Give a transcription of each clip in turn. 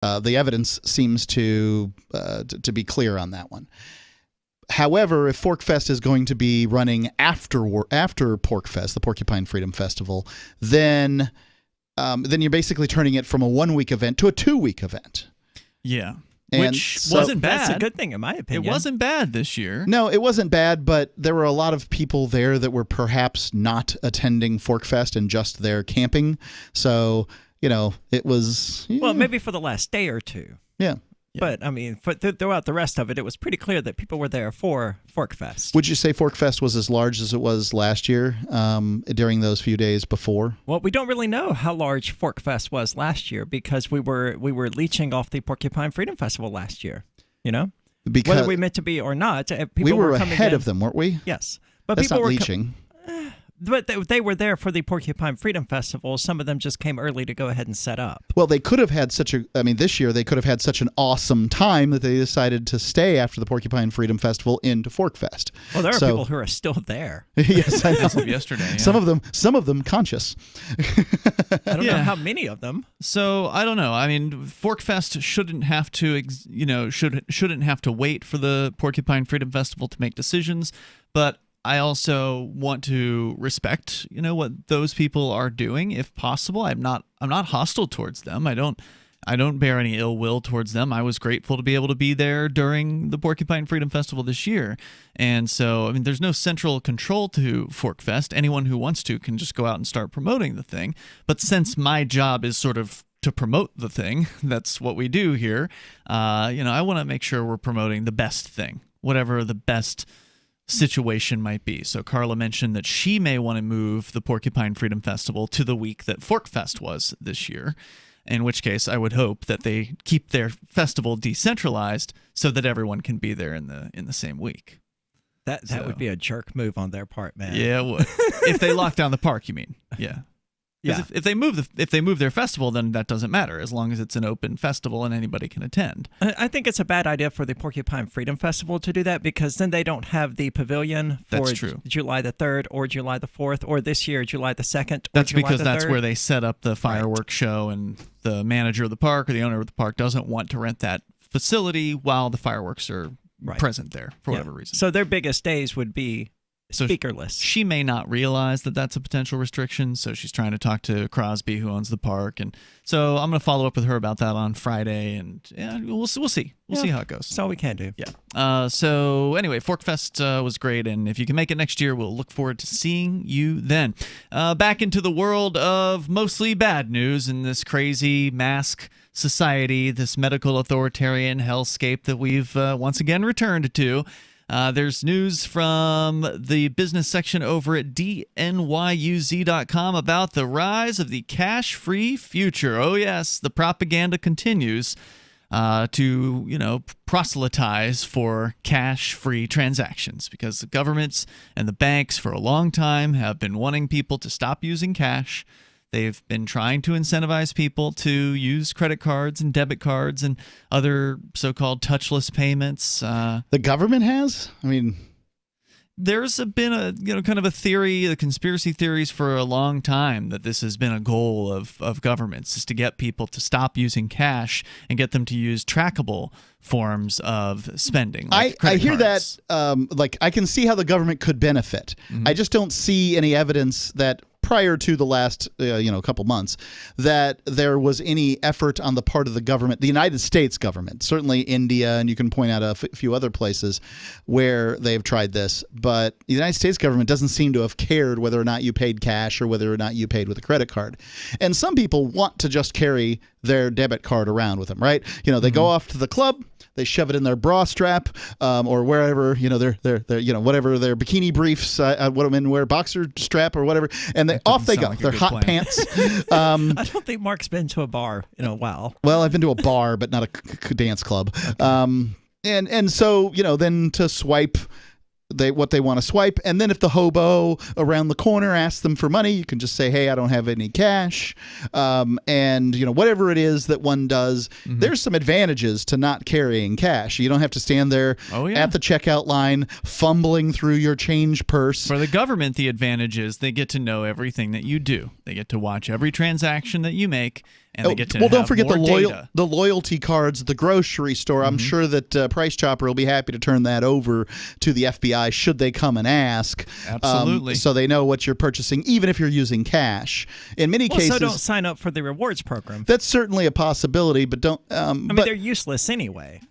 The evidence seems to be clear on that one. However, if PorcFest is going to be running after PorcFest, the Porcupine Freedom Festival, then you're basically turning it from a 1-week event to a 2-week event. Yeah. And Which wasn't bad. That's a good thing, in my opinion. It wasn't bad this year. No, it wasn't bad, but there were a lot of people there that were perhaps not attending PorcFest and just there camping. So, it was... Well, maybe for the last day or two. Yeah. But, I mean, throughout the rest of it, it was pretty clear that people were there for PorcFest. Would you say PorcFest was as large as it was last year during those few days before? Well, we don't really know how large PorcFest was last year because we were leeching off the Porcupine Freedom Festival last year, Because whether we meant to be or not. People we were coming ahead in, of them, weren't we? Yes. But That's people not were leeching. But they were there for the Porcupine Freedom Festival. Some of them just came early to go ahead and set up. Well, they could have had this year they could have had such an awesome time that they decided to stay after the Porcupine Freedom Festival into PorcFest. Well, there are people who are still there. Yes, I know. As of yesterday. Yeah. Some of them conscious. I don't know how many of them. So I don't know. I mean, PorcFest shouldn't have to, shouldn't have to wait for the Porcupine Freedom Festival to make decisions, but I also want to respect, what those people are doing, if possible. I'm not hostile towards them. I don't bear any ill will towards them. I was grateful to be able to be there during the Porcupine Freedom Festival this year. And so, I mean, there's no central control to PorcFest. Anyone who wants to can just go out and start promoting the thing. But since my job is sort of to promote the thing, that's what we do here, I want to make sure we're promoting the best thing, whatever the best situation might be. So Carla mentioned that she may want to move the Porcupine Freedom Festival to the week that ForkFest was this year, in which case I would hope that they keep their festival decentralized so that everyone can be there in the same week. That would be a jerk move on their part, man. Yeah, it would. If they lock down the park, you mean? Yeah. Yeah. If they move their festival, then that doesn't matter as long as it's an open festival and anybody can attend. I think it's a bad idea for the Porcupine Freedom Festival to do that because then they don't have the pavilion for July the 3rd or July the 4th or this year July the 2nd. That's July because the that's 3rd. where they set up the fireworks show, and the manager of the park or the owner of the park doesn't want to rent that facility while the fireworks are present there for whatever reason. So their biggest days would be speakerless. She may not realize that that's a potential restriction, so she's trying to talk to Crosby, who owns the park, and so I'm going to follow up with her about that on Friday, and we'll see. We'll see how it goes. That's all we can do. Yeah. So anyway, PorcFest was great, and if you can make it next year, we'll look forward to seeing you then. Back into the world of mostly bad news in this crazy mask society, this medical authoritarian hellscape that we've once again returned to. There's news from the business section over at dnyuz.com about the rise of the cash-free future. Oh, yes, the propaganda continues to, proselytize for cash-free transactions because the governments and the banks for a long time have been wanting people to stop using cash. They've been trying to incentivize people to use credit cards and debit cards and other so-called touchless payments. The government has? I mean, there's been a kind of a theory, the conspiracy theories for a long time that this has been a goal of governments, is to get people to stop using cash and get them to use trackable forms of spending. Like I hear cards. that. I can see how the government could benefit. I just don't see any evidence that prior to the last couple months that there was any effort on the part of the government, the United States government, certainly India, and you can point out a few other places where they've tried this, but the United States government doesn't seem to have cared whether or not you paid cash or whether or not you paid with a credit card. And some people want to just carry their debit card around with them, right? They go off to the club, they shove it in their bra strap or wherever, their whatever their bikini briefs, what women wear, boxer strap or whatever, and off they go. like a Their good hot plan. pants. I don't think Mark's been to a bar in a while. Well, I've been to a bar, but not a dance club. Okay. And so, then to swipe what they want to swipe, and then if the hobo around the corner asks them for money, you can just say, hey, I don't have any cash, and whatever it is that one does, there's some advantages to not carrying cash. You don't have to stand there at the checkout line fumbling through your change purse. For the government, the advantage is they get to know everything that you do. They get to watch every transaction that you make, and they get to well, have don't forget more data. the loyalty cards at the grocery store. I'm sure that Price Chopper will be happy to turn that over to the FBI should they come and ask. Absolutely. So they know what you're purchasing, even if you're using cash. In many cases, so don't sign up for the rewards program. That's certainly a possibility, but don't. I mean, they're useless anyway.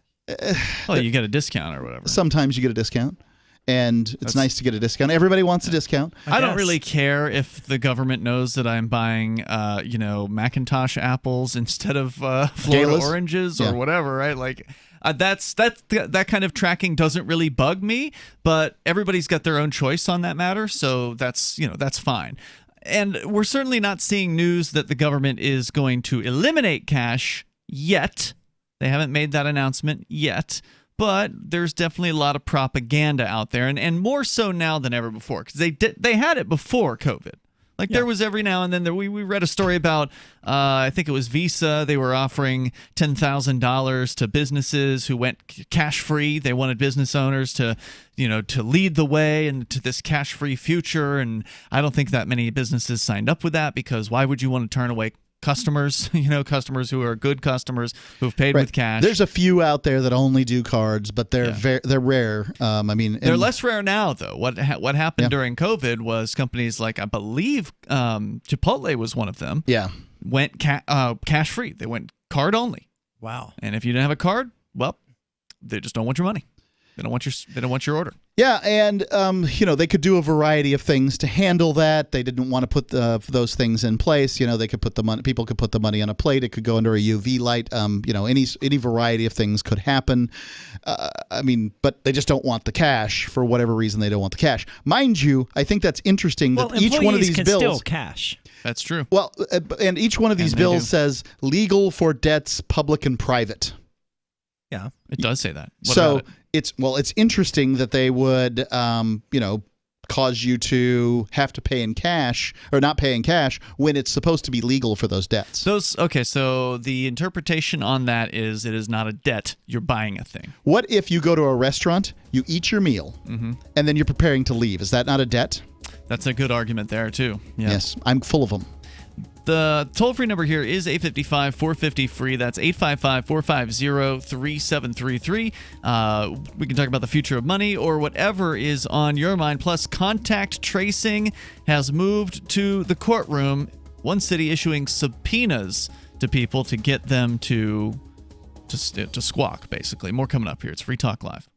Well, you get a discount or whatever. Sometimes you get a discount. And it's nice to get a discount. Everybody wants a discount. I don't really care if the government knows that I'm buying, Macintosh apples instead of Florida Galas? oranges or whatever, right? Like, that kind of tracking doesn't really bug me, but everybody's got their own choice on that matter, so that's fine. And we're certainly not seeing news that the government is going to eliminate cash yet. They haven't made that announcement yet. But there's definitely a lot of propaganda out there, and more so now than ever before, because they had it before COVID. Like there was every now and then we read a story about I think it was Visa. They were offering $10,000 to businesses who went cash free. They wanted business owners to lead the way into this cash free future. And I don't think that many businesses signed up with that, because why would you want to turn away customers, customers who are good customers who've paid with cash? There's a few out there that only do cards, but they're rare. They're less rare now, though. What happened during COVID was companies like, I believe, Chipotle was one of them. Yeah, went cash free. They went card only. Wow. And if you didn't have a card, well, they just don't want your money. They don't want your order. Yeah, and they could do a variety of things to handle that. They didn't want to put those things in place. They could put the money. People could put the money on a plate. It could go under a UV light. Any variety of things could happen. But they just don't want the cash for whatever reason. They don't want the cash. Mind you, I think that's interesting that each one of these bills still cash. That's true. Well, and each one of these bills says legal for debts public and private. Yeah, it does say that. So it's interesting that they would cause you to have to pay in cash or not pay in cash when it's supposed to be legal for those debts. So the interpretation on that is it is not a debt. You're buying a thing. What if you go to a restaurant, you eat your meal, and then you're preparing to leave? Is that not a debt? That's a good argument there too. Yeah. Yes, I'm full of them. The toll-free number here is 855-450-FREE. That's 855-450-3733. We can talk about the future of money or whatever is on your mind. Plus, contact tracing has moved to the courtroom. One city issuing subpoenas to people to get them to squawk, basically. More coming up here. It's Free Talk Live.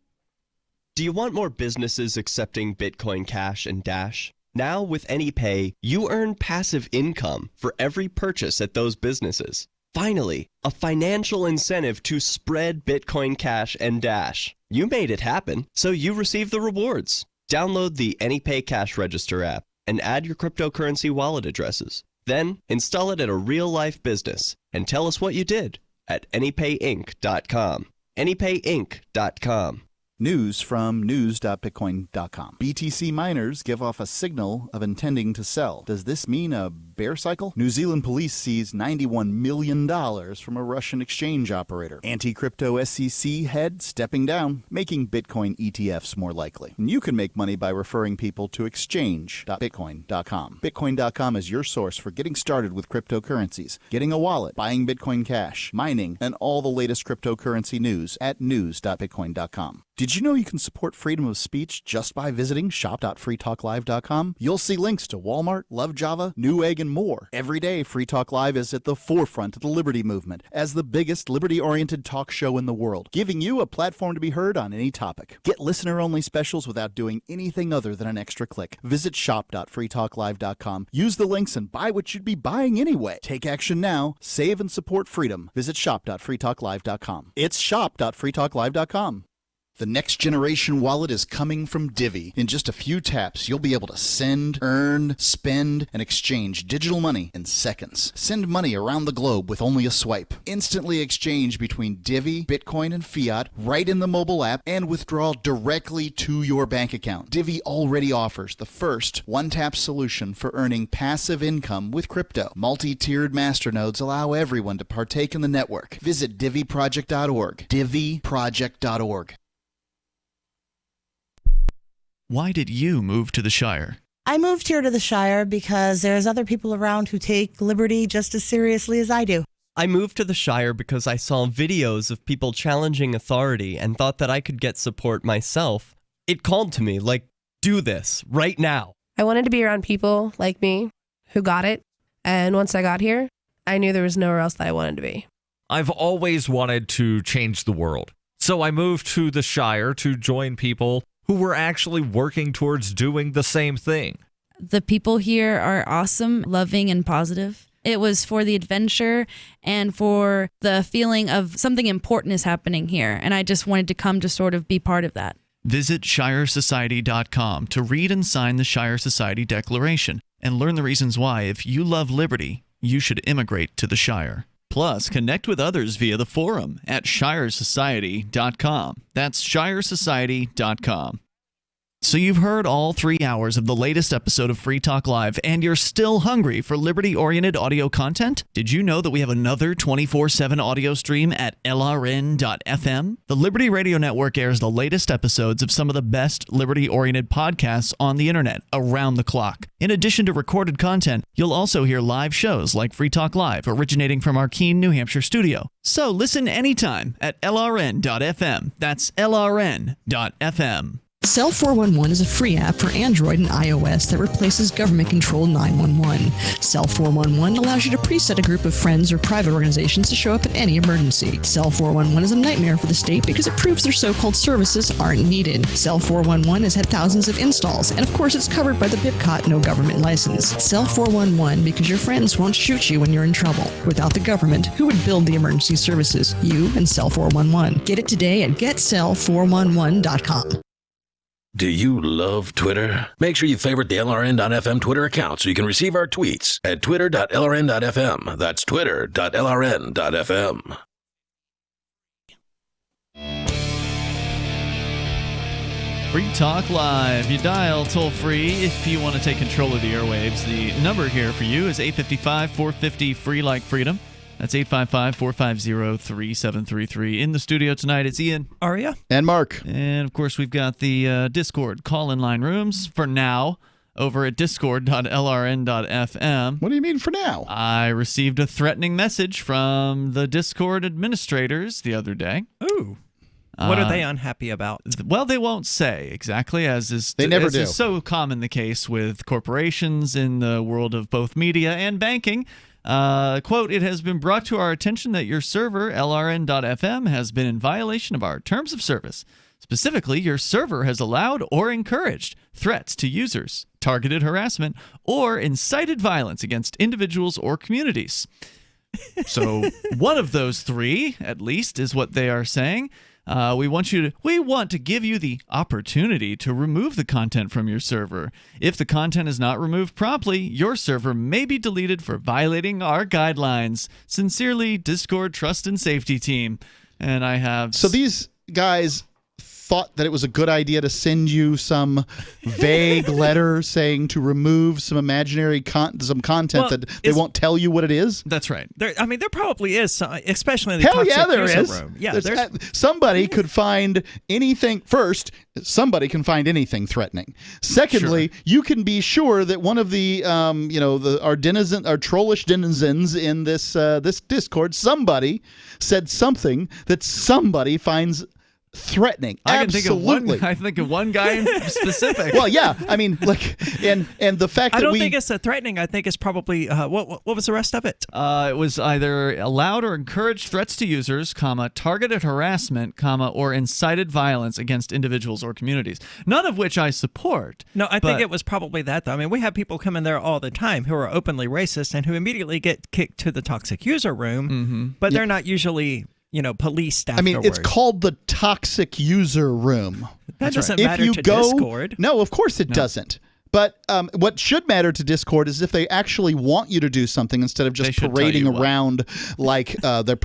Do you want more businesses accepting Bitcoin Cash and Dash? Now with AnyPay, you earn passive income for every purchase at those businesses. Finally, a financial incentive to spread Bitcoin Cash and Dash. You made it happen, so you receive the rewards. Download the AnyPay Cash Register app and add your cryptocurrency wallet addresses. Then install it at a real-life business and tell us what you did at AnyPayInc.com. AnyPayInc.com. News from news.bitcoin.com. BTC miners give off a signal of intending to sell. Does this mean a bear cycle? New Zealand police seized $91 million from a Russian exchange operator. Anti-crypto SEC head stepping down, making Bitcoin ETFs more likely. And you can make money by referring people to exchange.bitcoin.com. Bitcoin.com is your source for getting started with cryptocurrencies, getting a wallet, buying Bitcoin Cash, mining, and all the latest cryptocurrency news at news.bitcoin.com. Did you know you can support freedom of speech just by visiting shop.freetalklive.com? You'll see links to Walmart, Love Java, Newegg, and more. Every day, Free Talk Live is at the forefront of the liberty movement as the biggest liberty-oriented talk show in the world, giving you a platform to be heard on any topic. Get listener-only specials without doing anything other than an extra click. Visit shop.freetalklive.com. Use the links and buy what you'd be buying anyway. Take action now. Save and support freedom. Visit shop.freetalklive.com. It's shop.freetalklive.com. The next generation wallet is coming from Divi. In just a few taps, you'll be able to send, earn, spend, and exchange digital money in seconds. Send money around the globe with only a swipe. Instantly exchange between Divi, Bitcoin, and fiat right in the mobile app and withdraw directly to your bank account. Divi already offers the first one-tap solution for earning passive income with crypto. Multi-tiered masternodes allow everyone to partake in the network. Visit diviproject.org. diviproject.org. Why did you move to the Shire? I moved here to the Shire because there's other people around who take liberty just as seriously as I do. I moved to the Shire because I saw videos of people challenging authority and thought that I could get support myself. It called to me, like, do this right now. I wanted to be around people like me who got it. And once I got here, I knew there was nowhere else that I wanted to be. I've always wanted to change the world. So I moved to the Shire to join people who were actually working towards doing the same thing. The people here are awesome, loving, and positive. It was for the adventure and for the feeling of something important is happening here. And I just wanted to come to sort of be part of that. Visit ShireSociety.com to read and sign the Shire Society Declaration and learn the reasons why, if you love liberty, you should immigrate to the Shire. Plus, connect with others via the forum at ShireSociety.com. That's ShireSociety.com. So you've heard all 3 hours of the latest episode of Free Talk Live, and you're still hungry for liberty-oriented audio content? Did you know that we have another 24/7 audio stream at LRN.FM? The Liberty Radio Network airs the latest episodes of some of the best liberty-oriented podcasts on the internet around the clock. In addition to recorded content, you'll also hear live shows like Free Talk Live, originating from our Keene, New Hampshire studio. So listen anytime at LRN.FM. That's LRN.FM. Cell 411 is a free app for Android and iOS that replaces government-controlled 911. Cell 411 allows you to preset a group of friends or private organizations to show up in any emergency. Cell 411 is a nightmare for the state because it proves their so-called services aren't needed. Cell 411 has had thousands of installs, and of course it's covered by the BIPCOT no government license. Cell 411 because your friends won't shoot you when you're in trouble. Without the government, who would build the emergency services? You and Cell 411. Get it today at getcell411.com. Do you love Twitter? Make sure you favorite the LRN.FM Twitter account so you can receive our tweets at twitter.lrn.fm. That's twitter.lrn.fm. Free Talk Live. You dial toll free if you want to take control of the airwaves. The number here for you is 855-450-FREE like freedom. That's 855-450-3733. In the studio tonight, it's Ian, Aria, and Mark. And, of course, we've got the Discord call-in line rooms for now over at discord.lrn.fm. What do you mean for now? I received a threatening message from the Discord administrators the other day. Ooh. What are they unhappy about? Well, they won't say exactly, as is so common the case with corporations in the world of both media and banking. Quote, it has been brought to our attention that your server, LRN.FM, has been in violation of our terms of service. Specifically, your server has allowed or encouraged threats to users, targeted harassment, or incited violence against individuals or communities. So one of those three, at least, is what they are saying. We want to give you the opportunity to remove the content from your server. If the content is not removed promptly, your server may be deleted for violating our guidelines. Sincerely, Discord Trust and Safety Team. And I have... So these guys thought that it was a good idea to send you some vague letter saying to remove some imaginary content that they won't tell you what it is? That's right. There probably is, especially in the Hell toxic there user is. room. Yeah, somebody could find anything. First, somebody can find anything threatening. Secondly, you can be sure that one of the our trollish denizens in this Discord, somebody said something that somebody finds threatening. I can think of one guy in specific. Well, yeah, I mean, like, and the fact that I don't think it's a threatening. I think it's probably what was the rest of it? It was either allowed or encouraged threats to users, targeted harassment, or incited violence against individuals or communities. None of which I support. No, I think it was probably that, though. I mean, we have people come in there all the time who are openly racist and who immediately get kicked to the toxic user room, but they're not usually policed afterwards. I mean, it's called the toxic user room. That doesn't matter to Discord. No, of course it doesn't. But what should matter to Discord is if they actually want you to do something instead of just parading around like they're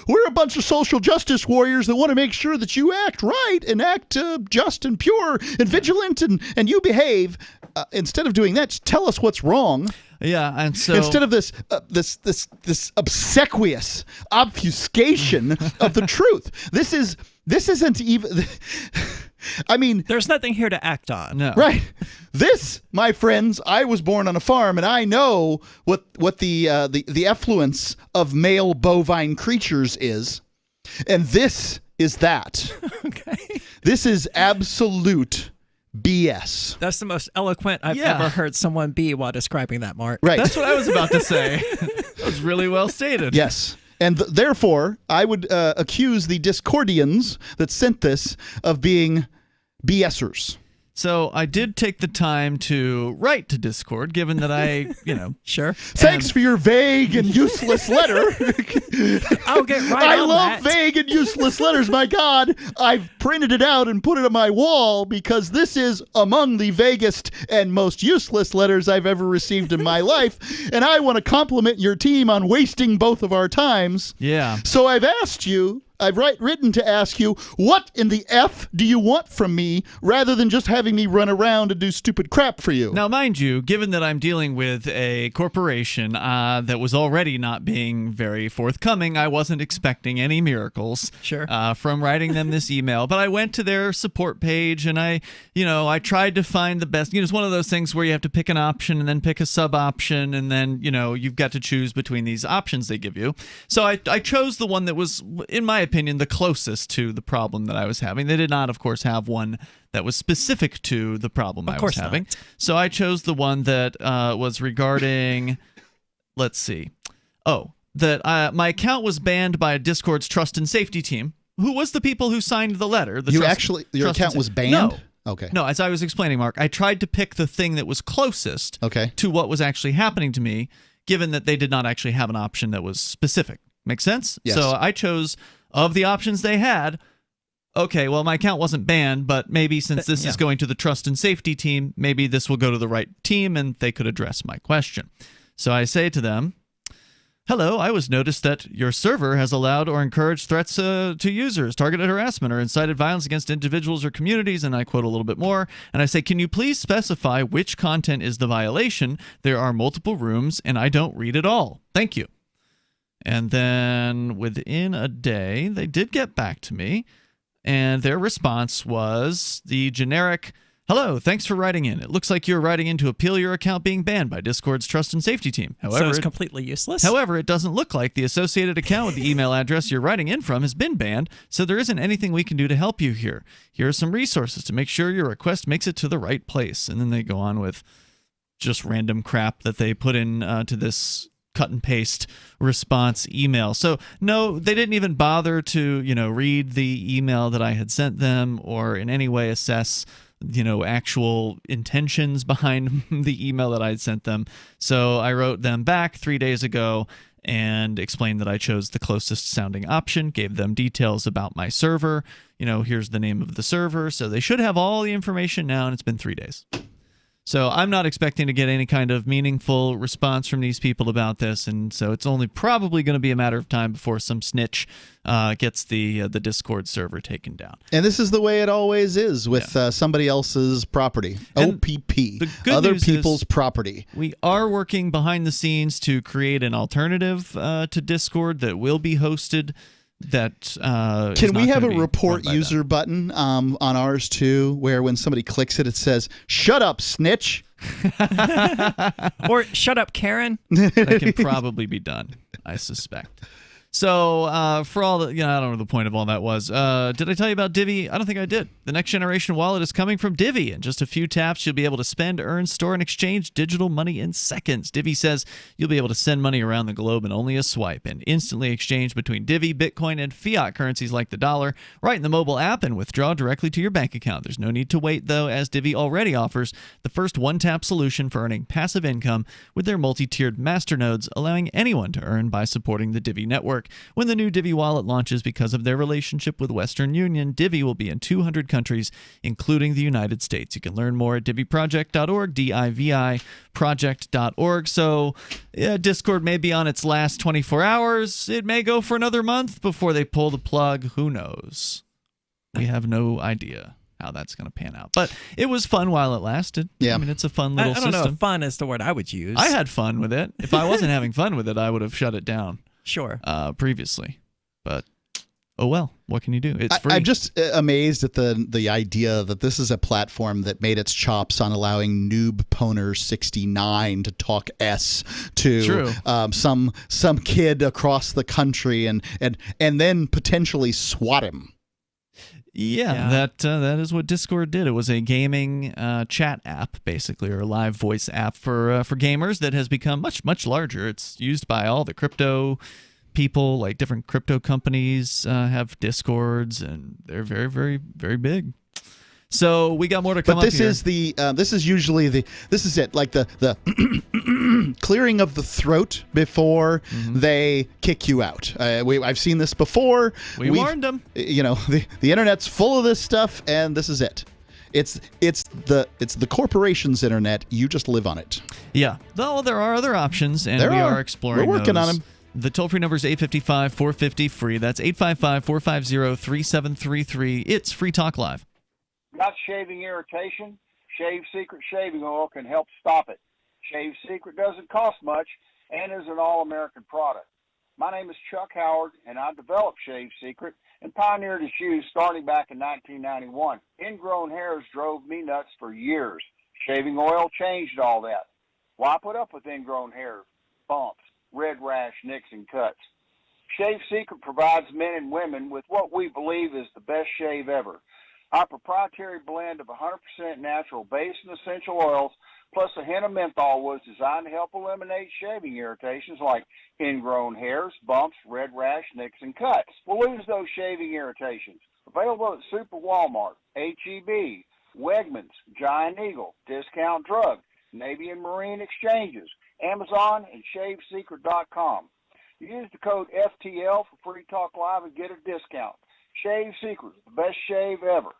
we're a bunch of social justice warriors that want to make sure that you act right and act just and pure and vigilant and you behave. Instead of doing that, just tell us what's wrong. Yeah, and so instead of this obsequious obfuscation of the truth, this isn't even. I mean, there's nothing here to act on. No. Right. This, my friends, I was born on a farm, and I know what the effluence of male bovine creatures is, and this is that. Okay. This is absolute BS. That's the most eloquent I've ever heard someone be while describing that, Mark. Right. That's what I was about to say. That was really well stated. Yes. And therefore, I would accuse the Discordians that sent this of being BSers. So I did take the time to write to Discord, given that I, Sure. Thanks for your vague and useless letter. I'll get right I on love that. vague and useless letters. My God, I've printed it out and put it on my wall because this is among the vaguest and most useless letters I've ever received in my life. And I want to compliment your team on wasting both of our times. Yeah. So I've asked you. I've written to ask you, what in the F do you want from me rather than just having me run around and do stupid crap for you? Now, mind you, given that I'm dealing with a corporation that was already not being very forthcoming, I wasn't expecting any miracles from writing them this email. But I went to their support page and I tried to find the best. It's one of those things where you have to pick an option and then pick a sub option and then, you've got to choose between these options they give you. So I chose the one that was, in my opinion, the closest to the problem that I was having. They did not, of course, have one that was specific to the problem I was having. So I chose the one that was regarding, let's see. That my account was banned by Discord's trust and safety team. Who was the people who signed the letter? Your account was banned? No. Okay. No, as I was explaining, Mark, I tried to pick the thing that was closest to what was actually happening to me, given that they did not actually have an option that was specific. Make sense? Yes. So I chose, of the options they had, okay, well, my account wasn't banned, but maybe since this is going to the trust and safety team, maybe this will go to the right team and they could address my question. So I say to them, hello, I was noticed that your server has allowed or encouraged threats to users, targeted harassment, or incited violence against individuals or communities, and I quote a little bit more, and I say, can you please specify which content is the violation? There are multiple rooms, and I don't read it all. Thank you. And then within a day, they did get back to me, and their response was the generic, hello, thanks for writing in. It looks like you're writing in to appeal your account being banned by Discord's trust and safety team. However, so it's completely useless? However, it doesn't look like the associated account with the email address you're writing in from has been banned, so there isn't anything we can do to help you here. Here are some resources to make sure your request makes it to the right place. And then they go on with just random crap that they put in to this cut and paste response email. So no, they didn't even bother to, read the email that I had sent them or in any way assess, actual intentions behind the email that I'd sent them. So I wrote them back 3 days ago and explained that I chose the closest sounding option, gave them details about my server. Here's the name of the server. So they should have all the information now, and it's been 3 days. So I'm not expecting to get any kind of meaningful response from these people about this, and so it's only probably going to be a matter of time before some snitch gets the Discord server taken down. And this is the way it always is with somebody else's property. And OPP, other people's property. We are working behind the scenes to create an alternative to Discord that will be hosted. That can we have a report user button on ours too, where when somebody clicks it, it says "Shut up, snitch," or "Shut up, Karen"? That can probably be done, I suspect. So for all the, I don't know what the point of all that was. Did I tell you about Divi? I don't think I did. The next generation wallet is coming from Divi. In just a few taps, you'll be able to spend, earn, store, and exchange digital money in seconds. Divi says you'll be able to send money around the globe in only a swipe and instantly exchange between Divi, Bitcoin, and fiat currencies like the dollar right in the mobile app and withdraw directly to your bank account. There's no need to wait, though, as Divi already offers the first one-tap solution for earning passive income with their multi-tiered masternodes, allowing anyone to earn by supporting the Divi network. When the new Divi wallet launches, because of their relationship with Western Union, Divi will be in 200 countries, including the United States. You can learn more at diviproject.org, D-I-V-I project.org. So Discord may be on its last 24 hours. It may go for another month before they pull the plug. Who knows? We have no idea how that's going to pan out. But it was fun while it lasted. Yeah. I mean, it's a fun little system. I don't know if fun is the word I would use. I had fun with it. If I wasn't having fun with it, I would have shut it down. Sure. Previously. But oh well, what can you do? It's free. I'm just amazed at the idea that this is a platform that made its chops on allowing Noob Poner 69 to talk S to some kid across the country and then potentially swat him. Yeah, that is what Discord did. It was a gaming chat app, basically, or a live voice app for gamers that has become much larger. It's used by all the crypto people, like different crypto companies have Discords, and they're very, very, very big. So we got more to come. But this up here. is this is usually this is it, like the clearing of the throat before they kick you out. I've seen this before. We warned them. You know, the internet's full of this stuff, and this is it. It's the corporation's internet. You just live on it. Yeah, though there are other options, and we are exploring. We're working those. on them. The toll-free number is 855-450-FREE. That's 855-450-3733. It's Free Talk Live. Got shaving irritation? Shave Secret shaving oil can help stop it. Shave Secret doesn't cost much and is an all-American product. My name is Chuck Howard, and I developed Shave Secret and pioneered its use starting back in 1991. Ingrown hairs drove me nuts for years. Shaving oil changed all that. Why put up with ingrown hair, bumps, red rash, nicks, and cuts? Shave Secret provides men and women with what we believe is the best shave ever. Our proprietary blend of 100% natural base and essential oils, plus a hint of menthol, was designed to help eliminate shaving irritations like ingrown hairs, bumps, red rash, nicks, and cuts. We'll lose those shaving irritations. Available at Super Walmart, H-E-B, Wegmans, Giant Eagle, Discount Drug, Navy and Marine Exchanges, Amazon, and ShaveSecret.com. Use the code FTL for Free Talk Live and get a discount. Shave Secret, the best shave ever.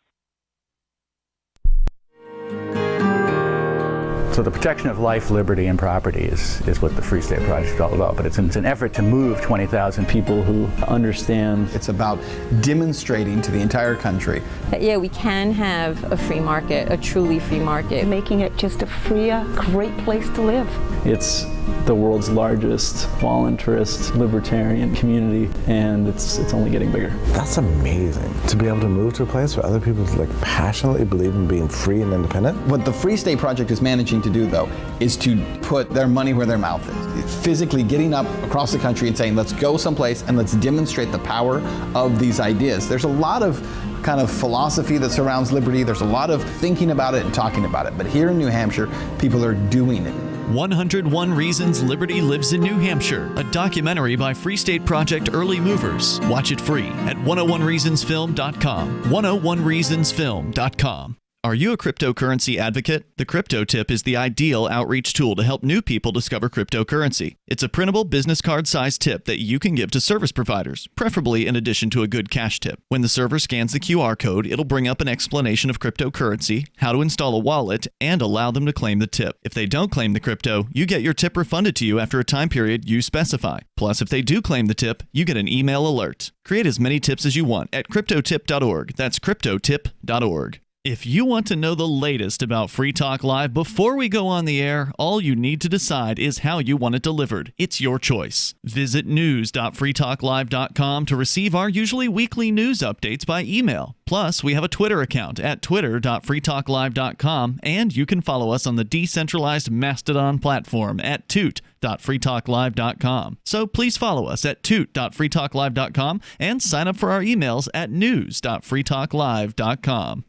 So the protection of life, liberty, and property is what the Free State Project is all about. But it's an effort to move 20,000 people who understand. It's about demonstrating to the entire country that, yeah, we can have a free market, a truly free market. Making it just a freer, great place to live. It's the world's largest voluntarist libertarian community, and it's only getting bigger. That's amazing, to be able to move to a place where other people passionately believe in being free and independent. What the Free State Project is managing to do, though, is to put their money where their mouth is. Physically getting up across the country and saying, let's go someplace and let's demonstrate the power of these ideas. There's a lot of kind of philosophy that surrounds liberty. There's a lot of thinking about it and talking about it. But here in New Hampshire, people are doing it. 101 Reasons Liberty Lives in New Hampshire, a documentary by Free State Project Early Movers. Watch it free at 101reasonsfilm.com. 101reasonsfilm.com. Are you a cryptocurrency advocate? The Crypto Tip is the ideal outreach tool to help new people discover cryptocurrency. It's a printable business card-sized tip that you can give to service providers, preferably in addition to a good cash tip. When the server scans the QR code, it'll bring up an explanation of cryptocurrency, how to install a wallet, and allow them to claim the tip. If they don't claim the crypto, you get your tip refunded to you after a time period you specify. Plus, if they do claim the tip, you get an email alert. Create as many tips as you want at cryptotip.org. That's cryptotip.org. If you want to know the latest about Free Talk Live before we go on the air, all you need to decide is how you want it delivered. It's your choice. Visit news.freetalklive.com to receive our usually weekly news updates by email. Plus, we have a Twitter account at twitter.freetalklive.com, and you can follow us on the decentralized Mastodon platform at toot.freetalklive.com. So please follow us at toot.freetalklive.com and sign up for our emails at news.freetalklive.com.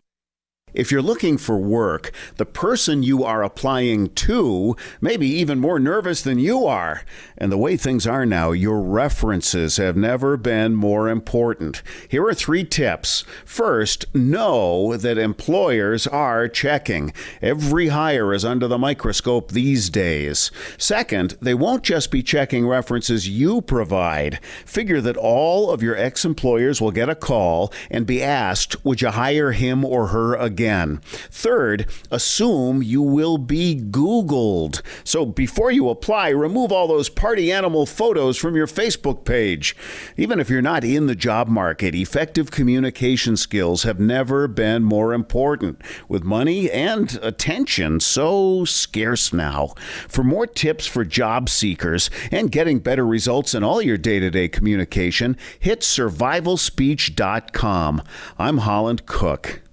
If you're looking for work, the person you are applying to may be even more nervous than you are. And the way things are now, your references have never been more important. Here are 3 tips. First, know that employers are checking. Every hire is under the microscope these days. Second, they won't just be checking references you provide. Figure that all of your ex-employers will get a call and be asked, would you hire him or her again? again. Third, assume you will be Googled. So before you apply, remove all those party animal photos from your Facebook page. Even if you're not in the job market, effective communication skills have never been more important, with money and attention so scarce now. For more tips for job seekers and getting better results in all your day-to-day communication, hit survivalspeech.com. I'm Holland Cook.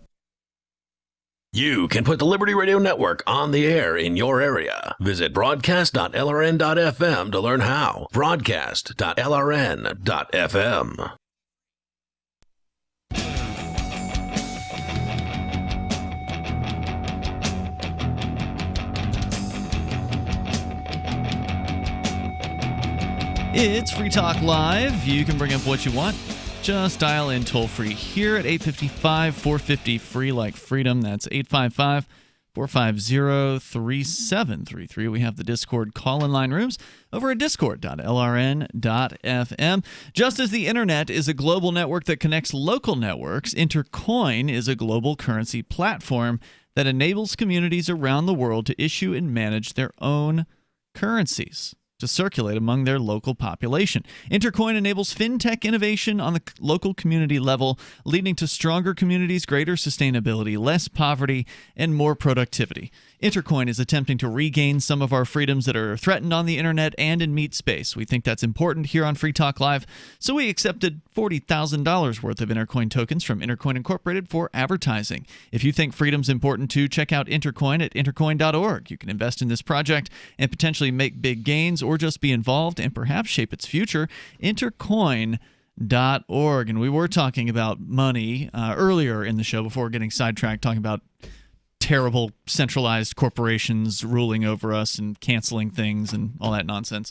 You can put the Liberty Radio Network on the air in your area. Visit broadcast.lrn.fm to learn how. Broadcast.lrn.fm. It's Free Talk Live. You can bring up what you want. Just dial in toll-free here at 855-450-FREE like freedom. That's 855-450-3733. We have the Discord call-in line rooms over at discord.lrn.fm. Just as the internet is a global network that connects local networks, Intercoin is a global currency platform that enables communities around the world to issue and manage their own currencies to circulate among their local population. Intercoin enables fintech innovation on the local community level, leading to stronger communities, greater sustainability, less poverty, and more productivity. Intercoin is attempting to regain some of our freedoms that are threatened on the internet and in meat space. We think that's important here on Free Talk Live, so we accepted $40,000 worth of Intercoin tokens from Intercoin Incorporated for advertising. If you think freedom's important too, check out Intercoin at intercoin.org. You can invest in this project and potentially make big gains or just be involved and perhaps shape its future. Intercoin.org. And we were talking about money earlier in the show before getting sidetracked, talking about terrible centralized corporations ruling over us and canceling things and all that nonsense.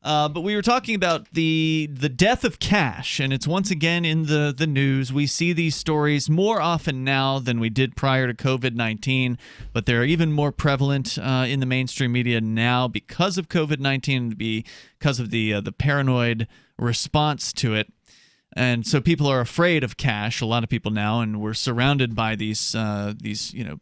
But we were talking about the death of cash, and it's once again in the news. We see these stories more often now than we did prior to COVID-19, but they're even more prevalent in the mainstream media now because of COVID-19, because of the paranoid response to it. And so people are afraid of cash, a lot of people now, and we're surrounded by these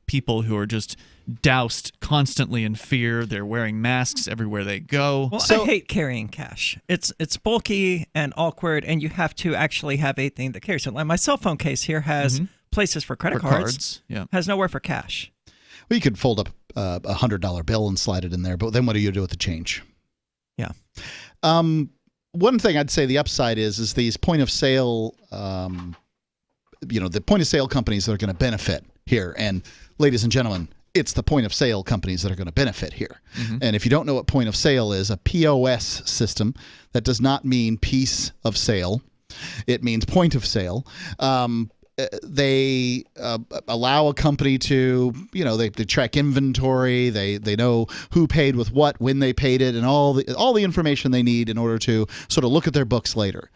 people who are just doused constantly in fear. They're wearing masks everywhere they go. Well, I hate carrying cash. It's bulky and awkward, and you have to actually have a thing that carries it. Like my cell phone case here has places for credit cards. Yeah. Has nowhere for cash. Well, you could fold up a $100 bill and slide it in there, but then what do you do with the change? Yeah. One thing I'd say the upside is these point of sale, the point of sale companies that are going to benefit here. And ladies and gentlemen, it's the point of sale companies that are going to benefit here. And if you don't know what point of sale is, a POS system, that does not mean piece of sale. It means point of sale. They allow a company to, they track inventory. They know who paid with what, when they paid it, and all the information they need in order to sort of look at their books later.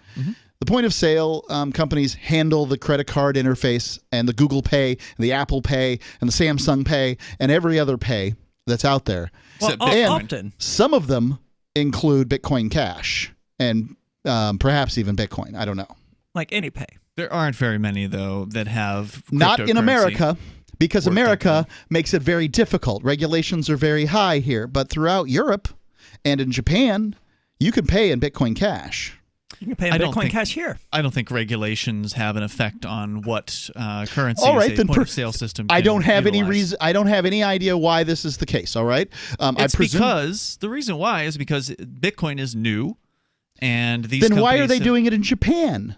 The point of sale companies handle the credit card interface and the Google Pay, and the Apple Pay, and the Samsung Pay, and every other pay that's out there. Well, often. Some of them include Bitcoin Cash and perhaps even Bitcoin. I don't know. Like any pay. There aren't very many, though, that have not in America, because America makes it very difficult. Regulations are very high here, but throughout Europe and in Japan, you can pay in Bitcoin Cash. You can pay in Bitcoin Cash here. I don't think regulations have an effect on what currencies a point of sale system can I don't have utilize. any reason. I don't have any idea why this is the case. All right, the reason why is because Bitcoin is new, and these. Then why are they doing it in Japan?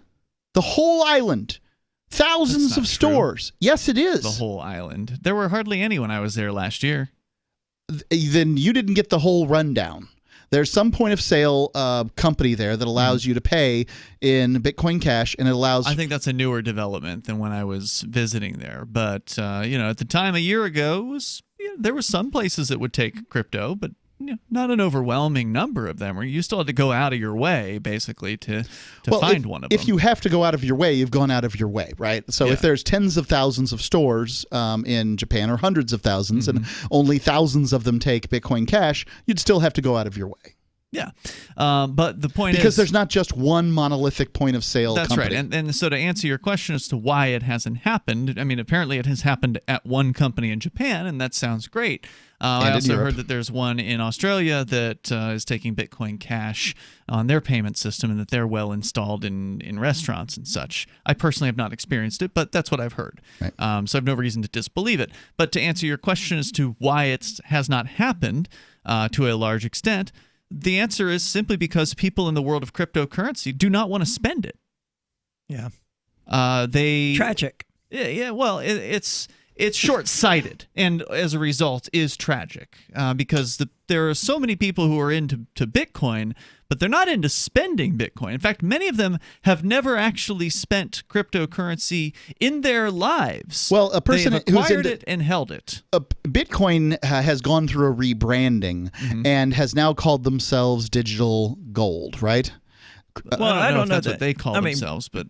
The whole island. Thousands of stores. Yes, it is. The whole island. There were hardly any when I was there last year. Then you didn't get the whole rundown. There's some point of sale company there that allows you to pay in Bitcoin Cash, and it allows. I think that's a newer development than when I was visiting there. But at the time a year ago, there were some places that would take crypto, but not an overwhelming number of them. Or you still had to go out of your way, basically, to find one of them. If you have to go out of your way, you've gone out of your way, right? So if there's tens of thousands of stores in Japan, or hundreds of thousands, and only thousands of them take Bitcoin Cash, you'd still have to go out of your way. Yeah, but the point because is, there's not just one monolithic point of sale that's company. right. And so to answer your question as to why it hasn't happened, I mean, apparently it has happened at one company in Japan, and that sounds great. I also heard that there's one in Australia that is taking Bitcoin Cash on their payment system, and that they're well installed in restaurants and such. I personally have not experienced it, but that's what I've heard. Right. So I have no reason to disbelieve it. But to answer your question as to why it has not happened to a large extent, the answer is simply because people in the world of cryptocurrency do not want to spend it. Yeah. Tragic. Yeah. Well, it's short-sighted, and as a result, is tragic because there are so many people who are into Bitcoin, but they're not into spending Bitcoin. In fact, many of them have never actually spent cryptocurrency in their lives. Well, a person They've who's acquired into it and held it. Bitcoin has gone through a rebranding and has now called themselves digital gold, right? Well, I don't know if that's what they call themselves, but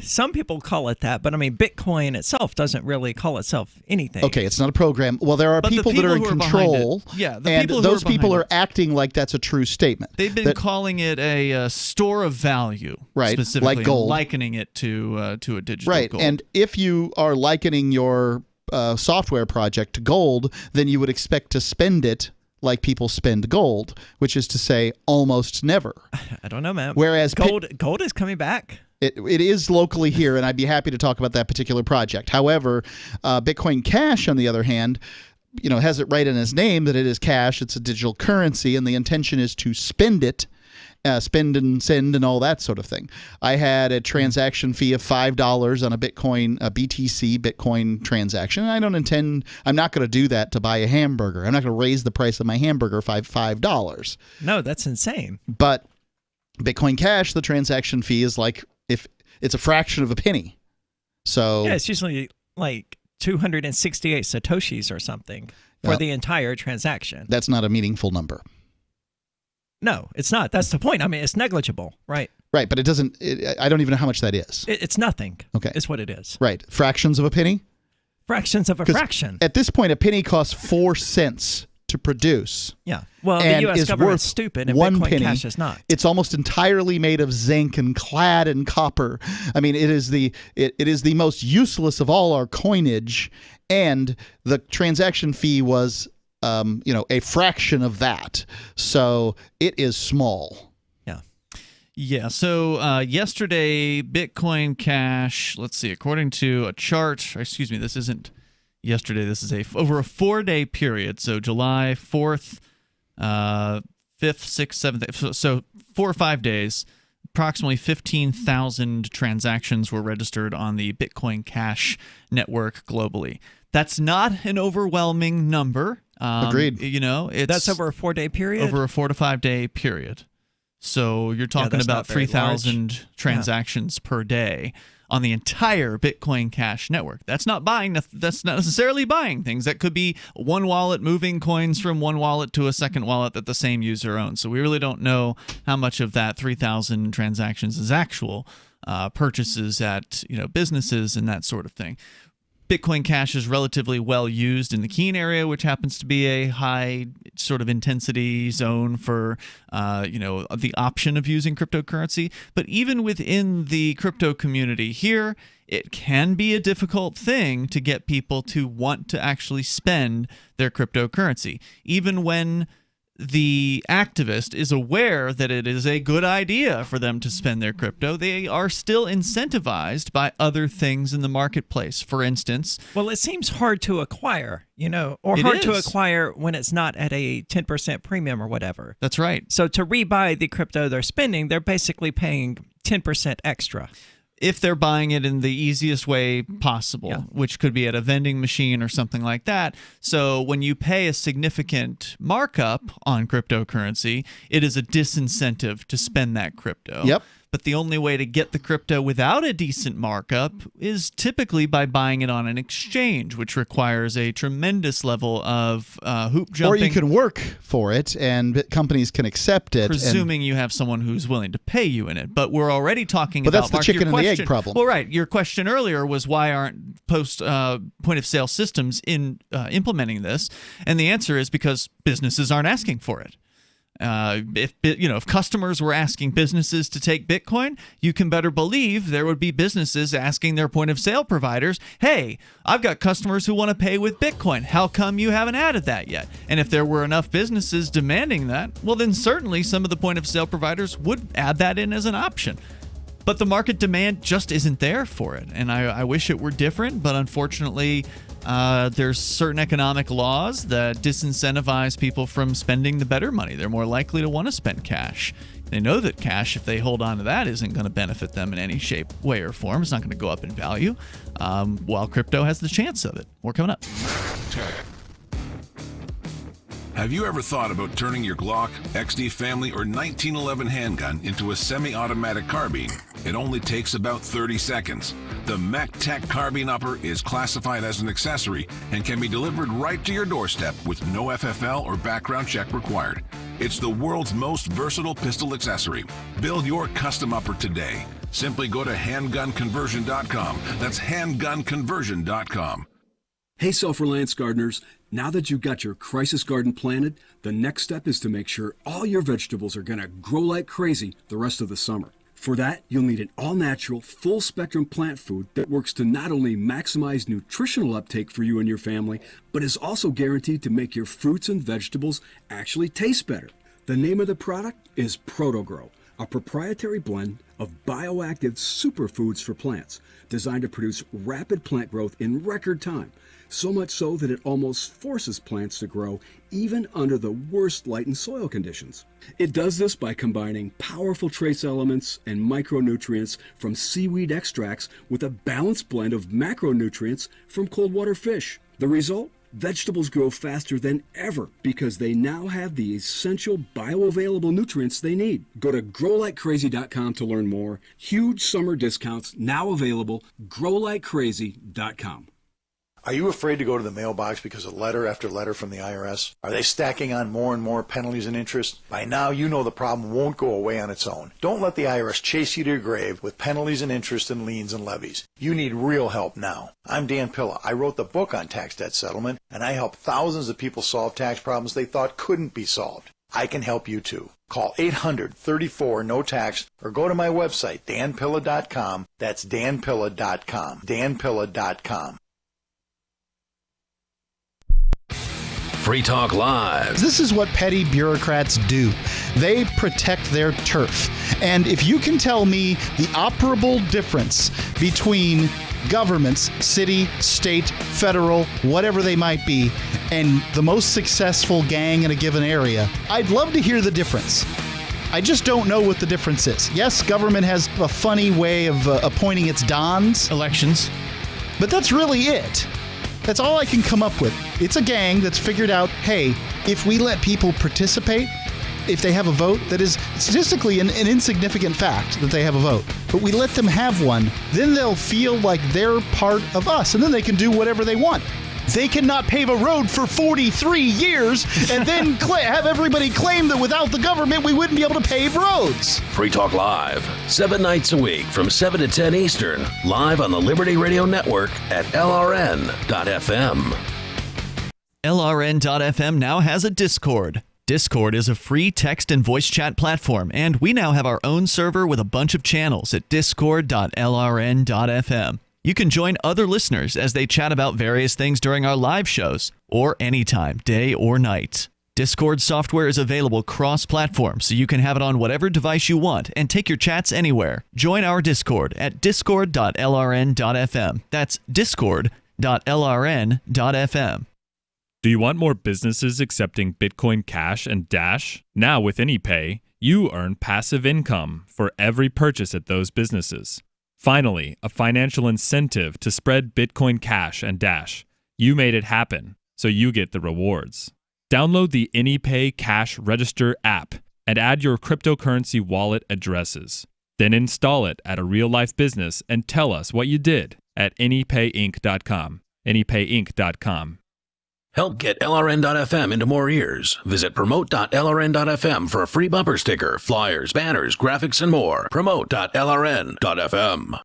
some people call it that, but I mean, Bitcoin itself doesn't really call itself anything. Okay, it's not a program. Well, there are people that are in control, and those people are acting like that's a true statement. They've been calling it a store of value, right? Specifically, Like gold, and likening it to a digital right. gold. And if you are likening your software project to gold, then you would expect to spend it like people spend gold, which is to say, almost never. I don't know, man. Whereas gold is coming back. It is locally here, and I'd be happy to talk about that particular project. However, Bitcoin Cash, on the other hand, has it right in its name that it is cash. It's a digital currency, and the intention is to spend it, spend and send, and all that sort of thing. I had a transaction fee of $5 on a BTC Bitcoin transaction. And I'm not going to do that to buy a hamburger. I'm not going to raise the price of my hamburger $5. No, that's insane. But Bitcoin Cash, the transaction fee is like, if it's a fraction of a penny. So yeah, it's usually like 268 Satoshis or something for the entire transaction. That's not a meaningful number. No, it's not. That's the point. I mean, it's negligible, right? Right, but it doesn't. I don't even know how much that is. It's nothing. Okay, is what it is. Right, fractions of a penny. Fractions of a fraction. At this point, a penny costs 4 cents to produce. Yeah. Well, and the U.S. government's stupid, and Bitcoin Cash is not. It's almost entirely made of zinc and clad in copper. I mean, it is the most useless of all our coinage, and the transaction fee was, a fraction of that. So it is small. Yeah. Yeah. So yesterday, Bitcoin Cash. Let's see. According to a chart. Excuse me. This isn't yesterday. This is over a 4-day period. So July 4th, 5th, 6th, 7th. So 4 or 5 days. Approximately 15,000 transactions were registered on the Bitcoin Cash network globally. That's not an overwhelming number. Agreed. That's over a 4-day period. Over a 4 to 5 day period. So you're talking about 3,000 transactions per day on the entire Bitcoin Cash network. That's not necessarily buying things. That could be one wallet moving coins from one wallet to a second wallet that the same user owns. So we really don't know how much of that 3,000 transactions is actual purchases at businesses and that sort of thing. Bitcoin Cash is relatively well used in the Keene area, which happens to be a high sort of intensity zone for, the option of using cryptocurrency. But even within the crypto community here, it can be a difficult thing to get people to want to actually spend their cryptocurrency, even when the activist is aware that it is a good idea for them to spend their crypto. They are still incentivized by other things in the marketplace. For instance, well, it seems hard to acquire, or hard to acquire when it's not at a 10% premium or whatever. That's right. So to rebuy the crypto they're spending, they're basically paying 10% extra. If they're buying it in the easiest way possible, which could be at a vending machine or something like that. So when you pay a significant markup on cryptocurrency, it is a disincentive to spend that crypto. Yep. But the only way to get the crypto without a decent markup is typically by buying it on an exchange, which requires a tremendous level of hoop jumping. Or you can work for it, and companies can accept it. Presuming you have someone who's willing to pay you in it. But we're already talking about... But that's Mark, the chicken and the egg problem. Well, right. Your question earlier was why aren't point-of-sale systems implementing this? And the answer is because businesses aren't asking for it. If customers were asking businesses to take Bitcoin, you can better believe there would be businesses asking their point of sale providers, hey, I've got customers who want to pay with Bitcoin. How come you haven't added that yet? And if there were enough businesses demanding that, well, then certainly some of the point of sale providers would add that in as an option. But the market demand just isn't there for it. And I wish it were different, but unfortunately, there's certain economic laws that disincentivize people from spending the better money. They're more likely to want to spend cash. They know that cash, if they hold on to that, isn't going to benefit them in any shape, way, or form. It's not going to go up in value, while crypto has the chance of it. More coming up. Have you ever thought about turning your Glock, XD Family, or 1911 handgun into a semi-automatic carbine? It only takes about 30 seconds. The MechTech Carbine Upper is classified as an accessory and can be delivered right to your doorstep with no FFL or background check required. It's the world's most versatile pistol accessory. Build your custom upper today. Simply go to handgunconversion.com. That's handgunconversion.com. Hey, Self-Reliance gardeners, now that you've got your crisis garden planted, the next step is to make sure all your vegetables are going to grow like crazy the rest of the summer. For that, you'll need an all-natural, full-spectrum plant food that works to not only maximize nutritional uptake for you and your family, but is also guaranteed to make your fruits and vegetables actually taste better. The name of the product is ProtoGrow, a proprietary blend of bioactive superfoods for plants designed to produce rapid plant growth in record time. So much so that it almost forces plants to grow even under the worst light and soil conditions. It does this by combining powerful trace elements and micronutrients from seaweed extracts with a balanced blend of macronutrients from cold water fish. The result? Vegetables grow faster than ever because they now have the essential bioavailable nutrients they need. Go to growlikecrazy.com to learn more. Huge summer discounts now available. growlikecrazy.com. Are you afraid to go to the mailbox because of letter after letter from the IRS? Are they stacking on more and more penalties and interest? By now, you know the problem won't go away on its own. Don't let the IRS chase you to your grave with penalties and interest and liens and levies. You need real help now. I'm Dan Pilla. I wrote the book on tax debt settlement, and I help thousands of people solve tax problems they thought couldn't be solved. I can help you too. Call 800-34-NO-TAX or go to my website, danpilla.com. That's danpilla.com. danpilla.com. Free Talk Live. This is what petty bureaucrats do. They protect their turf. And if you can tell me the operable difference between governments, city, state, federal, whatever they might be, and the most successful gang in a given area, I'd love to hear the difference. I just don't know what the difference is. Yes, government has a funny way of appointing its dons. Elections. But that's really it. That's all I can come up with. It's a gang that's figured out, hey, if we let people participate, if they have a vote, that is statistically an insignificant fact that they have a vote, but we let them have one, then they'll feel like they're part of us, and then they can do whatever they want. They cannot pave a road for 43 years and then have everybody claim that without the government we wouldn't be able to pave roads. Free Talk Live, 7 nights a week from 7 to 10 Eastern, live on the Liberty Radio Network at LRN.FM. LRN.FM now has a Discord. Discord is a free text and voice chat platform, and we now have our own server with a bunch of channels at discord.lrn.fm. You can join other listeners as they chat about various things during our live shows, or anytime, day or night. Discord software is available cross-platform, so you can have it on whatever device you want and take your chats anywhere. Join our Discord at discord.lrn.fm. That's discord.lrn.fm. Do you want more businesses accepting Bitcoin Cash and Dash? Now with AnyPay, you earn passive income for every purchase at those businesses. Finally, a financial incentive to spread Bitcoin Cash and Dash. You made it happen, so you get the rewards. Download the AnyPay Cash Register app and add your cryptocurrency wallet addresses. Then install it at a real-life business and tell us what you did at anypayinc.com. anypayinc.com. Help get LRN.FM into more ears. Visit promote.lrn.fm for a free bumper sticker, flyers, banners, graphics, and more. Promote.lrn.fm.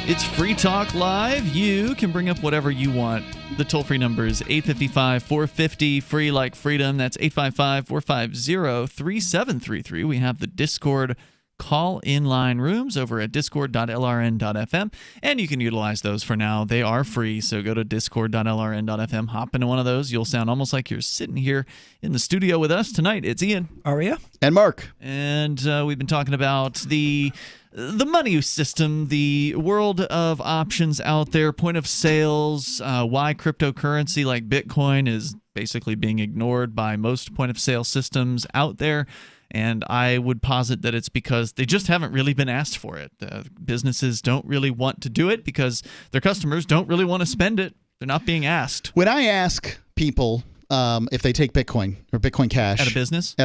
It's Free Talk Live. You can bring up whatever you want. The toll-free number is 855-450, free like freedom. That's 855-450-3733. We have the Discord call-in line rooms over at discord.lrn.fm, and you can utilize those for now. They are free, so go to discord.lrn.fm, hop into one of those. You'll sound almost like you're sitting here in the studio with us tonight. It's Ian. Aria. And Mark. And we've been talking about the money system, the world of options out there, point of sales, why cryptocurrency like Bitcoin is basically being ignored by most point of sale systems out there. And I would posit that it's because they just haven't really been asked for it. Businesses don't really want to do it because their customers don't really want to spend it. They're not being asked. When I ask people if they take Bitcoin or Bitcoin Cash At a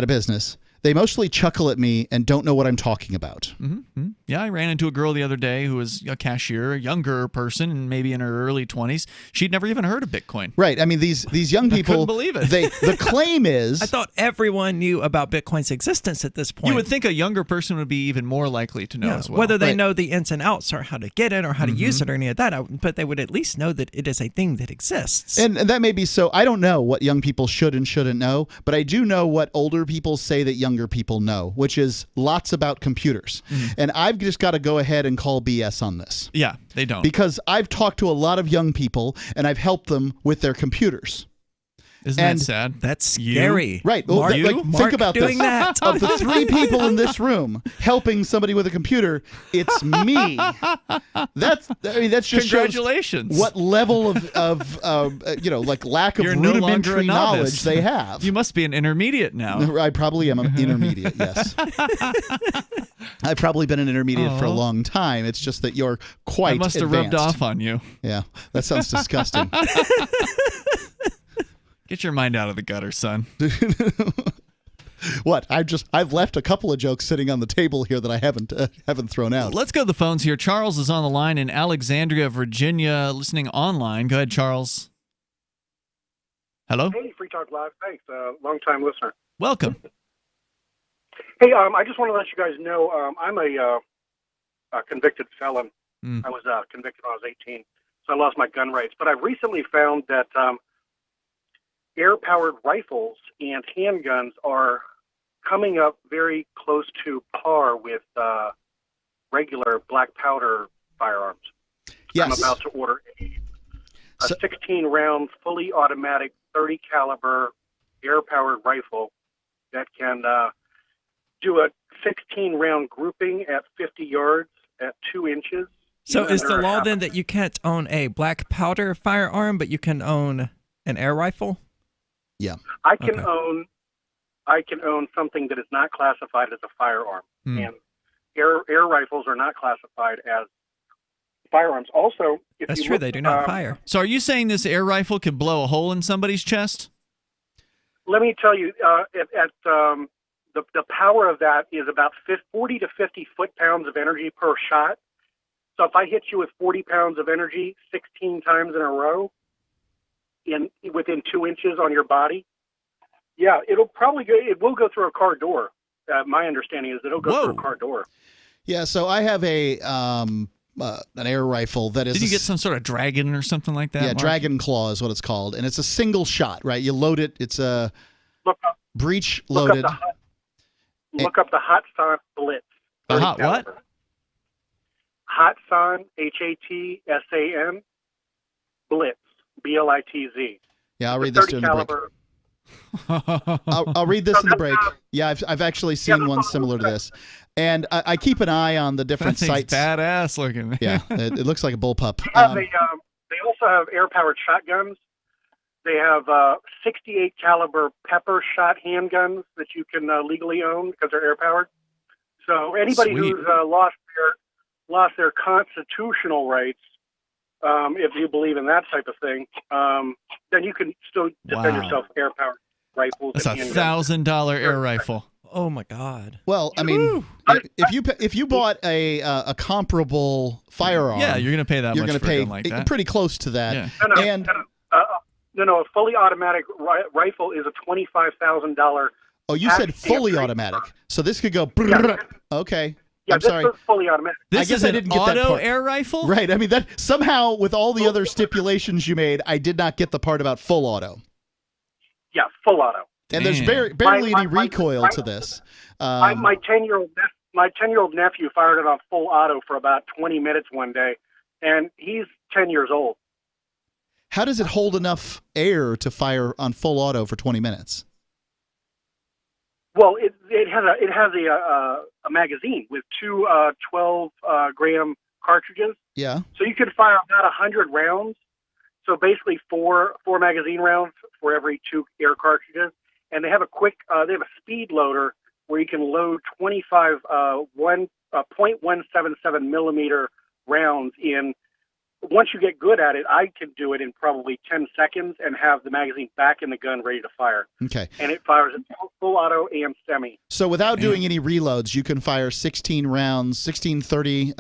business, they mostly chuckle at me and don't know what I'm talking about. Mm-hmm. Yeah, I ran into a girl the other day who was a cashier, a younger person, and maybe in her early 20s. She'd never even heard of Bitcoin. Right. I mean, these young people. I couldn't believe it. The claim is. I thought everyone knew about Bitcoin's existence at this point. You would think a younger person would be even more likely to know as well. Whether they know the ins and outs or how to get it or how to use it or any of that, but they would at least know that it is a thing that exists. And that may be so. I don't know what young people should and shouldn't know, but I do know what older people say that younger people know, which is lots about computers. And I've just got to go ahead and call BS on this. Yeah, they don't. Because I've talked to a lot of young people and I've helped them with their computers. Isn't that sad? That's scary. Right. Well, think about doing this. That? Of the 3 people in this room helping somebody with a computer, it's me. That just congratulations. Shows what level of lack of rudimentary knowledge they have. You must be an intermediate now. I probably am an intermediate, yes. I've probably been an intermediate for a long time. It's just that you're quite I must have rubbed off on you. Yeah, that sounds disgusting. Get your mind out of the gutter, son. What? I've left a couple of jokes sitting on the table here that I haven't thrown out. Let's go to the phones here. Charles is on the line in Alexandria, Virginia, listening online. Go ahead, Charles. Hello? Hey, Free Talk Live. Thanks. Long-time listener. Welcome. Hey, I just want to let you guys know I'm a convicted felon. I was convicted when I was 18, so I lost my gun rights. But I've recently found that air-powered rifles and handguns are coming up very close to par with regular black powder firearms. Yes. I'm about to order a 16-round, fully automatic, 30 caliber air-powered rifle that can do a 16-round grouping at 50 yards at 2 inches. So is the law then that you can't own a black powder firearm, but you can own an air rifle? Yeah. I can own something that is not classified as a firearm, and air rifles are not classified as firearms. Also, if that's you true, look, they do not fire. So, are you saying this air rifle could blow a hole in somebody's chest? Let me tell you, the power of that is about 40 to 50 foot-pounds of energy per shot. So, if I hit you with 40 pounds of energy 16 times in a row, within 2 inches on your body, yeah, it will go through a car door. My understanding is it'll go through a car door. Yeah, so I have an air rifle that is. Did you get some sort of dragon or something like that? Yeah, Mark? Dragon Claw is what it's called, and it's a single shot. Right, you load it. It's a breech loaded. Look up the Hatsan Blitz. The hot what? Hatsan, Hatsan Blitz. BLITZ. Yeah, I'll read this during the break. I'll read this in the break. Yeah, I've actually seen one similar to this, and I keep an eye on the different sites. Badass looking. Yeah, it looks like a bullpup. They also have air-powered shotguns. They have 68 caliber pepper shot handguns that you can legally own because they're air-powered. So anybody who's lost their constitutional rights. If you believe in that type of thing, then you can still defend yourself with air-powered rifles. That's $1,000 air rifle. Oh my God! Well, I mean, if you bought a comparable firearm, yeah, you're going to pay that. You're going to pay like that. pretty close to that. Yeah. No, a fully automatic rifle is a $25,000. Oh, you said fully automatic, so this could go. Okay. Yeah, I'm this sorry. is fully automatic. This I guess is I an didn't get that auto part. air rifle? Right. I mean, that somehow with all the other stipulations you made, I did not get the part about full auto. Yeah, full auto. And there's Damn. barely any recoil to this. My 10-year-old nephew fired it on full auto for about 20 minutes one day, and he's 10 years old. How does it hold enough air to fire on full auto for 20 minutes? Well, it has a magazine with two 12-gram cartridges. Yeah. So you could fire about 100 rounds. So basically four magazine rounds for every 2 air cartridges. And they have a speed loader where you can load 25 .177 millimeter rounds in. Once you get good at it, I can do it in probably 10 seconds and have the magazine back in the gun ready to fire. Okay. And it fires in full auto and semi. So without doing any reloads, you can fire 16 rounds, 30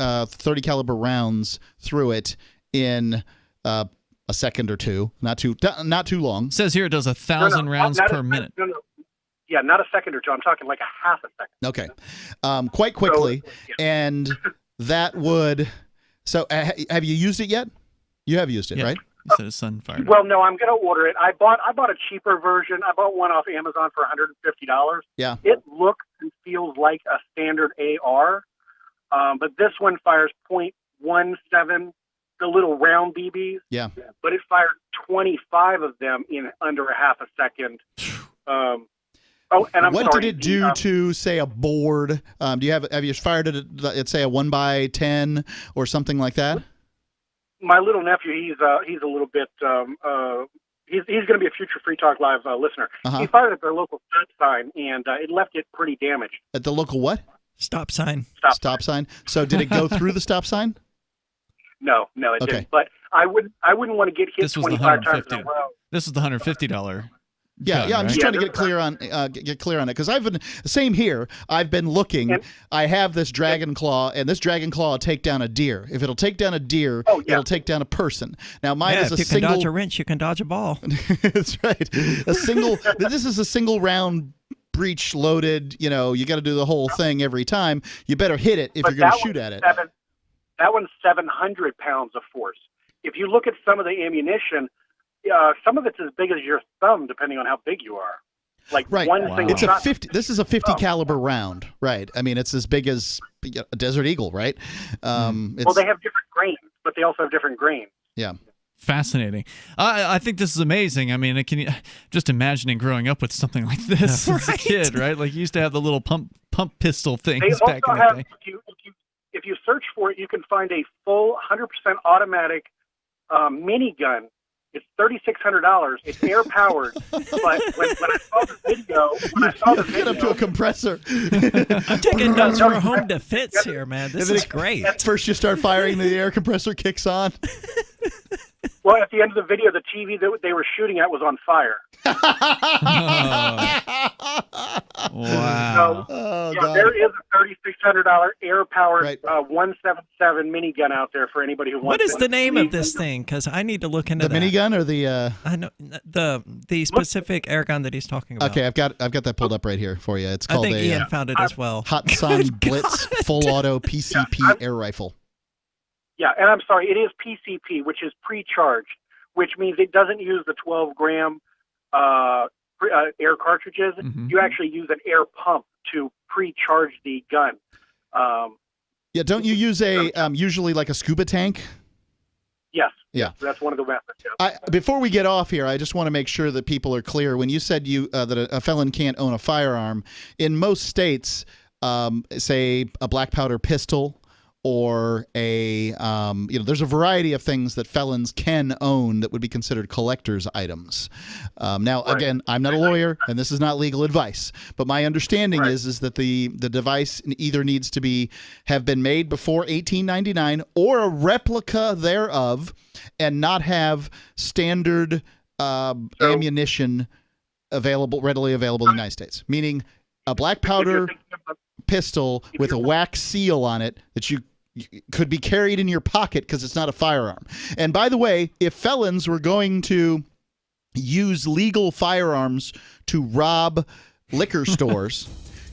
caliber rounds through it in a second or two. Not too long. It says here it does 1,000 rounds per minute. No. Yeah, not a second or two. I'm talking like a half a second. Okay. Quite quickly. So, yeah. And that would... So have you used it yet? You have used it, right? He said his son fired it. Well, no, I'm going to order it. I bought a cheaper version. I bought one off Amazon for $150. Yeah. It looks and feels like a standard AR, but this one fires .17, the little round BBs. Yeah. But it fired 25 of them in under a half a second. What did it do to, say, a board? Have you fired it at say a 1x10 or something like that? My little nephew, he's a little bit. He's going to be a future Free Talk Live listener. Uh-huh. He fired at their local stop sign, and it left it pretty damaged. At the local what? Stop sign. Stop sign. So did it go through the stop sign? No, it didn't. But I wouldn't want to get hit 25 times in a row. This was the $150. Yeah, I'm just trying to get clear on it because I've been same here. I've been looking. I have this Dragon Claw, and this Dragon Claw will take down a deer. If it'll take down a deer, it'll take down a person. Now mine is a if you single. can dodge a wrench, you can dodge a ball. That's right. This is a single round breech loaded. You got to do the whole thing every time. You better hit it if you're going to shoot at it. That one's 700 pounds of force. If you look at some of the ammunition. Some of it's as big as your thumb, depending on how big you are. Like one single It's shot. a 50. This is a 50 caliber round, right? I mean, it's as big as a Desert Eagle, right? Well, they have different grains, but they also have different grains. Yeah. Fascinating. I think this is amazing. I mean, just imagining growing up with something like this as a kid, right? Like you used to have the little pump pistol things back in the day. If you search for it, you can find a full 100% automatic minigun. It's $3,600. It's air powered, but when I saw the video, get up to a compressor. I'm taking notes for Home Defense here, man. This is great. First, you start firing, the air compressor kicks on. Well, at the end of the video, the TV that they were shooting at was on fire. Wow. So, there is a $3,600 air-powered 177 minigun out there for anybody who wants it. What is the name of this thing? Because I need to look into the minigun or the. I know the specific air gun that he's talking about. Okay, I've got that pulled up right here for you. It's called I think Ian found it as well. Hatsan Blitz Full Auto PCP Air Rifle. Yeah, and I'm sorry, it is PCP, which is pre-charged, which means it doesn't use the 12-gram air cartridges. Mm-hmm. You actually use an air pump to pre-charge the gun. Yeah, don't you use a usually like a scuba tank? Yes. Yeah. That's one of the methods. Yeah. Before we get off here, I just want to make sure that people are clear. When you said that a felon can't own a firearm, in most states, say a black powder pistol or there's a variety of things that felons can own that would be considered collector's items. Now, again, I'm not a lawyer, and this is not legal advice, but my understanding is that the device either needs to have been made before 1899 or a replica thereof, and not have standard ammunition readily available in the United States. Meaning, a black powder pistol with a wax seal on it that you could be carried in your pocket because it's not a firearm. And by the way, if felons were going to use legal firearms to rob liquor stores,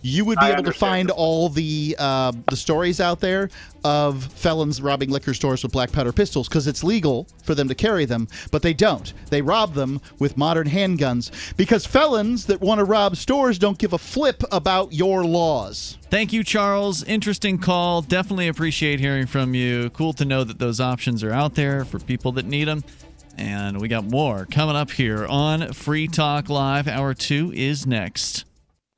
you would be able to find all the stories out there of felons robbing liquor stores with black powder pistols because it's legal for them to carry them, but they don't. They rob them with modern handguns because felons that want to rob stores don't give a flip about your laws. Thank you, Charles. Interesting call. Definitely appreciate hearing from you. Cool to know that those options are out there for people that need them. And we got more coming up here on Free Talk Live. Hour 2 is next.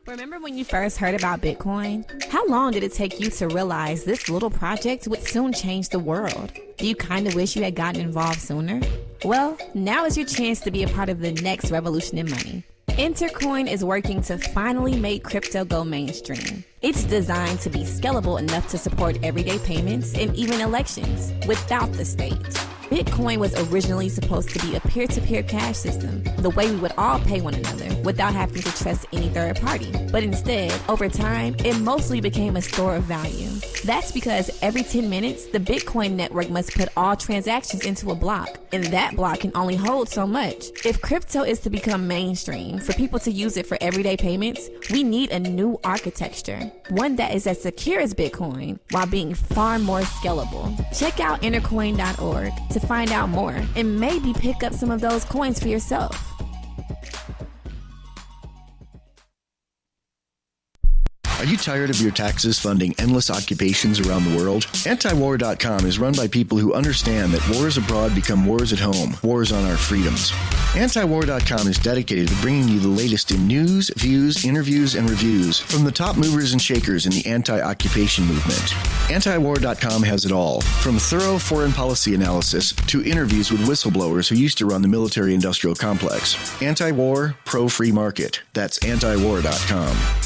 Remember when you first heard about Bitcoin? How long did it take you to realize this little project would soon change the world? Do you kind of wish you had gotten involved sooner? Well, now is your chance to be a part of the next revolution in money. Intercoin is working to finally make crypto go mainstream. It's designed to be scalable enough to support everyday payments and even elections without the state. Bitcoin was originally supposed to be a peer-to-peer cash system, the way we would all pay one another without having to trust any third party. But instead, over time, it mostly became a store of value. That's because every 10 minutes, the Bitcoin network must put all transactions into a block, and that block can only hold so much. If crypto is to become mainstream, for people to use it for everyday payments, we need a new architecture, one that is as secure as Bitcoin while being far more scalable. Check out intercoin.org to find out more and maybe pick up some of those coins for yourself. Are you tired of your taxes funding endless occupations around the world? Antiwar.com is run by people who understand that wars abroad become wars at home, wars on our freedoms. Antiwar.com is dedicated to bringing you the latest in news, views, interviews, and reviews from the top movers and shakers in the anti-occupation movement. Antiwar.com has it all, from thorough foreign policy analysis to interviews with whistleblowers who used to run the military-industrial complex. Anti-war, pro-free market. That's antiwar.com.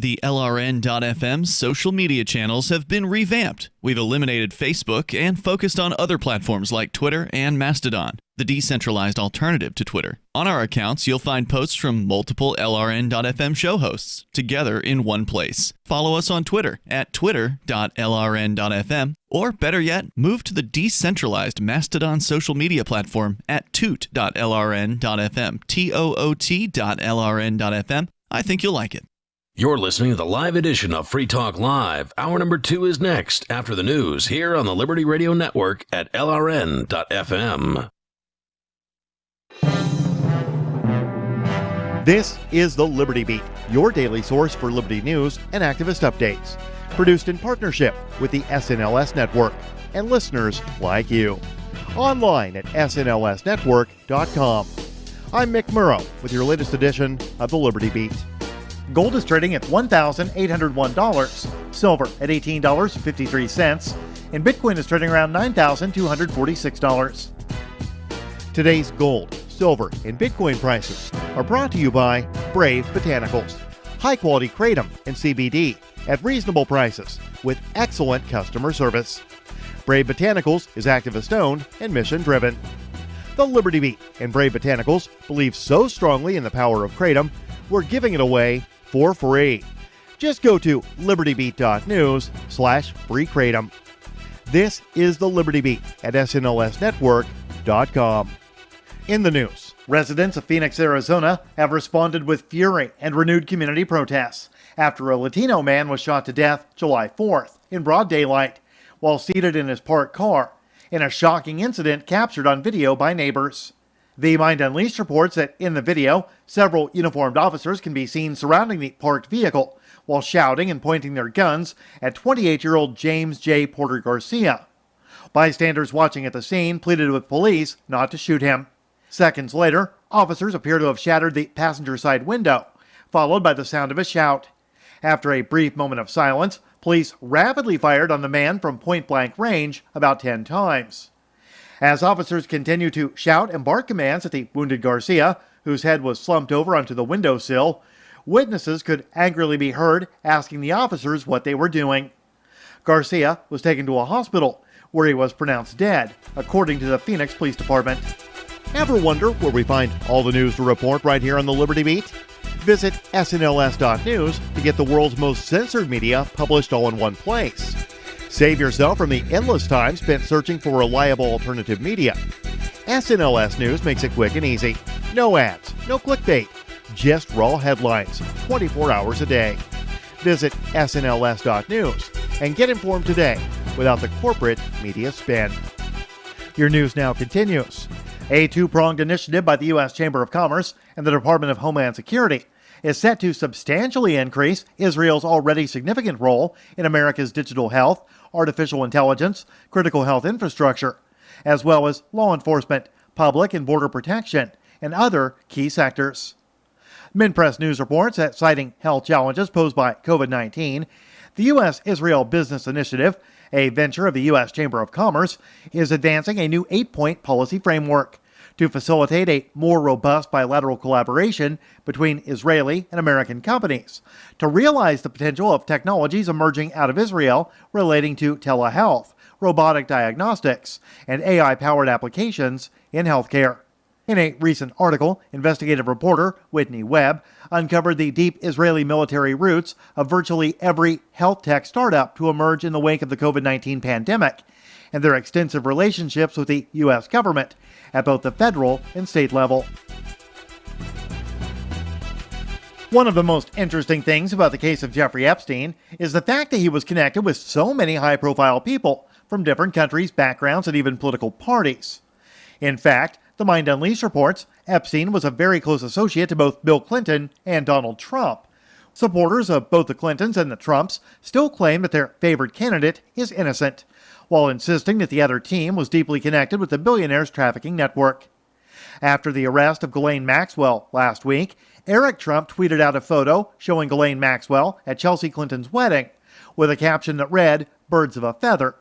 The LRN.FM social media channels have been revamped. We've eliminated Facebook and focused on other platforms like Twitter and Mastodon, the decentralized alternative to Twitter. On our accounts, you'll find posts from multiple LRN.FM show hosts together in one place. Follow us on Twitter at twitter.lrn.fm, or better yet, move to the decentralized Mastodon social media platform at toot.lrn.fm, toot.lrn.fm. I think you'll like it. You're listening to the live edition of Free Talk Live. Hour number 2 is next after the news here on the Liberty Radio Network at LRN.FM. This is the Liberty Beat, your daily source for Liberty news and activist updates. Produced in partnership with the SNLS Network and listeners like you. Online at snlsnetwork.com. I'm Mick Murrow with your latest edition of the Liberty Beat. Gold is trading at $1,801, silver at $18.53, and Bitcoin is trading around $9,246. Today's gold, silver, and Bitcoin prices are brought to you by Brave Botanicals, high-quality kratom and CBD at reasonable prices with excellent customer service. Brave Botanicals is activist-owned and mission-driven. The Liberty Beat and Brave Botanicals believe so strongly in the power of kratom, we're giving it away for free. Just go to libertybeat.news/free kratom. This is the Liberty Beat at snlsnetwork.com. In the news, residents of Phoenix, Arizona have responded with fury and renewed community protests after a Latino man was shot to death July 4th in broad daylight while seated in his parked car in a shocking incident captured on video by neighbors. The Mind Unleashed reports that in the video, several uniformed officers can be seen surrounding the parked vehicle while shouting and pointing their guns at 28-year-old James J. Porter Garcia. Bystanders watching at the scene pleaded with police not to shoot him. Seconds later, officers appear to have shattered the passenger side window, followed by the sound of a shout. After a brief moment of silence, police rapidly fired on the man from point-blank range about 10 times. As officers continue to shout and bark commands at the wounded Garcia, whose head was slumped over onto the windowsill, witnesses could angrily be heard asking the officers what they were doing. Garcia was taken to a hospital, where he was pronounced dead, according to the Phoenix Police Department. Ever wonder where we find all the news to report right here on the Liberty Beat? Visit snls.news to get the world's most censored media published all in one place. Save yourself from the endless time spent searching for reliable alternative media. SNLS News makes it quick and easy. No ads, no clickbait, just raw headlines, 24 hours a day. Visit snls.news and get informed today without the corporate media spin. Your news now continues. A two-pronged initiative by the U.S. Chamber of Commerce and the Department of Homeland Security is set to substantially increase Israel's already significant role in America's digital health, artificial intelligence, critical health infrastructure, as well as law enforcement, public and border protection, and other key sectors. Minpress News reports that citing health challenges posed by COVID-19, the U.S.-Israel Business Initiative, a venture of the U.S. Chamber of Commerce, is advancing a new 8-point policy framework to facilitate a more robust bilateral collaboration between Israeli and American companies to realize the potential of technologies emerging out of Israel relating to telehealth, robotic diagnostics, and AI-powered applications in healthcare. In a recent article, investigative reporter Whitney Webb uncovered the deep Israeli military roots of virtually every health tech startup to emerge in the wake of the COVID-19 pandemic, and their extensive relationships with the U.S. government at both the federal and state level. One of the most interesting things about the case of Jeffrey Epstein is the fact that he was connected with so many high-profile people from different countries, backgrounds, and even political parties. In fact, The Mind Unleashed reports Epstein was a very close associate to both Bill Clinton and Donald Trump. Supporters of both the Clintons and the Trumps still claim that their favored candidate is innocent, while insisting that the other team was deeply connected with the billionaire's trafficking network. After the arrest of Ghislaine Maxwell last week, Eric Trump tweeted out a photo showing Ghislaine Maxwell at Chelsea Clinton's wedding, with a caption that read, "Birds of a feather,"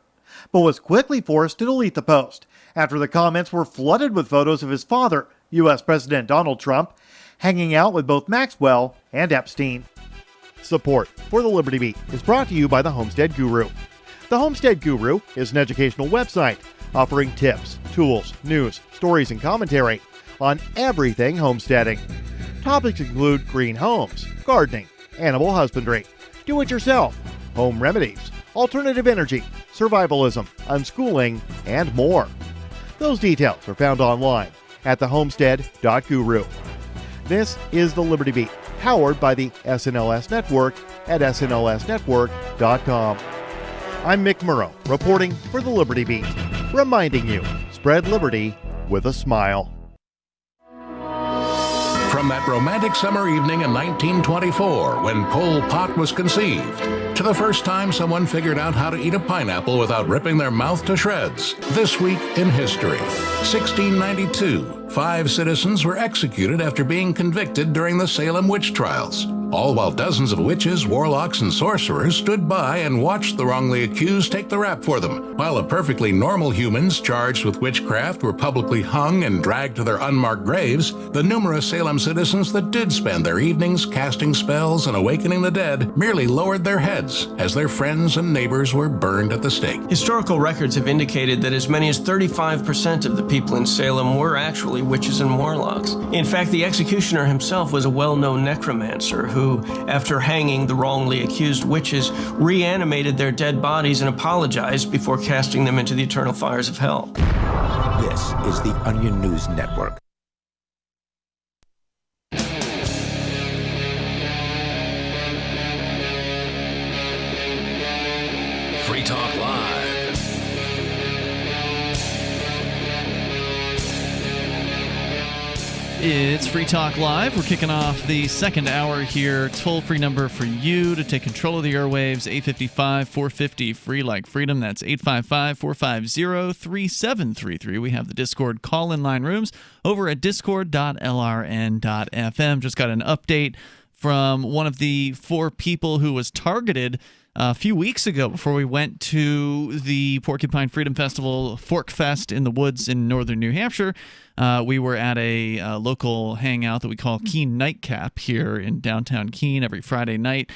but was quickly forced to delete the post after the comments were flooded with photos of his father, U.S. President Donald Trump, hanging out with both Maxwell and Epstein. Support for the Liberty Beat is brought to you by the Homestead Guru. The Homestead Guru is an educational website offering tips, tools, news, stories, and commentary on everything homesteading. Topics include green homes, gardening, animal husbandry, do-it-yourself, home remedies, alternative energy, survivalism, unschooling, and more. Those details are found online at thehomestead.guru. This is the Liberty Beat, powered by the SNLS Network at snlsnetwork.com. I'm Mick Murrow, reporting for the Liberty Beat, reminding you, spread liberty with a smile. From that romantic summer evening in 1924 when Pol Pot was conceived, to the first time someone figured out how to eat a pineapple without ripping their mouth to shreds. This week in history, 1692, 5 citizens were executed after being convicted during the Salem witch trials, all while dozens of witches, warlocks, and sorcerers stood by and watched the wrongly accused take the rap for them, while the perfectly normal humans charged with witchcraft were publicly hung and dragged to their unmarked graves. The numerous Salem citizens that did spend their evenings casting spells and awakening the dead merely lowered their heads as their friends and neighbors were burned at the stake. Historical records have indicated that as many as 35% of the people in Salem were actually witches and warlocks. In fact, the executioner himself was a well-known necromancer who, after hanging the wrongly accused witches, reanimated their dead bodies and apologized before casting them into the eternal fires of hell. This is the Onion News Network. Free Talk Live. It's Free Talk Live. We're kicking off the second hour here. Toll-free number for you to take control of the airwaves, 855-450, free like freedom. That's 855-450-3733. We have the Discord call-in line rooms over at discord.lrn.fm. Just got an update from one of the 4 people who was targeted a few weeks ago before we went to the Porcupine Freedom Festival Fork Fest in the woods in northern New Hampshire. We were at a local hangout that we call Keene Nightcap here in downtown Keene every Friday night.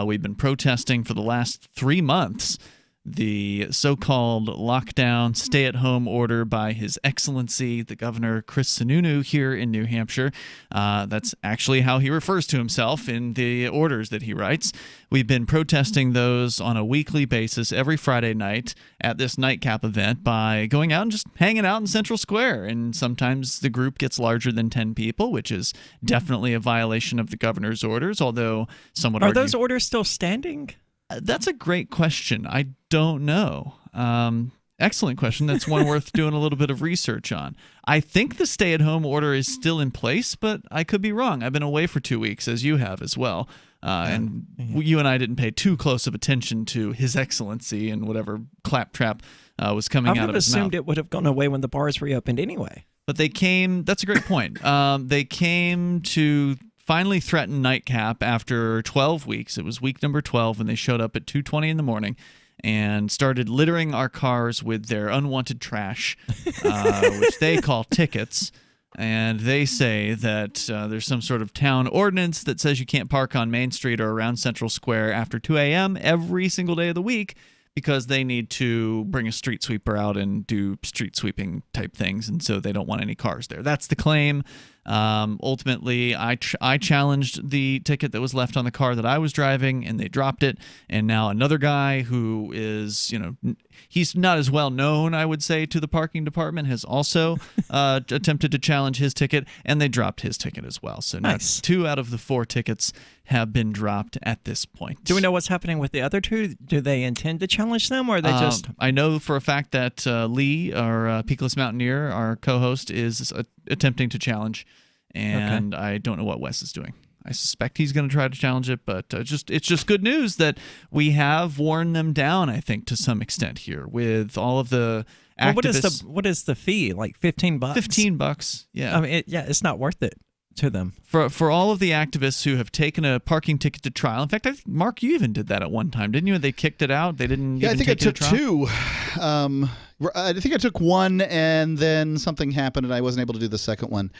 We've been protesting for the last 3 months the so-called lockdown stay-at-home order by His Excellency, the Governor Chris Sununu here in New Hampshire. That's actually how he refers to himself in the orders that he writes. We've been protesting those on a weekly basis every Friday night at this nightcap event by going out and just hanging out in Central Square. And sometimes the group gets larger than 10 people, which is definitely a violation of the governor's orders, although some would argue... Are those orders still standing? That's a great question. I don't know. Excellent question. That's one worth doing a little bit of research on. I think the stay-at-home order is still in place, but I could be wrong. I've been away for 2 weeks, as you have as well. And you and I didn't pay too close of attention to His Excellency and whatever claptrap was coming out of his mouth. I would have assumed it would have gone away when the bars reopened anyway. But they came – that's a great point. They came to – finally threatened nightcap after 12 weeks. It was week number 12 when they showed up at 2:20 in the morning and started littering our cars with their unwanted trash, which they call tickets. And they say that there's some sort of town ordinance that says you can't park on Main Street or around Central Square after 2 a.m. every single day of the week because they need to bring a street sweeper out and do street sweeping type things, and so they don't want any cars there. That's the claim. Ultimately, I challenged the ticket that was left on the car that I was driving, and they dropped it. And now another guy who is, he's not as well known, I would say, to the parking department has also attempted to challenge his ticket, and they dropped his ticket as well. So now 2 out of the 4 tickets have been dropped at this point. Do we know what's happening with the other 2? Do they intend to challenge them, or are they just... I know for a fact that Lee, our Peakless Mountaineer, our co-host, is attempting to challenge, and I don't know what Wes is doing. I suspect he's going to try to challenge it, but it's just good news that we have worn them down, I think, to some extent here with all of the activists. What is the fee? Like $15? $15, yeah. I mean, it's not worth it to them. For all of the activists who have taken a parking ticket to trial. In fact, I think, Mark, you even did that at one time, didn't you? They kicked it out. They didn't. Yeah, I think I took 2. I think I took 1, and then something happened, and I wasn't able to do the second one.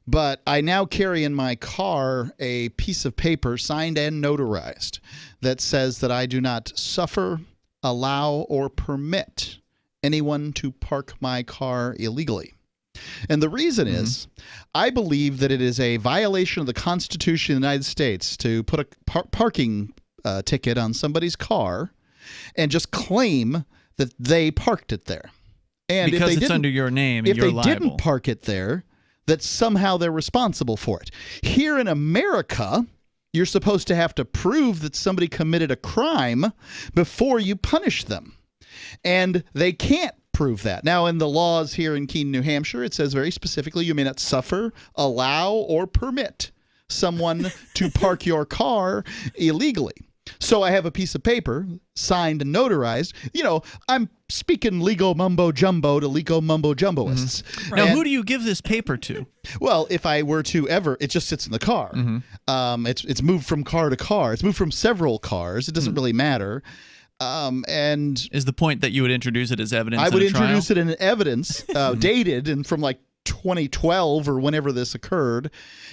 But I now carry in my car a piece of paper signed and notarized that says that I do not suffer, allow, or permit anyone to park my car illegally. And the reason is, I believe that it is a violation of the Constitution of the United States to put a parking ticket on somebody's car and just claim that they parked it there. And because if they it's under your name, and you're liable. If they didn't park it there, that somehow they're responsible for it. Here in America, you're supposed to have to prove that somebody committed a crime before you punish them. And they can't prove that. Now, in the laws here in Keene, New Hampshire, it says very specifically you may not suffer, allow, or permit someone to park your car illegally. So I have a piece of paper signed and notarized. I'm speaking legal mumbo jumbo to legal mumbo jumboists. Now, who do you give this paper to? Well, if I were to ever, it just sits in the car. It's moved from car to car. It's moved from several cars. It doesn't really matter. And is the point that you would introduce it as evidence? I would introduce it in evidence, dated and from like 2012 or whenever this occurred,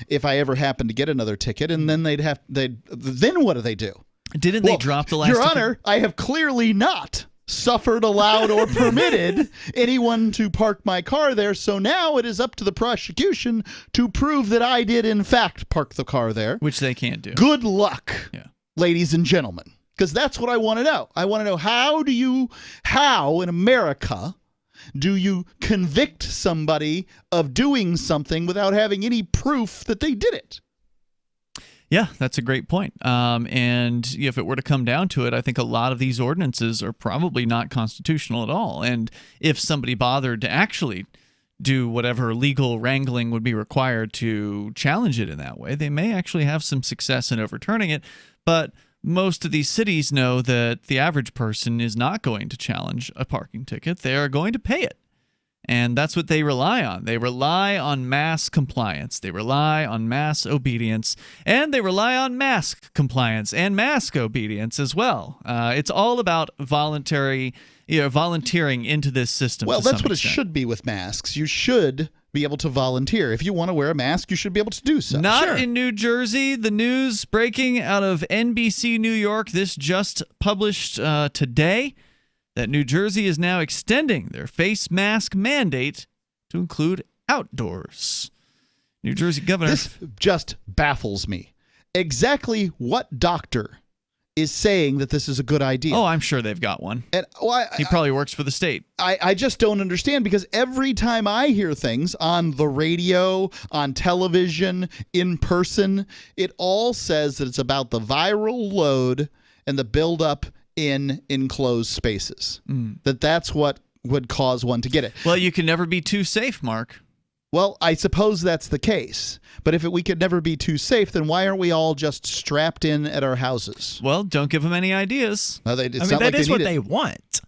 if I ever happened to get another ticket, and then then what do they do? Didn't they drop the last Your ticket? Honor, I have clearly not suffered, allowed, or permitted anyone to park my car there, so now it is up to the prosecution to prove that I did in fact park the car there. Which they can't do. Good luck, ladies and gentlemen, because that's what I want to know. I want to know how in America do you convict somebody of doing something without having any proof that they did it? Yeah, that's a great point. And if it were to come down to it, I think a lot of these ordinances are probably not constitutional at all. And if somebody bothered to actually do whatever legal wrangling would be required to challenge it in that way, they may actually have some success in overturning it. But most of these cities know that the average person is not going to challenge a parking ticket. They are going to pay it. And that's what they rely on. They rely on mass compliance. They rely on mass obedience. And they rely on mask compliance and mask obedience as well. It's all about volunteering into this system. Well, that's what it should be with masks. You should be able to volunteer. If you want to wear a mask, you should be able to do so. Not in New Jersey. The news breaking out of NBC New York. This just published today. that New Jersey is now extending their face mask mandate to include outdoors. New Jersey governor... This just baffles me. Exactly what doctor is saying that this is a good idea? Oh, I'm sure they've got one. And, he probably works for the state. I just don't understand, because every time I hear things on the radio, on television, in person, it all says that it's about the viral load and the buildup in enclosed spaces. That's what would cause one to get it. Well, you can never be too safe, Mark. Well, I suppose that's the case. But if we could never be too safe, then why aren't we all just strapped in at our houses? Well, don't give them any ideas. That is what they want.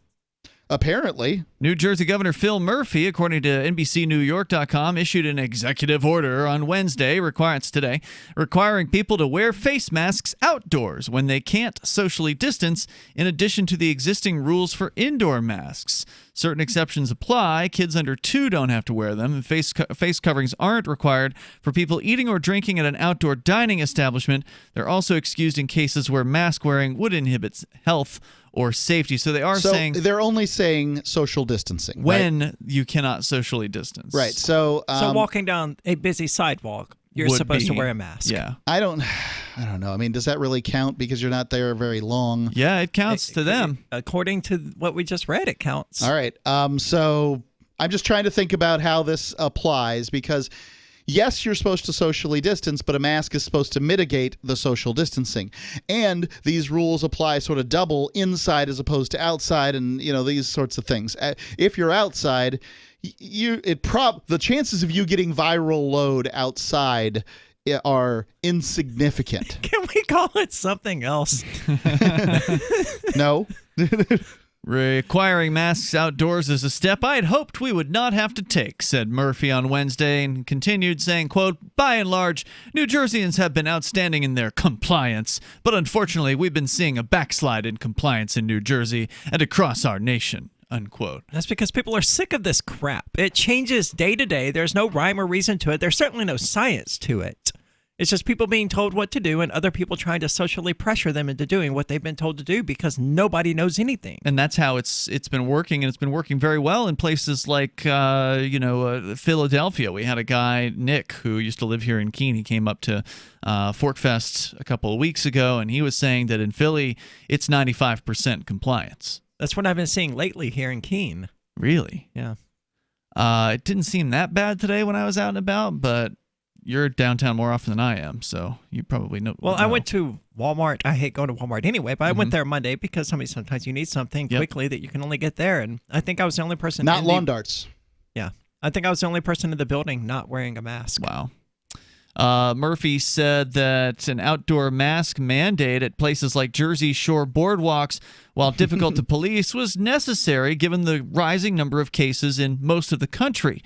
Apparently. New Jersey Governor Phil Murphy, according to NBCNewYork.com, issued an executive order on Wednesday, requiring people to wear face masks outdoors when they can't socially distance, in addition to the existing rules for indoor masks. Certain exceptions apply. Kids under 2 don't have to wear them, and face coverings aren't required for people eating or drinking at an outdoor dining establishment. They're also excused in cases where mask wearing would inhibit health or safety. So they are saying... they're only saying social distancing. When right? you cannot socially distance. Right. So walking down a busy sidewalk, you're supposed to wear a mask. Yeah. I don't know. I mean, does that really count because you're not there very long? Yeah, it counts to them. According to what we just read, it counts. All right. So I'm just trying to think about how this applies, because yes, you're supposed to socially distance, but a mask is supposed to mitigate the social distancing. And these rules apply sort of double inside as opposed to outside, and these sorts of things. If you're outside, the chances of you getting viral load outside are insignificant. Can we call it something else? No. Requiring masks outdoors is a step I'd hoped we would not have to take, said Murphy on Wednesday, and continued saying, quote, by and large, New Jerseyans have been outstanding in their compliance, but unfortunately we've been seeing a backslide in compliance in New Jersey and across our nation. Unquote. That's because people are sick of this crap. It changes day to day. There's no rhyme or reason to it. There's certainly no science to it. It's just people being told what to do and other people trying to socially pressure them into doing what they've been told to do because nobody knows anything. And that's how it's been working, and it's been working very well in places like Philadelphia. We had a guy, Nick, who used to live here in Keene. He came up to Forkfest a couple of weeks ago, and he was saying that in Philly, it's 95% compliance. That's what I've been seeing lately here in Keene. Really? Yeah. It didn't seem that bad today when I was out and about, but you're downtown more often than I am, so you probably know. Well, I went to Walmart. I hate going to Walmart anyway, but I went there Monday because sometimes you need something quickly that you can only get there, and I think I was the only person. Not lawn darts. Yeah. I think I was the only person in the building not wearing a mask. Wow. Murphy said that an outdoor mask mandate at places like Jersey Shore boardwalks, while difficult to police, was necessary given the rising number of cases in most of the country.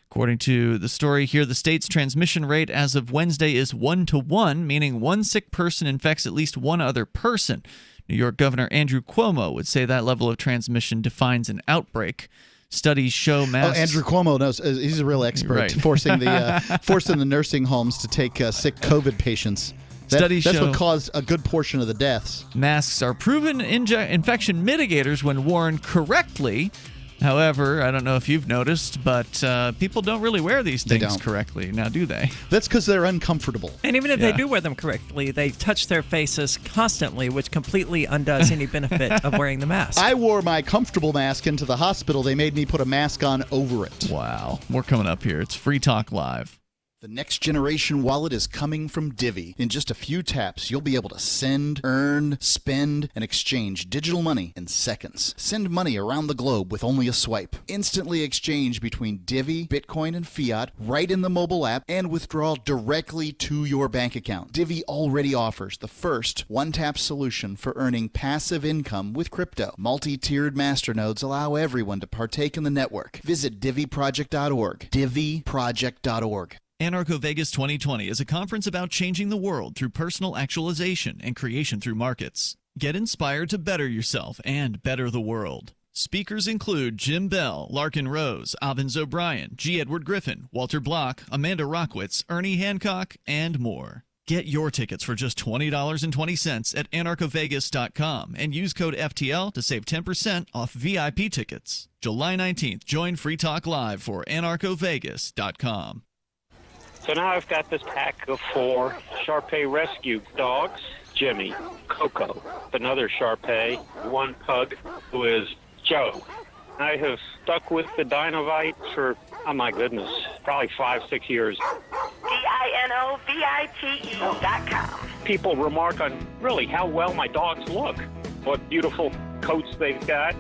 According to the story here, the state's transmission rate as of Wednesday is 1-to-1, meaning one sick person infects at least one other person. New York Governor Andrew Cuomo would say that level of transmission defines an outbreak. Studies show masks. Oh, Andrew Cuomo knows. He's a real expert, right. forcing the nursing homes to take sick COVID patients. That's what caused a good portion of the deaths. Masks are proven infection mitigators when worn correctly. However, I don't know if you've noticed, but people don't really wear these things correctly. Now, do they? That's because they're uncomfortable. And even if they do wear them correctly, they touch their faces constantly, which completely undoes any benefit of wearing the mask. I wore my comfortable mask into the hospital. They made me put a mask on over it. Wow. More coming up here. It's Free Talk Live. The next generation wallet is coming from Divvy. In just a few taps, you'll be able to send, earn, spend, and exchange digital money in seconds. Send money around the globe with only a swipe. Instantly exchange between Divvy, Bitcoin, and fiat right in the mobile app, and withdraw directly to your bank account. Divvy already offers the first one-tap solution for earning passive income with crypto. Multi-tiered masternodes allow everyone to partake in the network. Visit DivvyProject.org. DivvyProject.org. Anarcho Vegas 2020 is a conference about changing the world through personal actualization and creation through markets. Get inspired to better yourself and better the world. Speakers include Jim Bell, Larkin Rose, Avins O'Brien, G. Edward Griffin, Walter Block, Amanda Rockwitz, Ernie Hancock, and more. Get your tickets for just $20.20 at anarchovegas.com and use code FTL to save 10% off VIP tickets. July 19th, join Free Talk Live for anarchovegas.com. So now I've got this pack of 4 Shar-Pei rescue dogs. Jimmy, Coco, another Shar-Pei, one pug who is Joe. I have stuck with the Dinovite for, oh my goodness, probably 5-6 years. DINOVITE.com. People remark on really how well my dogs look, what beautiful coats they've got.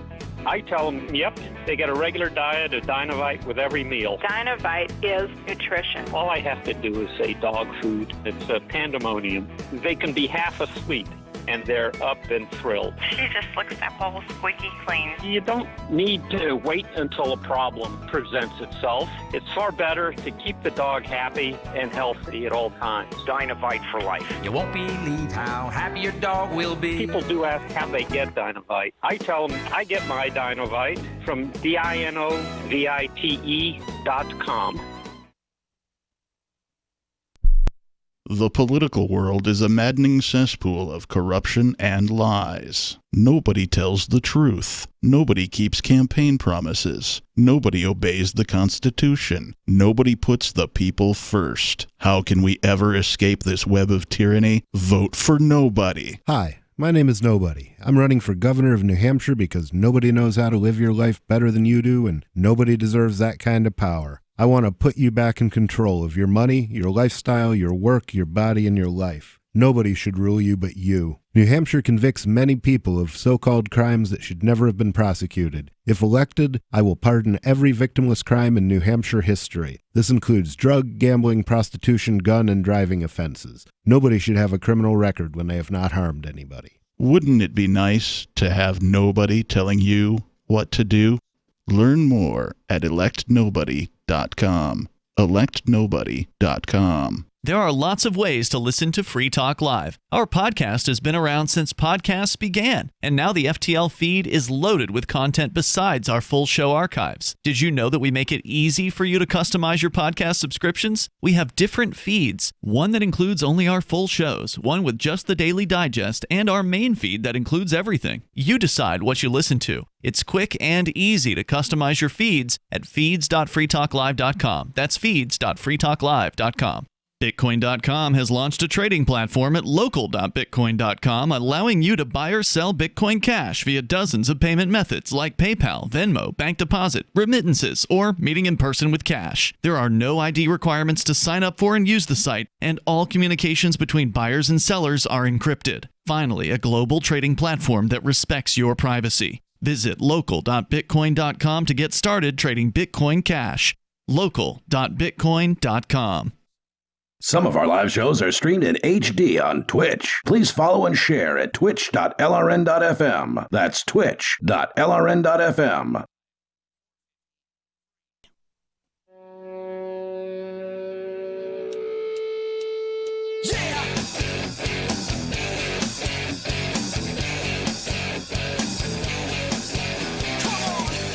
I tell them, yep, they get a regular diet of Dinovite with every meal. Dinovite is nutrition. All I have to do is say dog food. It's a pandemonium. They can be half asleep, and they're up and thrilled. She just looks simple, squeaky clean. You don't need to wait until a problem presents itself. It's far better to keep the dog happy and healthy at all times. Dinovite for life. You won't believe how happy your dog will be. People do ask how they get Dinovite. I tell them I get my Dinovite from DINOVITE.com. The political world is a maddening cesspool of corruption and lies. Nobody tells the truth. Nobody keeps campaign promises. Nobody obeys the Constitution. Nobody puts the people first. How can we ever escape this web of tyranny? Vote for nobody. Hi, my name is Nobody. I'm running for governor of New Hampshire because nobody knows how to live your life better than you do, and nobody deserves that kind of power. I want to put you back in control of your money, your lifestyle, your work, your body, and your life. Nobody should rule you but you. New Hampshire convicts many people of so-called crimes that should never have been prosecuted. If elected, I will pardon every victimless crime in New Hampshire history. This includes drug, gambling, prostitution, gun, and driving offenses. Nobody should have a criminal record when they have not harmed anybody. Wouldn't it be nice to have nobody telling you what to do? Learn more at electnobody.com. electnobody.com. There are lots of ways to listen to Free Talk Live. Our podcast has been around since podcasts began, and now the FTL feed is loaded with content besides our full show archives. Did you know that we make it easy for you to customize your podcast subscriptions? We have different feeds, one that includes only our full shows, one with just the Daily Digest, and our main feed that includes everything. You decide what you listen to. It's quick and easy to customize your feeds at feeds.freetalklive.com. That's feeds.freetalklive.com. Bitcoin.com has launched a trading platform at local.bitcoin.com, allowing you to buy or sell Bitcoin Cash via dozens of payment methods like PayPal, Venmo, bank deposit, remittances, or meeting in person with cash. There are no ID requirements to sign up for and use the site, and all communications between buyers and sellers are encrypted. Finally, a global trading platform that respects your privacy. Visit local.bitcoin.com to get started trading Bitcoin Cash. local.bitcoin.com. Some of our live shows are streamed in HD on Twitch. Please follow and share at twitch.lrn.fm. That's twitch.lrn.fm.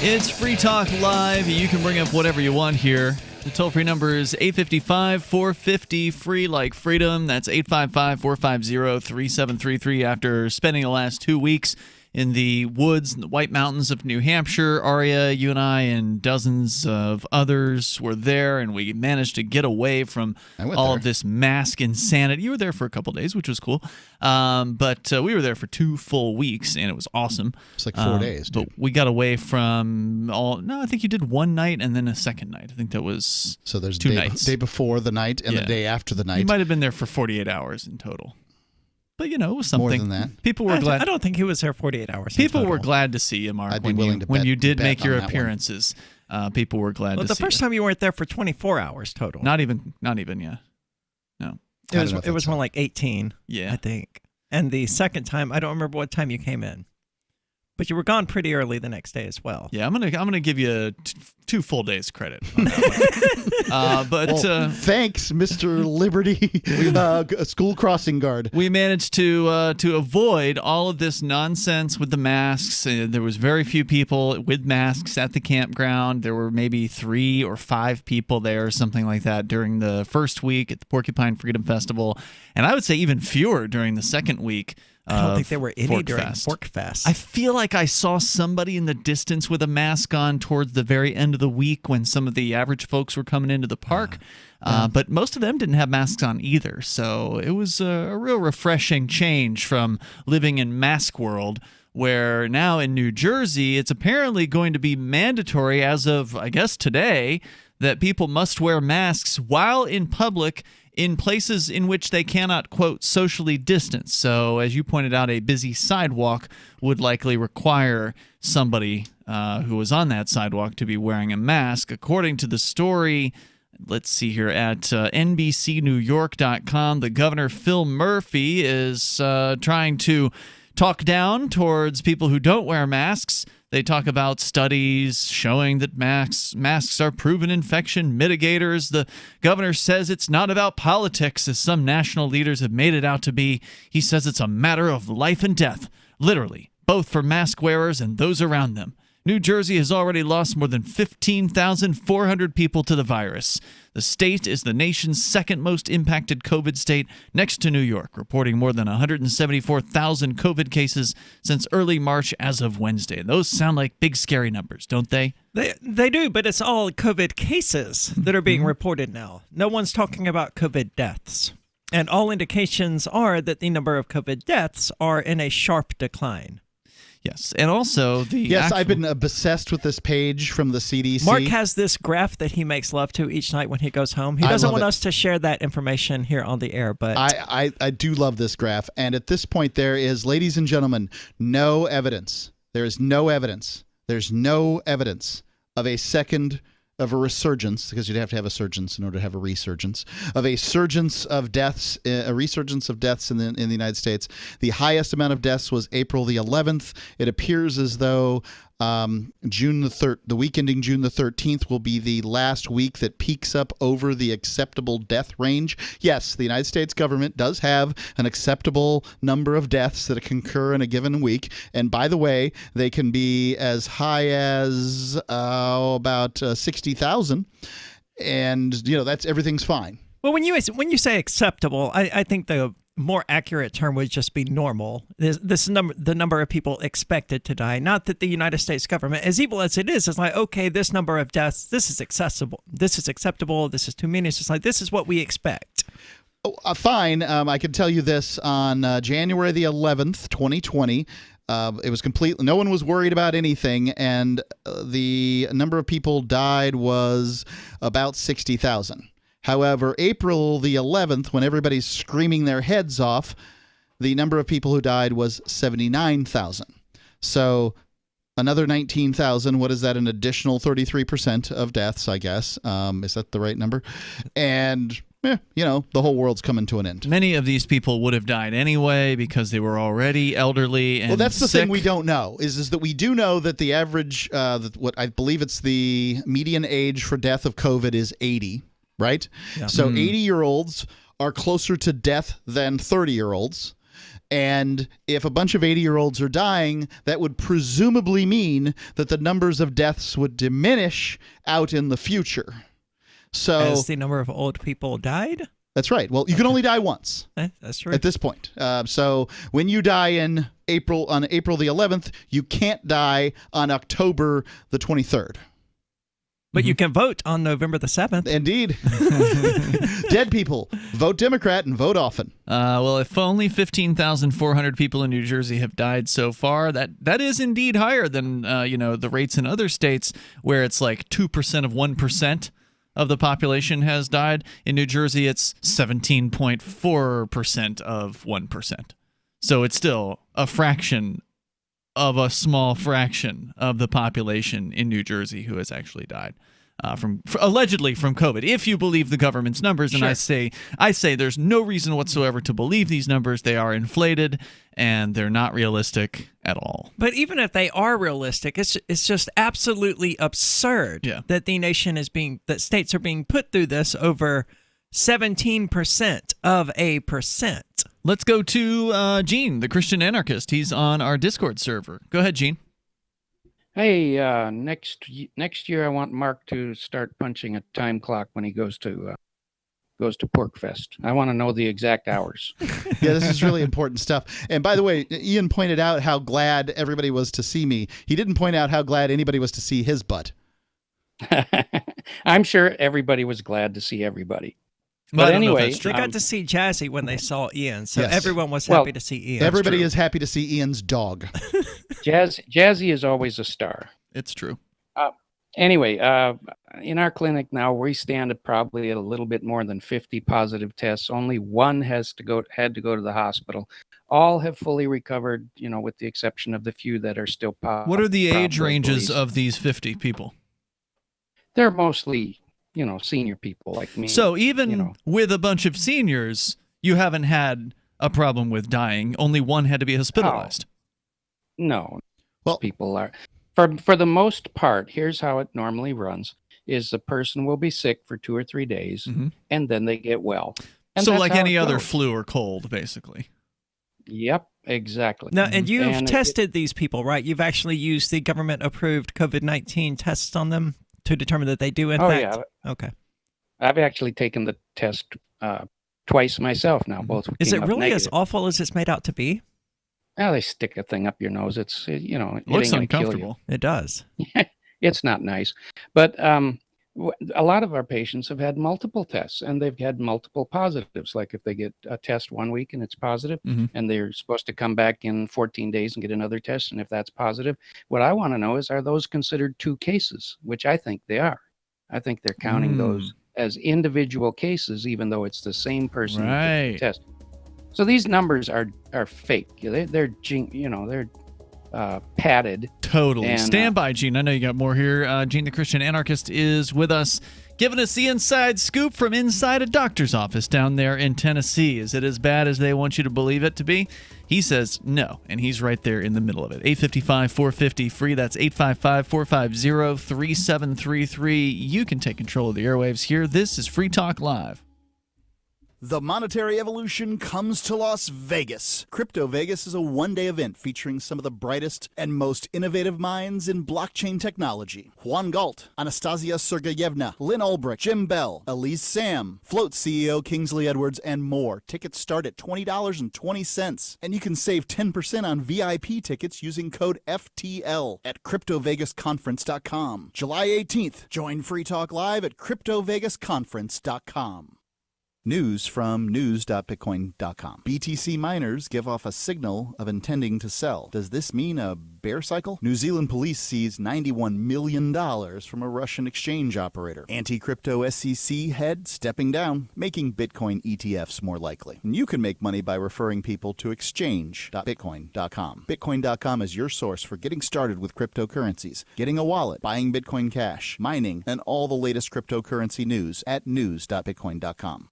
It's Free Talk Live. You can bring up whatever you want here. The toll-free number is 855-450-FREE like freedom. That's 855-450-3733. After spending the last 2 weeks in the woods in the White Mountains of New Hampshire, Aria, you and I, and dozens of others were there, and we managed to get away from all of this mask insanity. You were there for a couple of days, which was cool. But we were there for 2 full weeks, and it was awesome. It's like 4 days, dude. But we got away from all. No, I think you did one night and then a second night. I think that was so. There's 2 nights. Day before the night and the day after the night. You might have been there for 48 hours in total. But, you know, it was something. More than that. People were glad. I don't think he was there 48 hours. People were glad to see you, Mark. I'd be willing to when bet- you did bet make your on that appearances. People were glad to see the first time you weren't there for 24 hours total. Not even, yeah. No. It was more like 18, yeah. I think. And the second time, I don't remember what time you came in. But you were gone pretty early the next day as well. Yeah, I'm gonna give you 2 full days credit on that one. But thanks, Mr. Liberty school crossing guard. We managed to avoid all of this nonsense with the masks. There was very few people with masks at the campground. There were maybe 3 or 5 people there, or something like that, during the first week at the Porcupine Freedom Festival, and I would say even fewer during the second week. I don't think there were any during Forkfest. I feel like I saw somebody in the distance with a mask on towards the very end of the week when some of the average folks were coming into the park. But most of them didn't have masks on either. So it was a real refreshing change from living in mask world, where now in New Jersey, it's apparently going to be mandatory as of, I guess, today, that people must wear masks while in public in places in which they cannot, quote, socially distance. So, as you pointed out, a busy sidewalk would likely require somebody who was on that sidewalk to be wearing a mask. According to the story, let's see here, at NBCNewYork.com, the governor, Phil Murphy, is trying to talk down towards people who don't wear masks. They talk about studies showing that masks are proven infection mitigators. The governor says it's not about politics, as some national leaders have made it out to be. He says it's a matter of life and death, literally, both for mask wearers and those around them. New Jersey has already lost more than 15,400 people to the virus. The state is the nation's second most impacted COVID state, next to New York, reporting more than 174,000 COVID cases since early March as of Wednesday. Those sound like big, scary numbers, don't they? They do, but it's all COVID cases that are being reported now. No one's talking about COVID deaths. And all indications are that the number of COVID deaths are in a sharp decline. Yes, and also I've been obsessed with this page from the CDC. Mark has this graph that he makes love to each night when he goes home. He doesn't want us to share that information here on the air, but I do love this graph. And at this point, there is, ladies and gentlemen, no evidence. There is no evidence. There's no evidence of a resurgence, because you'd have to have a surgence in order to have a resurgence, of a resurgence of deaths in the United States. The highest amount of deaths was April the 11th. It appears as though the week ending June the 13th will be the last week that peaks up over the acceptable death range. Yes, the United States government does have an acceptable number of deaths that can occur in a given week. And by the way, they can be as high as about 60,000. And, that's everything's fine. Well, when you say acceptable, I think the more accurate term would just be normal. The number of people expected to die. Not that the United States government, as evil as it is like, okay, this number of deaths, this is acceptable. This is too many. It's just like, this is what we expect. Fine. I can tell you this. On January the 11th, 2020, it was complete. No one was worried about anything, and the number of people died was about 60,000. However, April the 11th, when everybody's screaming their heads off, the number of people who died was 79,000. So another 19,000. What is that? An additional 33% of deaths, I guess. Is that the right number? And the whole world's coming to an end. Many of these people would have died anyway because they were already elderly and that's the sick. thing we don't know is that we do know that the average, what I believe it's the median age for death of COVID is 80. Right? Yeah. So 80-year-olds are closer to death than 30-year-olds. And if a bunch of 80-year-olds are dying, that would presumably mean that the numbers of deaths would diminish out in the future. So, as the number of old people died? That's right. Well, you can only die once. That's true. At this point. So when you die on April the 11th, you can't die on October the 23rd. But you can vote on November the 7th. Indeed. Dead people, vote Democrat and vote often. Well, if only 15,400 people in New Jersey have died so far, that is indeed higher than the rates in other states where it's like 2% of 1% of the population has died. In New Jersey, it's 17.4% of 1%. So it's still a fraction of a small fraction of the population in New Jersey who has actually died. allegedly from COVID, if you believe the government's numbers. And Sure. I say there's no reason whatsoever to believe these numbers. They are inflated and they're not realistic at all. But even if they are realistic, it's just absolutely absurd that that states are being put through this over 17% of a percent. Let's go to Gene, the Christian anarchist. He's on our Discord server. Go ahead, Gene. Hey, next year I want Mark to start punching a time clock when he goes to PorkFest. I want to know the exact hours. Yeah, this is really important stuff. And by the way, Ian pointed out how glad everybody was to see me. He didn't point out how glad anybody was to see his butt. I'm sure everybody was glad to see everybody. Well, But anyway, they got to see Jazzy when they saw Ian, so Yes. everyone was Well, happy to see Ian. Everybody is happy to see Ian's dog. Jazzy is always a star. It's true. Anyway, in our clinic now, we stand at probably a little bit more than 50 positive tests. Only one had to go to the hospital. All have fully recovered, with the exception of the few that are still positive. What are the age ranges of these 50 people? They're mostly, senior people like me. So even with a bunch of seniors, you haven't had a problem with dying. Only one had to be hospitalized. No. Well, people are for the most part. Here's how it normally runs: is the person will be sick for 2 or 3 days, and then they get well. And So that's like how any it other goes. flu or cold, basically. Yep, exactly. Now, and you've And tested these people, right? You've actually used the government-approved COVID-19 tests on them to determine that they do, in fact. Yeah. Okay. I've actually taken the test twice myself now. Both Is came it up really as negative. awful as it's made out to be? Well, they stick a thing up your nose. It's it Looks ain't gonna kill you. uncomfortable. It does. It's not nice, but a lot of our patients have had multiple tests and they've had multiple positives. Like if they get a test 1 week and it's positive, and they're supposed to come back in 14 days and get another test, and if that's positive, what I want to know is, are those considered 2 cases? Which I think they are. I think they're counting those as individual cases, even though it's the same person that did the test. So these numbers are fake. They're padded. Totally. And, Stand by, Gene. I know you got more here. Gene, the Christian anarchist, is with us, giving us the inside scoop from inside a doctor's office down there in Tennessee. Is it as bad as they want you to believe it to be? He says no, and he's right there in the middle of it. 855-450-FREE. That's 855-450-3733. You can take control of the airwaves here. This is Free Talk Live. The Monetary Evolution comes to Las Vegas. Crypto Vegas is a one-day event featuring some of the brightest and most innovative minds in blockchain technology. Juan Galt, Anastasia Sergeyevna, Lynn Ulbricht, Jim Bell, Elise Sam, Float CEO Kingsley Edwards, and more. Tickets start at $20.20, and you can save 10% on VIP tickets using code FTL at CryptoVegasConference.com. July 18th, join Free Talk Live at CryptoVegasConference.com. News from news.bitcoin.com. BTC miners give off a signal of intending to sell. Does this mean a bear cycle? New Zealand police seize $91 million from a Russian exchange operator. Anti-crypto SEC head stepping down, making Bitcoin ETFs more likely. And you can make money by referring people to exchange.bitcoin.com. Bitcoin.com is your source for getting started with cryptocurrencies, getting a wallet, buying Bitcoin Cash, mining, and all the latest cryptocurrency news at news.bitcoin.com.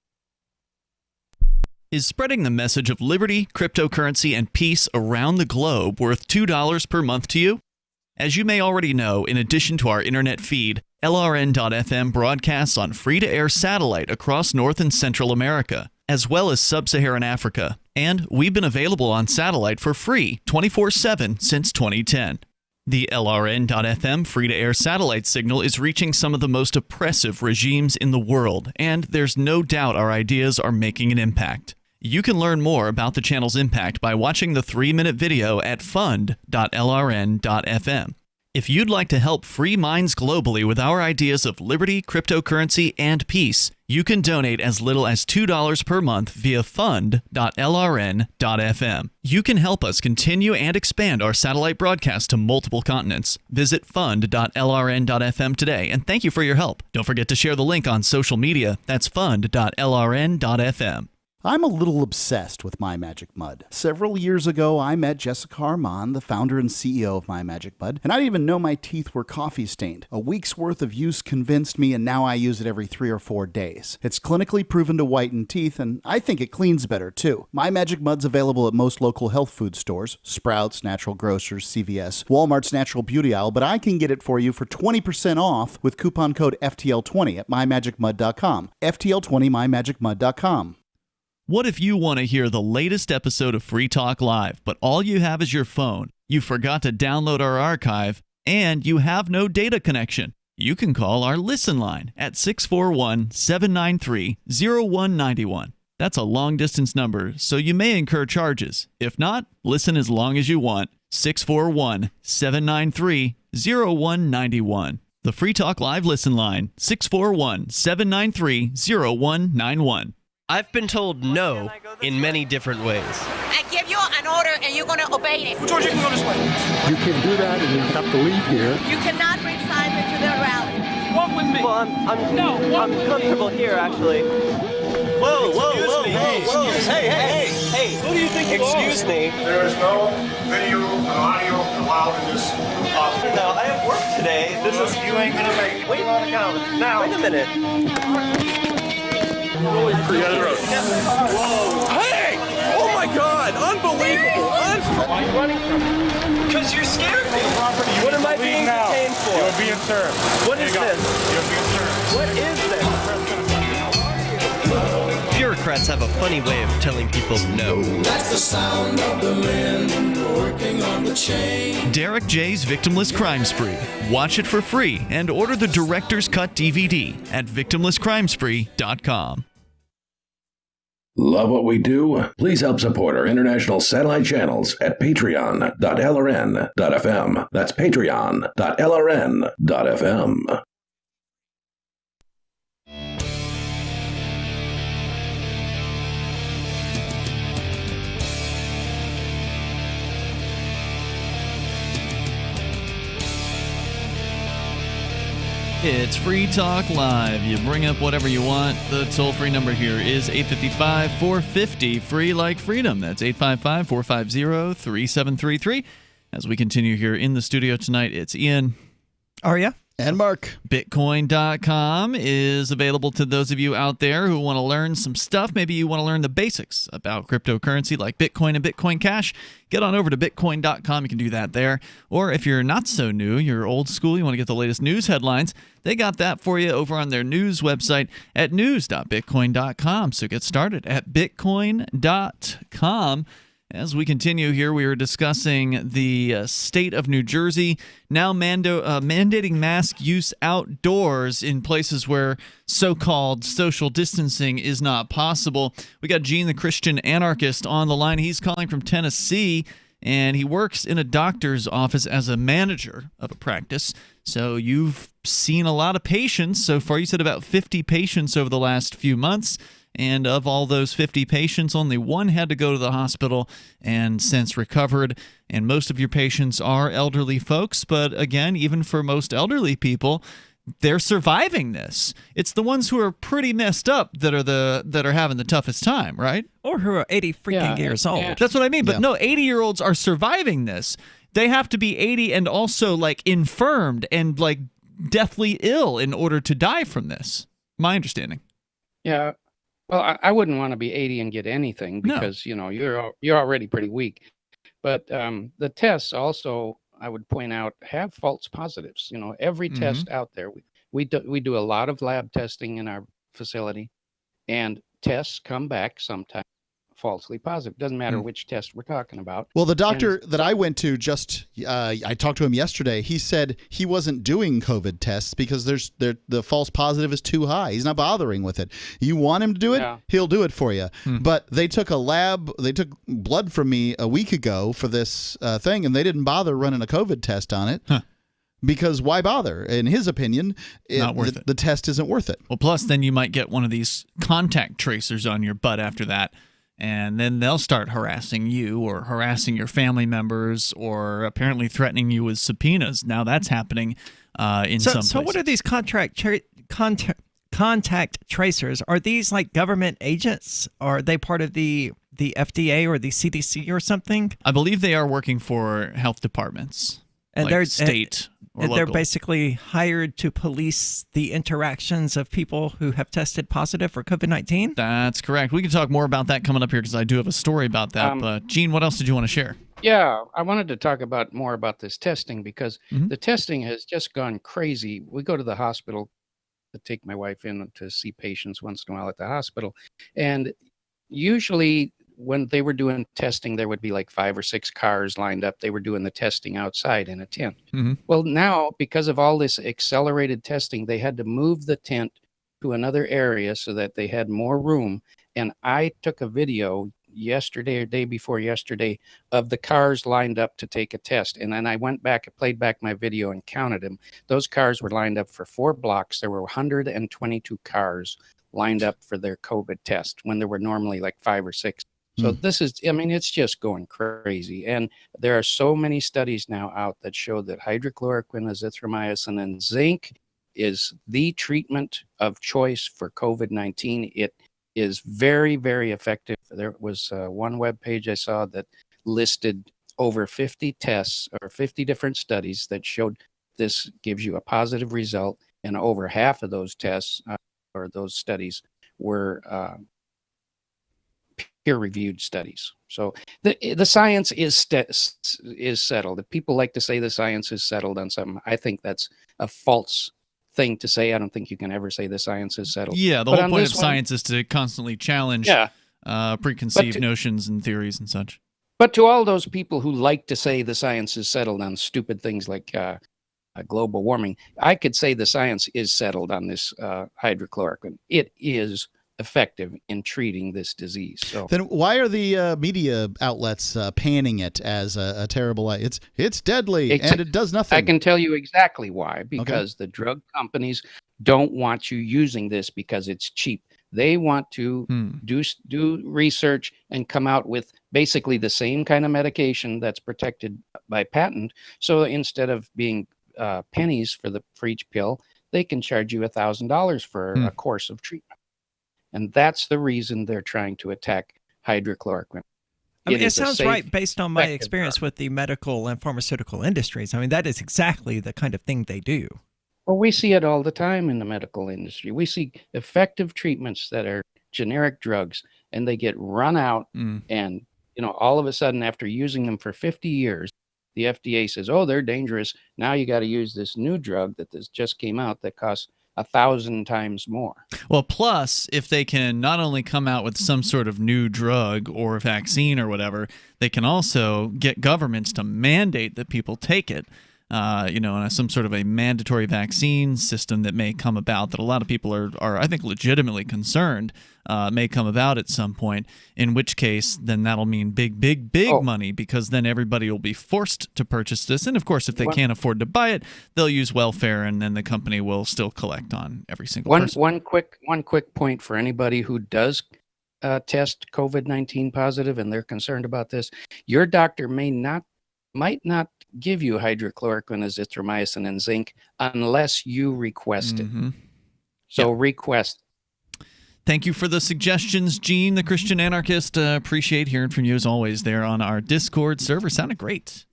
Is spreading the message of liberty, cryptocurrency, and peace around the globe worth $2 per month to you? As you may already know, in addition to our internet feed, LRN.FM broadcasts on free-to-air satellite across North and Central America, as well as Sub-Saharan Africa. And we've been available on satellite for free 24/7 since 2010. The LRN.FM free-to-air satellite signal is reaching some of the most oppressive regimes in the world, and there's no doubt our ideas are making an impact. You can learn more about the channel's impact by watching the 3-minute video at fund.lrn.fm. If you'd like to help free minds globally with our ideas of liberty, cryptocurrency, and peace, you can donate as little as $2 per month via fund.lrn.fm. You can help us continue and expand our satellite broadcast to multiple continents. Visit fund.lrn.fm today, and thank you for your help. Don't forget to share the link on social media. That's fund.lrn.fm. I'm a little obsessed with My Magic Mud. Several years ago, I met Jessica Armand, the founder and CEO of My Magic Mud, and I didn't even know my teeth were coffee stained. A week's worth of use convinced me, and now I use it every 3 or 4 days. It's clinically proven to whiten teeth, and I think it cleans better too. My Magic Mud's available at most local health food stores, Sprouts, Natural Grocers, CVS, Walmart's Natural Beauty Aisle, but I can get it for you for 20% off with coupon code FTL20 at mymagicmud.com. FTL20 mymagicmud.com. What if you want to hear the latest episode of Free Talk Live, but all you have is your phone, you forgot to download our archive, and you have no data connection? You can call our Listen line at 641-793-0191. That's a long-distance number, so you may incur charges. If not, listen as long as you want. 641-793-0191. The Free Talk Live Listen line, 641-793-0191. I've been told no in many different ways. I give you an order and you're going to obey it. Who told you can go this way? You can do that and you have to leave here. You cannot bring signs into the rally. Walk with me. Well, I'm comfortable here, actually. Whoa, hey. Who do you think you are? Excuse me. There is no video and audio allowed in this office. No, I have work today. You ain't going to make it. Wait a minute. Hey! Oh my God! Unbelievable! Why are you running from me? Because you're scared me. What am I being detained for? You're being served. What is this? You're being served. What is this? Bureaucrats have a funny way of telling people no. That's the sound of the men working on the chain. Derek J's Victimless Crime Spree. Watch it for free and order the Director's Cut DVD at victimlesscrimespree.com. Love what we do? Please help support our international satellite channels at patreon.lrn.fm. That's patreon.lrn.fm. It's Free Talk Live. You bring up whatever you want. The toll-free number here is 855-450, free like freedom. That's 855-450-3733. As we continue here in the studio tonight, it's Ian. Arya. And Mark. Bitcoin.com is available to those of you out there who want to learn some stuff. Maybe you want to learn the basics about cryptocurrency like Bitcoin and Bitcoin Cash. Get on over to Bitcoin.com. You can do that there. Or if you're not so new, you're old school, you want to get the latest news headlines, they got that for you over on their news website at news.bitcoin.com. So get started at Bitcoin.com. As we continue here, we are discussing the state of New Jersey now mandating mask use outdoors in places where so-called social distancing is not possible. We got Gene, the Christian anarchist, on the line. He's calling from Tennessee, and he works in a doctor's office as a manager of a practice. So you've seen a lot of patients so far. You said about 50 patients over the last few months. And of all those 50 patients, only one had to go to the hospital and since recovered. And most of your patients are elderly folks. But again, even for most elderly people, they're surviving this. It's the ones who are pretty messed up that are having the toughest time, right? Or who are 80 freaking years old. Yeah. That's what I mean. But no, 80-year-olds are surviving this. They have to be 80 and also like infirmed and like deathly ill in order to die from this. My understanding. Yeah. Well, I wouldn't want to be 80 and get anything because, you know, you're already pretty weak. But the tests also, I would point out, have false positives. You know, every test out there, we do a lot of lab testing in our facility, and tests come back sometimes falsely positive. Doesn't matter which test we're talking about. Well, the doctor that I went to I talked to him yesterday. He said he wasn't doing COVID tests because the false positive is too high. He's not bothering with it. You want him to do it, he'll do it for you. But they took blood from me a week ago for this thing, and they didn't bother running a COVID test on it. Because why bother? In his opinion, not worth it. The test isn't worth it. Well, plus then you might get one of these contact tracers on your butt after that. And then they'll start harassing you or harassing your family members or apparently threatening you with subpoenas. Now that's happening in some places. So what are these contact contact tracers, are these like government agents? Are they part of the FDA or the CDC or something? I believe they are working for health departments, and like they're state or and local. they're basically hired to police the interactions of people who have tested positive for COVID-19? That's correct. We can talk more about that coming up here because I do have a story about that. But Gene, what else did you want to share? Yeah, I wanted to talk more about this testing because the testing has just gone crazy. We go to the hospital to take my wife in to see patients once in a while at the hospital. And usually when they were doing testing, there would be like 5 or 6 cars lined up. They were doing the testing outside in a tent. Well, now, because of all this accelerated testing, they had to move the tent to another area so that they had more room. And I took a video yesterday or day before yesterday of the cars lined up to take a test. And then I went back, played back my video and counted them. Those cars were lined up for 4 blocks. There were 122 cars lined up for their COVID test when there were normally like 5 or 6. So this is, I mean, it's just going crazy. And there are so many studies now out that show that hydrochloroquine, azithromycin, and zinc is the treatment of choice for COVID-19. It is very, very effective. There was one web page I saw that listed over 50 tests or 50 different studies that showed this gives you a positive result. And over half of those tests or those studies were peer-reviewed studies. So the science is settled. If people like to say the science is settled on something, I think that's a false thing to say. I don't think you can ever say the science is settled. Yeah, the whole point of science is to constantly challenge preconceived notions and theories and such. But to all those people who like to say the science is settled on stupid things like global warming, I could say the science is settled on this hydrochloroquine. It is effective in treating this disease. So then why are the media outlets panning it as a terrible? It's deadly and it does nothing. I can tell you exactly why. Because the drug companies don't want you using this because it's cheap. They want to do research and come out with basically the same kind of medication that's protected by patent. So instead of being pennies for each pill, they can charge you $1,000 for a course of treatment. And that's the reason they're trying to attack hydrochloroquine. I mean, it sounds right based on my experience with the medical and pharmaceutical industries. I mean, that is exactly the kind of thing they do. Well, we see it all the time in the medical industry. We see effective treatments that are generic drugs, and they get run out. And, all of a sudden, after using them for 50 years, the FDA says, oh, they're dangerous. Now you got to use this new drug that just came out that costs 1,000 times more. Well, plus, if they can not only come out with some sort of new drug or vaccine or whatever, they can also get governments to mandate that people take it. And some sort of a mandatory vaccine system that may come about that a lot of people are I think, legitimately concerned may come about at some point, in which case then that'll mean big money because then everybody will be forced to purchase this. And, of course, if they can't afford to buy it, they'll use welfare and then the company will still collect on every single person. One quick point for anybody who does test COVID-19 positive and they're concerned about this. Your doctor might not give you hydrochloroquine, azithromycin, and zinc unless you request it. So request. Thank you for the suggestions, Gene, the Christian anarchist. Appreciate hearing from you as always there on our Discord server. Sounded great.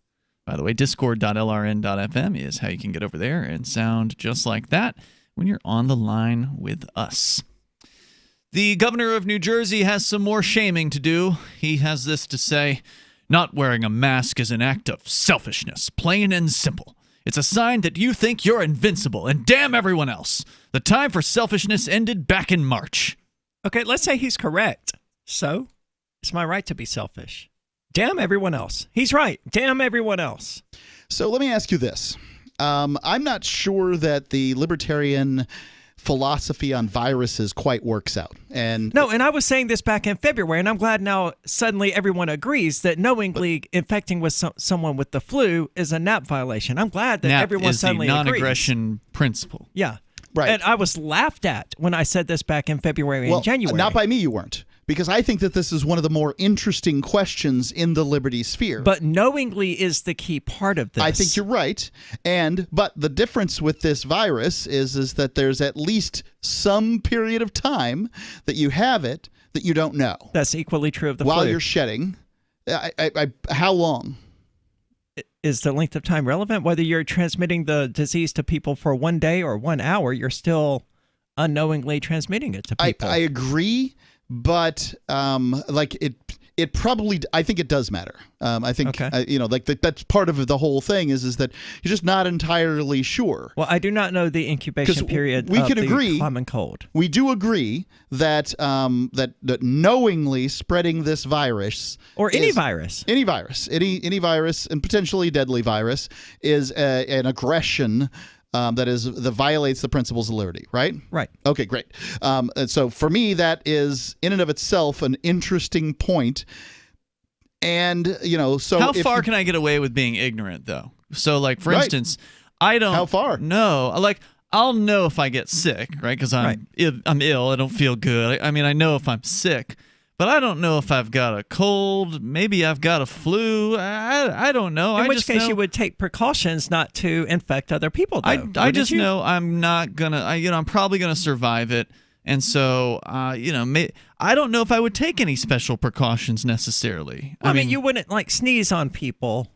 By the way, discord.lrn.fm is how you can get over there and sound just like that when you're on the line with us. The governor of New Jersey has some more shaming to do. He has this to say: not wearing a mask is an act of selfishness, plain and simple. It's a sign that you think you're invincible, and damn everyone else. The time for selfishness ended back in March. Okay, let's say he's correct. So, it's my right to be selfish. Damn everyone else. He's right. Damn everyone else. So let me ask you this. I'm not sure that the libertarian philosophy on viruses quite works out. And I was saying this back in February, and I'm glad now suddenly everyone agrees that knowingly infecting with someone with the flu is a NAP violation. I'm glad that everyone suddenly agrees. Non-aggression principle. Yeah. Right. And I was laughed at when I said this back in February and January. Not by me, you weren't. because I think that this is one of the more interesting questions in the liberty sphere. But knowingly is the key part of this. I think you're right. But the difference with this virus is that there's at least some period of time that you have it that you don't know. That's equally true of the While flu. you're shedding. How long? Is the length of time relevant? Whether you're transmitting the disease to people for 1 day or 1 hour, you're still unknowingly transmitting it to people. I agree, but it probably, I think it does matter. I think, that's part of the whole thing is that you're just not entirely sure. Well, I do not know the incubation period we of can the agree, common cold. We do agree that that knowingly spreading this virus or any virus, any virus, and potentially deadly virus is an aggression that violates the principles of liberty, right? Right. Okay, great. And so for me, that is in and of itself an interesting point. And, so how far can I get away with being ignorant, though? So, like, for instance, I don't. How far? No, like, I'll know if I get sick, right? Because I'm ill. I don't feel good. I mean, I know if I'm sick. But I don't know if I've got a cold. Maybe I've got a flu. I don't know. In which case you would take precautions not to infect other people, though. I just know I'm not going to, I'm probably going to survive it. And so, I don't know if I would take any special precautions necessarily. I mean, you wouldn't, sneeze on people.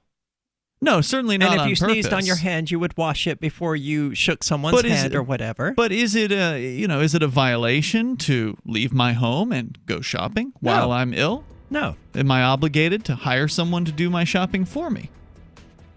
No, certainly not on purpose. And if you sneezed on your hand, you would wash it before you shook someone's hand or whatever. But is it a violation to leave my home and go shopping while I'm ill? No. Am I obligated to hire someone to do my shopping for me?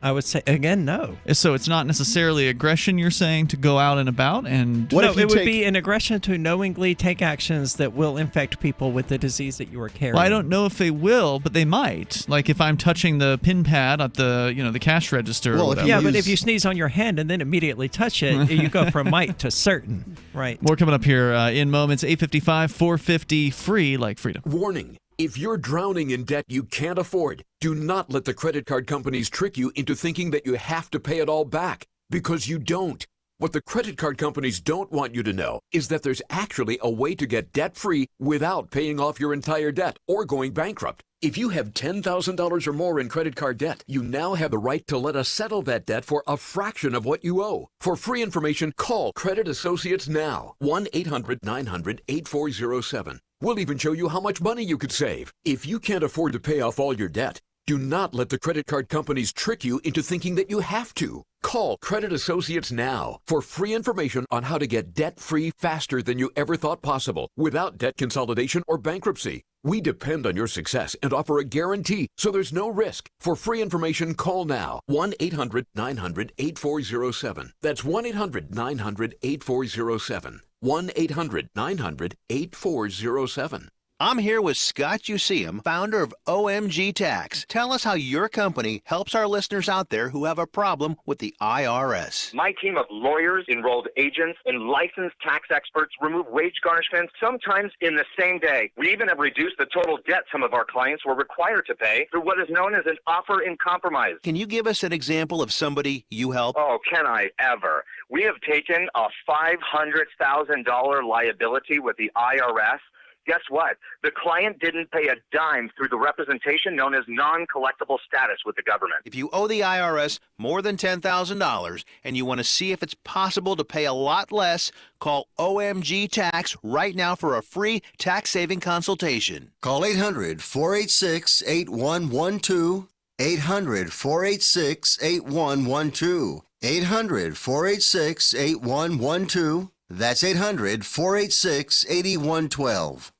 I would say, again, no. So it's not necessarily aggression, you're saying, to go out and about? And it would be an aggression to knowingly take actions that will infect people with the disease that you are carrying. Well, I don't know if they will, but they might. Like if I'm touching the pin pad at the the cash register. Well, but if you sneeze on your hand and then immediately touch it, you go from might to certain. Right. More coming up here in moments. 855 450 free like freedom. Warning. If you're drowning in debt you can't afford, do not let the credit card companies trick you into thinking that you have to pay it all back, because you don't. What the credit card companies don't want you to know is that there's actually a way to get debt-free without paying off your entire debt or going bankrupt. If you have $10,000 or more in credit card debt, you now have the right to let us settle that debt for a fraction of what you owe. For free information, call Credit Associates now. 1-800-900-8407. We'll even show you how much money you could save. If you can't afford to pay off all your debt, do not let the credit card companies trick you into thinking that you have to. Call Credit Associates now for free information on how to get debt-free faster than you ever thought possible without debt consolidation or bankruptcy. We depend on your success and offer a guarantee, so there's no risk. For free information, call now. 1-800-900-8407. That's 1-800-900-8407. 1-800-900-8407. I'm here with Scott Useum, founder of OMG Tax. Tell us how your company helps our listeners out there who have a problem with the IRS. My team of lawyers, enrolled agents, and licensed tax experts remove wage garnishments sometimes in the same day. We even have reduced the total debt some of our clients were required to pay through what is known as an offer in compromise. Can you give us an example of somebody you help? Oh, can I ever? We have taken a $500,000 liability with the IRS. Guess what? The client didn't pay a dime through the representation known as non-collectible status with the government. If you owe the IRS more than $10,000 and you want to see if it's possible to pay a lot less, call OMG Tax right now for a free tax-saving consultation. Call 800-486-8112. 800-486-8112. 800-486-8112. That's 800-486-8112.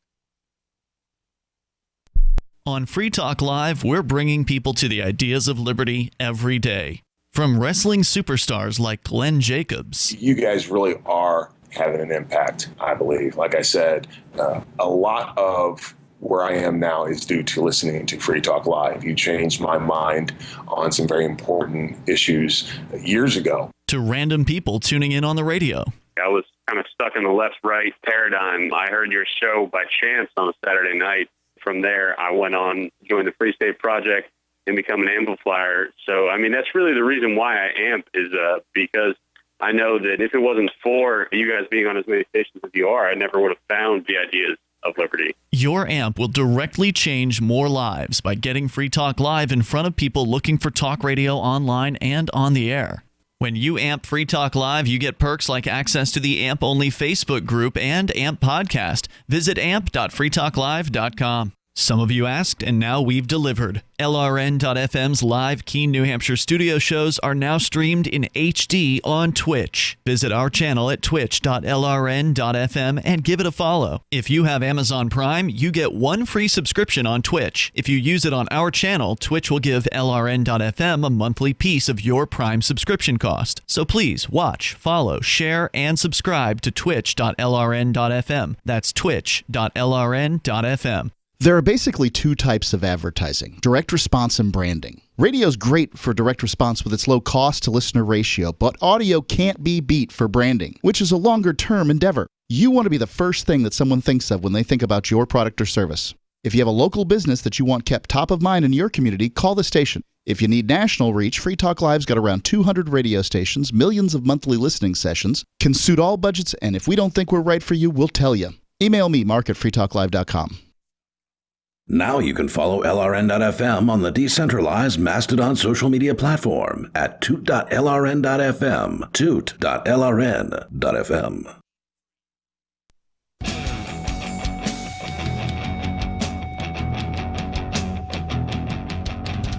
On Free Talk Live, we're bringing people to the ideas of liberty every day. From wrestling superstars like Glenn Jacobs. You guys really are having an impact, I believe. Like I said, a lot of where I am now is due to listening to Free Talk Live. You changed my mind on some very important issues years ago. To random people tuning in on the radio. I was kind of stuck in the left-right paradigm. I heard your show by chance on a Saturday night. From there, I went on, joined the Free State Project, and become an amplifier. So, I mean, that's really the reason why I amp is because I know that if it wasn't for you guys being on as many stations as you are, I never would have found the ideas of liberty. Your AMP will directly change more lives by getting Free Talk Live in front of people looking for talk radio online and on the air. When you AMP Free Talk Live, you get perks like access to the AMP-only Facebook group and AMP podcast. Visit amp.freetalklive.com. Some of you asked, and now we've delivered. LRN.FM's live Keene, New Hampshire studio shows are now streamed in HD on Twitch. Visit our channel at twitch.lrn.fm and give it a follow. If you have Amazon Prime, you get one free subscription on Twitch. If you use it on our channel, Twitch will give LRN.FM a monthly piece of your Prime subscription cost. So please watch, follow, share, and subscribe to twitch.lrn.fm. That's twitch.lrn.fm. There are basically two types of advertising, direct response and branding. Radio's great for direct response with its low cost to listener ratio, but audio can't be beat for branding, which is a longer-term endeavor. You want to be the first thing that someone thinks of when they think about your product or service. If you have a local business that you want kept top of mind in your community, call the station. If you need national reach, Free Talk Live's got around 200 radio stations, millions of monthly listening sessions, can suit all budgets, and if we don't think we're right for you, we'll tell you. Email me, mark@freetalklive.com. Now you can follow LRN.FM on the decentralized Mastodon social media platform at toot.lrn.fm, toot.lrn.fm.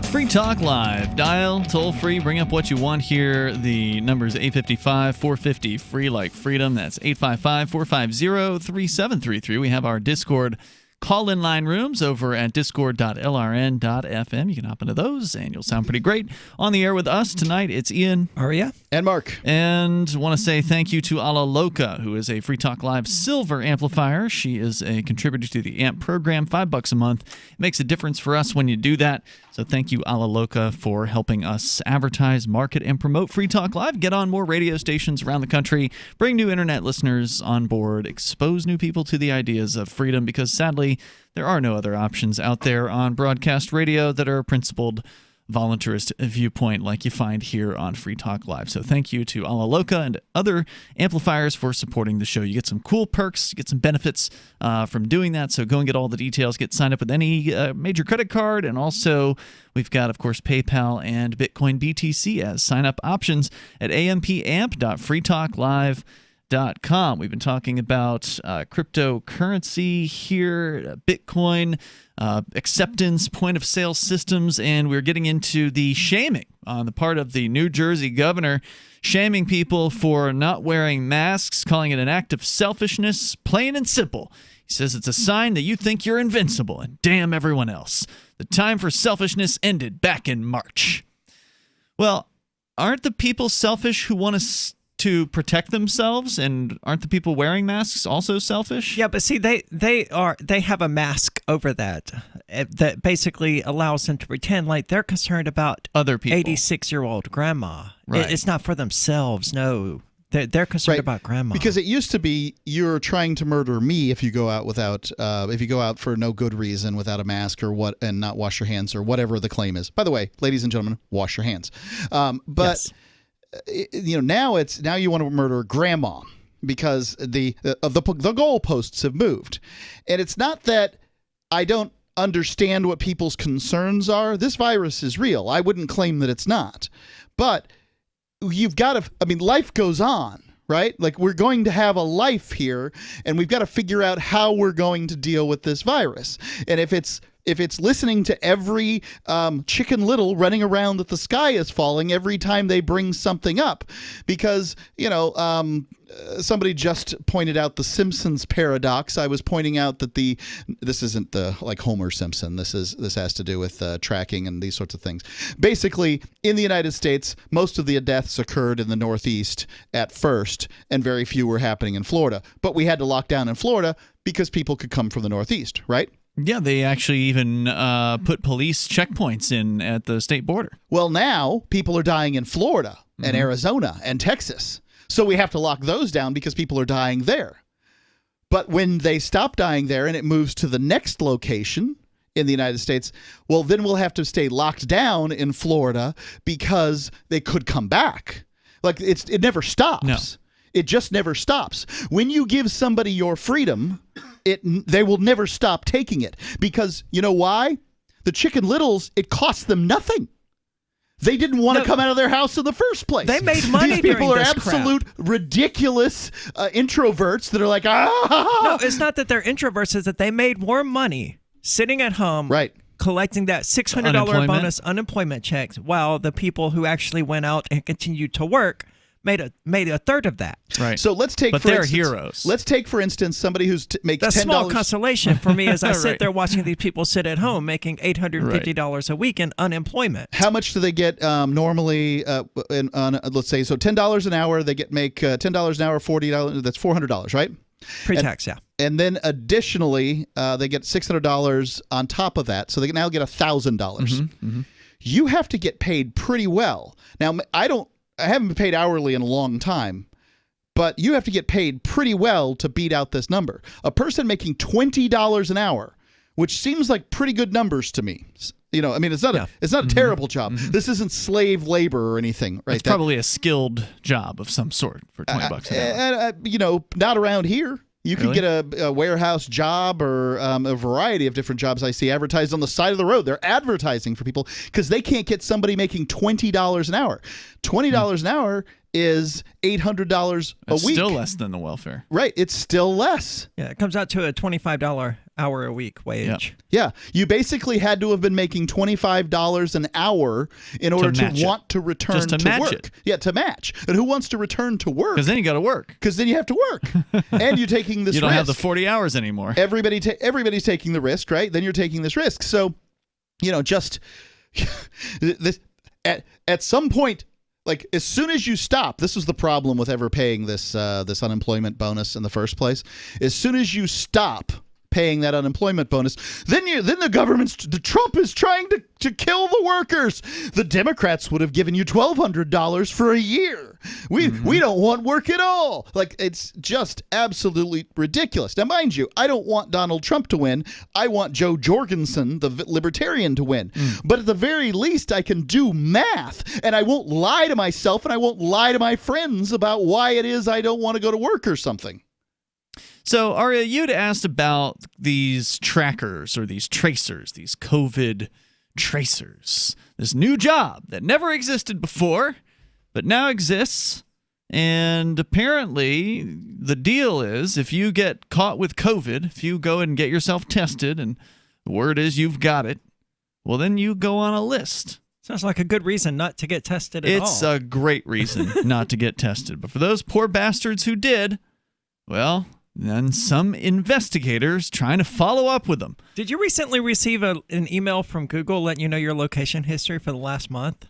Free Talk Live. Dial, toll free, bring up what you want here. The number is 855-450, free like freedom. That's 855-450-3733. We have our Discord call-in line rooms over at discord.lrn.fm. You can hop into those, and you'll sound pretty great. On the air with us tonight, it's Ian. Aria. And Mark. And want to say thank you to Ala Loca, who is a Free Talk Live Silver amplifier. She is a contributor to the AMP program, $5 a month. It makes a difference for us when you do that. So thank you, Ala Loca, for helping us advertise, market, and promote Free Talk Live, get on more radio stations around the country, bring new internet listeners on board, expose new people to the ideas of freedom, because sadly, there are no other options out there on broadcast radio that are a principled voluntarist viewpoint like you find here on Free Talk Live. So thank you to Ala Loca and other amplifiers for supporting the show. You get some cool perks, you get some benefits from doing that. So go and get all the details, get signed up with any major credit card, and also we've got, of course, PayPal and Bitcoin BTC as sign-up options at ampamp.freetalklive.com. We've been talking about cryptocurrency here, Bitcoin, acceptance, point-of-sale systems, and we're getting into the shaming on the part of the New Jersey governor, shaming people for not wearing masks, calling it an act of selfishness, plain and simple. He says it's a sign that you think you're invincible, and damn everyone else. The time for selfishness ended back in March. Well, aren't the people selfish who want to protect themselves, and aren't the people wearing masks also selfish? Yeah, but see, they have a mask over that basically allows them to pretend like they're concerned about other people. 86-year-old grandma. Right. It's not for themselves. No, they're concerned about grandma. Because it used to be you're trying to murder me if you go out without, if you go out for no good reason without a mask or what, and not wash your hands or whatever the claim is. By the way, ladies and gentlemen, wash your hands. But. Yes. Now you want to murder grandma because the goalposts have moved, and it's not that I don't understand what people's concerns are. This virus is real. I wouldn't claim that it's not, but you've got to. I mean, life goes on, right? Like, we're going to have a life here, and we've got to figure out how we're going to deal with this virus. And if it's listening to every Chicken Little running around that the sky is falling every time they bring something up, because, somebody just pointed out the Simpsons paradox. I was pointing out that this isn't like Homer Simpson. This has to do with tracking and these sorts of things. Basically, in the United States, most of the deaths occurred in the Northeast at first, and very few were happening in Florida. But we had to lock down in Florida because people could come from the Northeast, right? Yeah, they actually even put police checkpoints in at the state border. Well, now people are dying in Florida and Arizona and Texas. So we have to lock those down because people are dying there. But when they stop dying there and it moves to the next location in the United States, well, then we'll have to stay locked down in Florida because they could come back. Like, it never stops. No. It just never stops. When you give somebody your freedom, they will never stop taking it because you know why? The Chicken Littles, it cost them nothing. They didn't want to come out of their house in the first place. They made money. These people during are this absolute crap. ridiculous introverts that are like, No, it's not that they're introverts. It's that they made more money sitting at home, right, collecting that $600 bonus unemployment checks, while the people who actually went out and continued to work made a third of that. Right. So let's take, but for they're instance, heroes. Let's take, for instance, somebody who's makes $10. The small consolation for me as I sit Right. there watching these people sit at home making $850 a week in unemployment. How much do they get normally? Let's say so $10 an hour. They make $10 an hour, $40. That's $400, right? Pre-tax, yeah. And then additionally, they get $600 on top of that, so they now get $1,000. You have to get paid pretty well. Now, I haven't been paid hourly in a long time, but you have to get paid pretty well to beat out this number. A person making $20 an hour, which seems like pretty good numbers to me. You know, I mean, it's not a terrible job. This isn't slave labor or anything, right? It's probably a skilled job of some sort for $20 an hour. You know, not around here. You could Really? get a warehouse job or a variety of different jobs I see advertised on the side of the road. They're advertising for people because they can't get somebody making $20 an hour. $20 an hour is $800 a week. Still less than the welfare. Right. It's still less. Yeah, it comes out to a $25 hour a week wage. Yeah. You basically had to have been making $25 an hour in order to want to return Just to match work. it. Yeah, to match. And who wants to return to work? Because then you got to work. Because then you have to work. And you're taking this risk. You don't have the 40 hours anymore. Everybody's taking the risk, right? Then you're taking this risk. So, you know, just this at some point, like as soon as you stop, this was the problem with ever paying this this unemployment bonus in the first place. As soon as you stop paying that unemployment bonus, then the Trump is trying to kill the workers. The Democrats would have given you $1,200 for a year. We don't want work at all. Like, it's just absolutely ridiculous. Now, mind you, I don't want Donald Trump to win. I want Joe Jorgensen, the libertarian, to win. But at the very least, I can do math, and I won't lie to myself, and I won't lie to my friends about why it is I don't want to go to work or something. So, Aria, you'd asked about these trackers or these tracers, these COVID tracers. This new job that never existed before, but now exists. And apparently, the deal is if you get caught with COVID, if you go and get yourself tested and the word is you've got it, well, then you go on a list. Sounds like a good reason not to get tested at all. It's a great reason not to get tested. But for those poor bastards who did, well, then some investigators trying to follow up with them. Did you recently receive an email from Google letting you know your location history for the last month?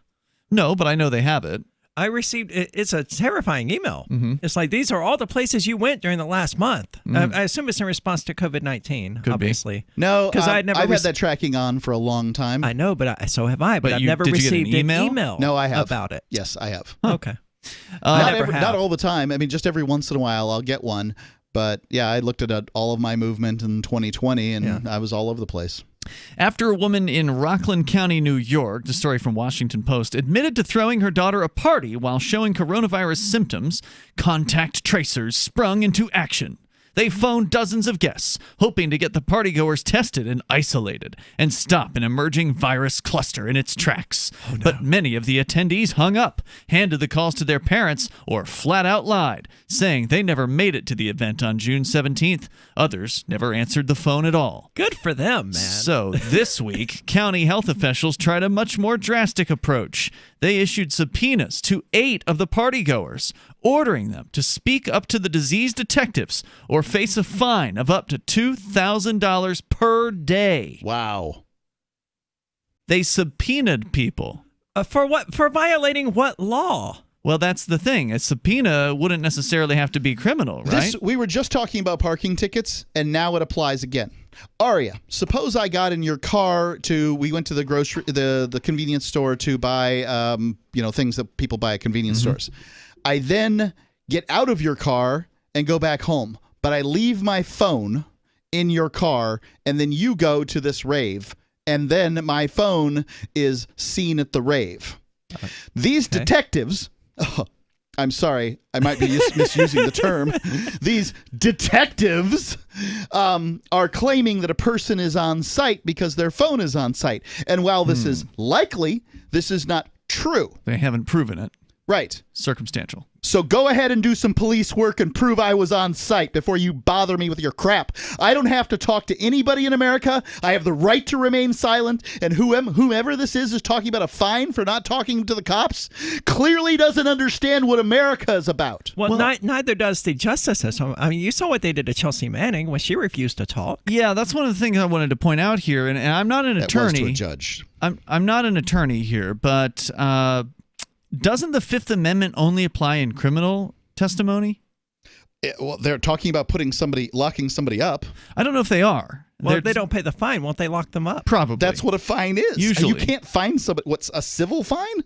No, but I know they have it. I received it. It's a terrifying email. It's like, these are all the places you went during the last month. I assume it's in response to COVID-19, obviously. No, because I've had that tracking on for a long time. I know, but so have I. But I've never did you get received an email? No, I have. about it. Yes, I have. Okay. Not all the time. I mean, just every once in a while I'll get one. But yeah, I looked at all of my movement in 2020, and I was all over the place. After a woman in Rockland County, New York, the story from Washington Post, admitted to throwing her daughter a party while showing coronavirus symptoms, contact tracers sprung into action. They phoned dozens of guests, hoping to get the partygoers tested and isolated and stop an emerging virus cluster in its tracks. Oh, no. But many of the attendees hung up, handed the calls to their parents, or flat out lied, saying they never made it to the event on June 17th. Others never answered the phone at all. Good for them, man. So this week, county health officials tried a much more drastic approach. They issued subpoenas to 8 of the partygoers, ordering them to speak up to the disease detectives or face a fine of up to $2,000 per day. Wow. They subpoenaed people. For what? For violating what law? Well, that's the thing. A subpoena wouldn't necessarily have to be criminal, right? We were just talking about parking tickets, and now it applies again. Aria, suppose I got in your car we went to the convenience store to buy things that people buy at convenience stores. I then get out of your car and go back home, but I leave my phone in your car, and then you go to this rave, and then my phone is seen at the rave. These detectives I'm sorry, I might be misusing the term. These detectives are claiming that a person is on site because their phone is on site. And while this is likely, this is not true. They haven't proven it. Right. Circumstantial. So go ahead and do some police work and prove I was on site before you bother me with your crap. I don't have to talk to anybody in America. I have the right to remain silent. And whomever this is talking about a fine for not talking to the cops clearly doesn't understand what America is about. Well, neither does the justice system. I mean, you saw what they did to Chelsea Manning when she refused to talk. Yeah, that's one of the things I wanted to point out here. And I'm not an attorney. That was to a judge. I'm not an attorney here, but doesn't the Fifth Amendment only apply in criminal testimony? Well, they're talking about locking somebody up. I don't know if they are. Well, if they don't pay the fine, won't they lock them up? Probably. That's what a fine is. Usually. You can't fine somebody. What's a civil fine?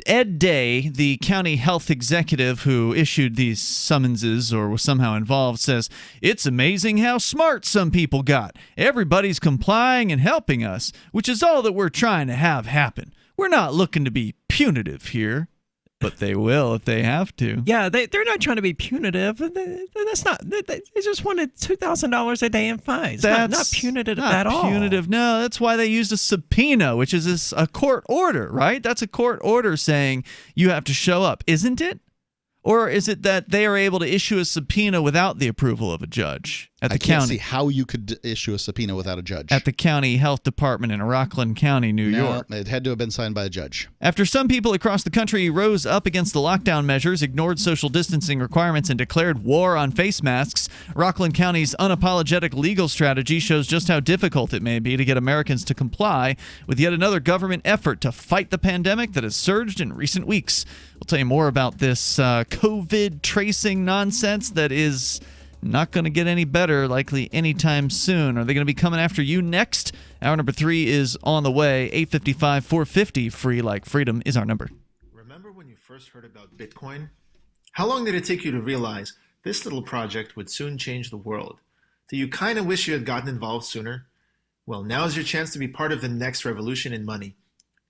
Ed Day, the county health executive who issued these summonses or was somehow involved, says, "It's amazing how smart some people got. Everybody's complying and helping us, which is all that we're trying to have happen. We're not looking to be punitive here, but they will if they have to." Yeah, they're not trying to be punitive. That's not. They just wanted $2,000 a day in fines. That's not punitive not at all. Punitive. No, that's why they used a subpoena, which is a court order, right? That's a court order saying you have to show up, isn't it? Or is it that they are able to issue a subpoena without the approval of a judge at the county? I can't see how you could issue a subpoena without a judge. At the county health department in Rockland County, New York. It had to have been signed by a judge. After some people across the country rose up against the lockdown measures, ignored social distancing requirements, and declared war on face masks, Rockland County's unapologetic legal strategy shows just how difficult it may be to get Americans to comply with yet another government effort to fight the pandemic that has surged in recent weeks. We'll tell you more about this COVID tracing nonsense that is not going to get any better, likely anytime soon. Are they going to be coming after you next? Hour number 3 is on the way. 855-450, free like freedom is our number. Remember when you first heard about Bitcoin? How long did it take you to realize this little project would soon change the world? Do you kind of wish you had gotten involved sooner? Well, now is your chance to be part of the next revolution in money.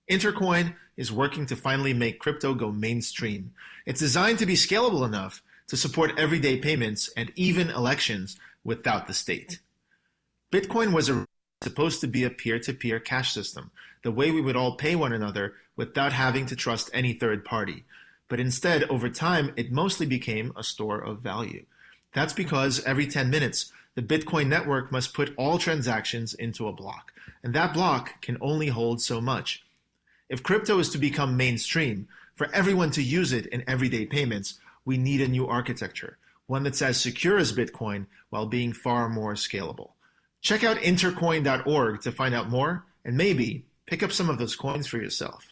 Intercoin is working to finally make crypto go mainstream. It's designed to be scalable enough to support everyday payments and even elections without the state. Bitcoin was supposed to be a peer-to-peer cash system, the way we would all pay one another without having to trust any third party. But instead, over time, it mostly became a store of value. That's because every 10 minutes, the Bitcoin network must put all transactions into a block, and that block can only hold so much. If crypto is to become mainstream, for everyone to use it in everyday payments, we need a new architecture, one that's as secure as Bitcoin while being far more scalable. Check out intercoin.org to find out more and maybe pick up some of those coins for yourself.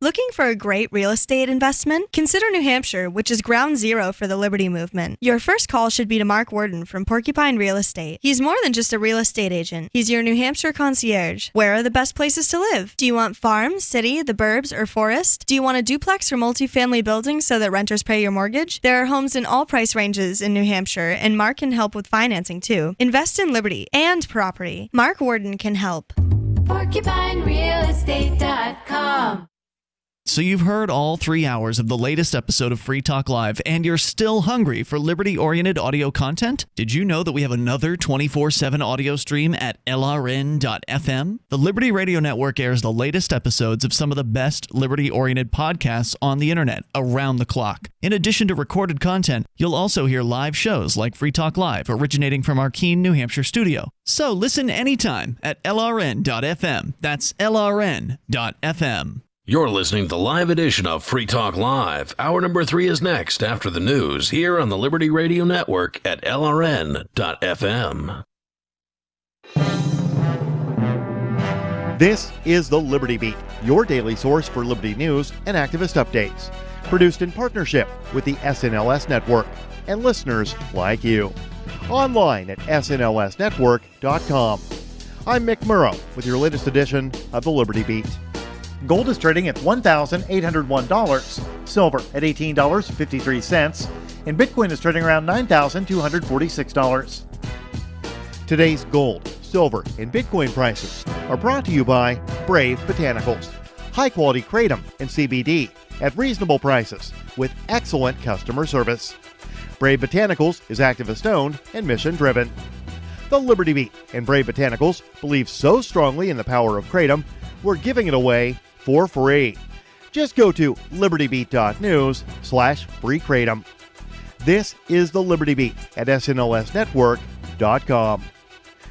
Looking for a great real estate investment? Consider New Hampshire, which is ground zero for the Liberty Movement. Your first call should be to Mark Worden from Porcupine Real Estate. He's more than just a real estate agent. He's your New Hampshire concierge. Where are the best places to live? Do you want farm, city, the burbs, or forest? Do you want a duplex or multifamily building so that renters pay your mortgage? There are homes in all price ranges in New Hampshire, and Mark can help with financing too. Invest in liberty and property. Mark Worden can help. PorcupineRealEstate.com. So you've heard all 3 hours of the latest episode of Free Talk Live, and you're still hungry for liberty-oriented audio content? Did you know that we have another 24/7 audio stream at LRN.FM? The Liberty Radio Network airs the latest episodes of some of the best liberty-oriented podcasts on the internet around the clock. In addition to recorded content, you'll also hear live shows like Free Talk Live, originating from our Keene, New Hampshire studio. So listen anytime at LRN.FM. That's LRN.FM. You're listening to the live edition of Free Talk Live. Hour number 3 is next after the news here on the Liberty Radio Network at LRN.FM. This is the Liberty Beat, your daily source for Liberty news and activist updates. Produced in partnership with the SNLS Network and listeners like you. Online at snlsnetwork.com. I'm Mick Murrow with your latest edition of the Liberty Beat. Gold is trading at $1,801, silver at $18.53, and Bitcoin is trading around $9,246. Today's gold, silver, and Bitcoin prices are brought to you by Brave Botanicals, high-quality kratom and CBD, at reasonable prices with excellent customer service. Brave Botanicals is activist-owned and mission-driven. The Liberty Beat and Brave Botanicals believe so strongly in the power of Kratom, we're giving it away for free. Just go to libertybeat.news/free Kratom. This is the Liberty Beat at snlsnetwork.com.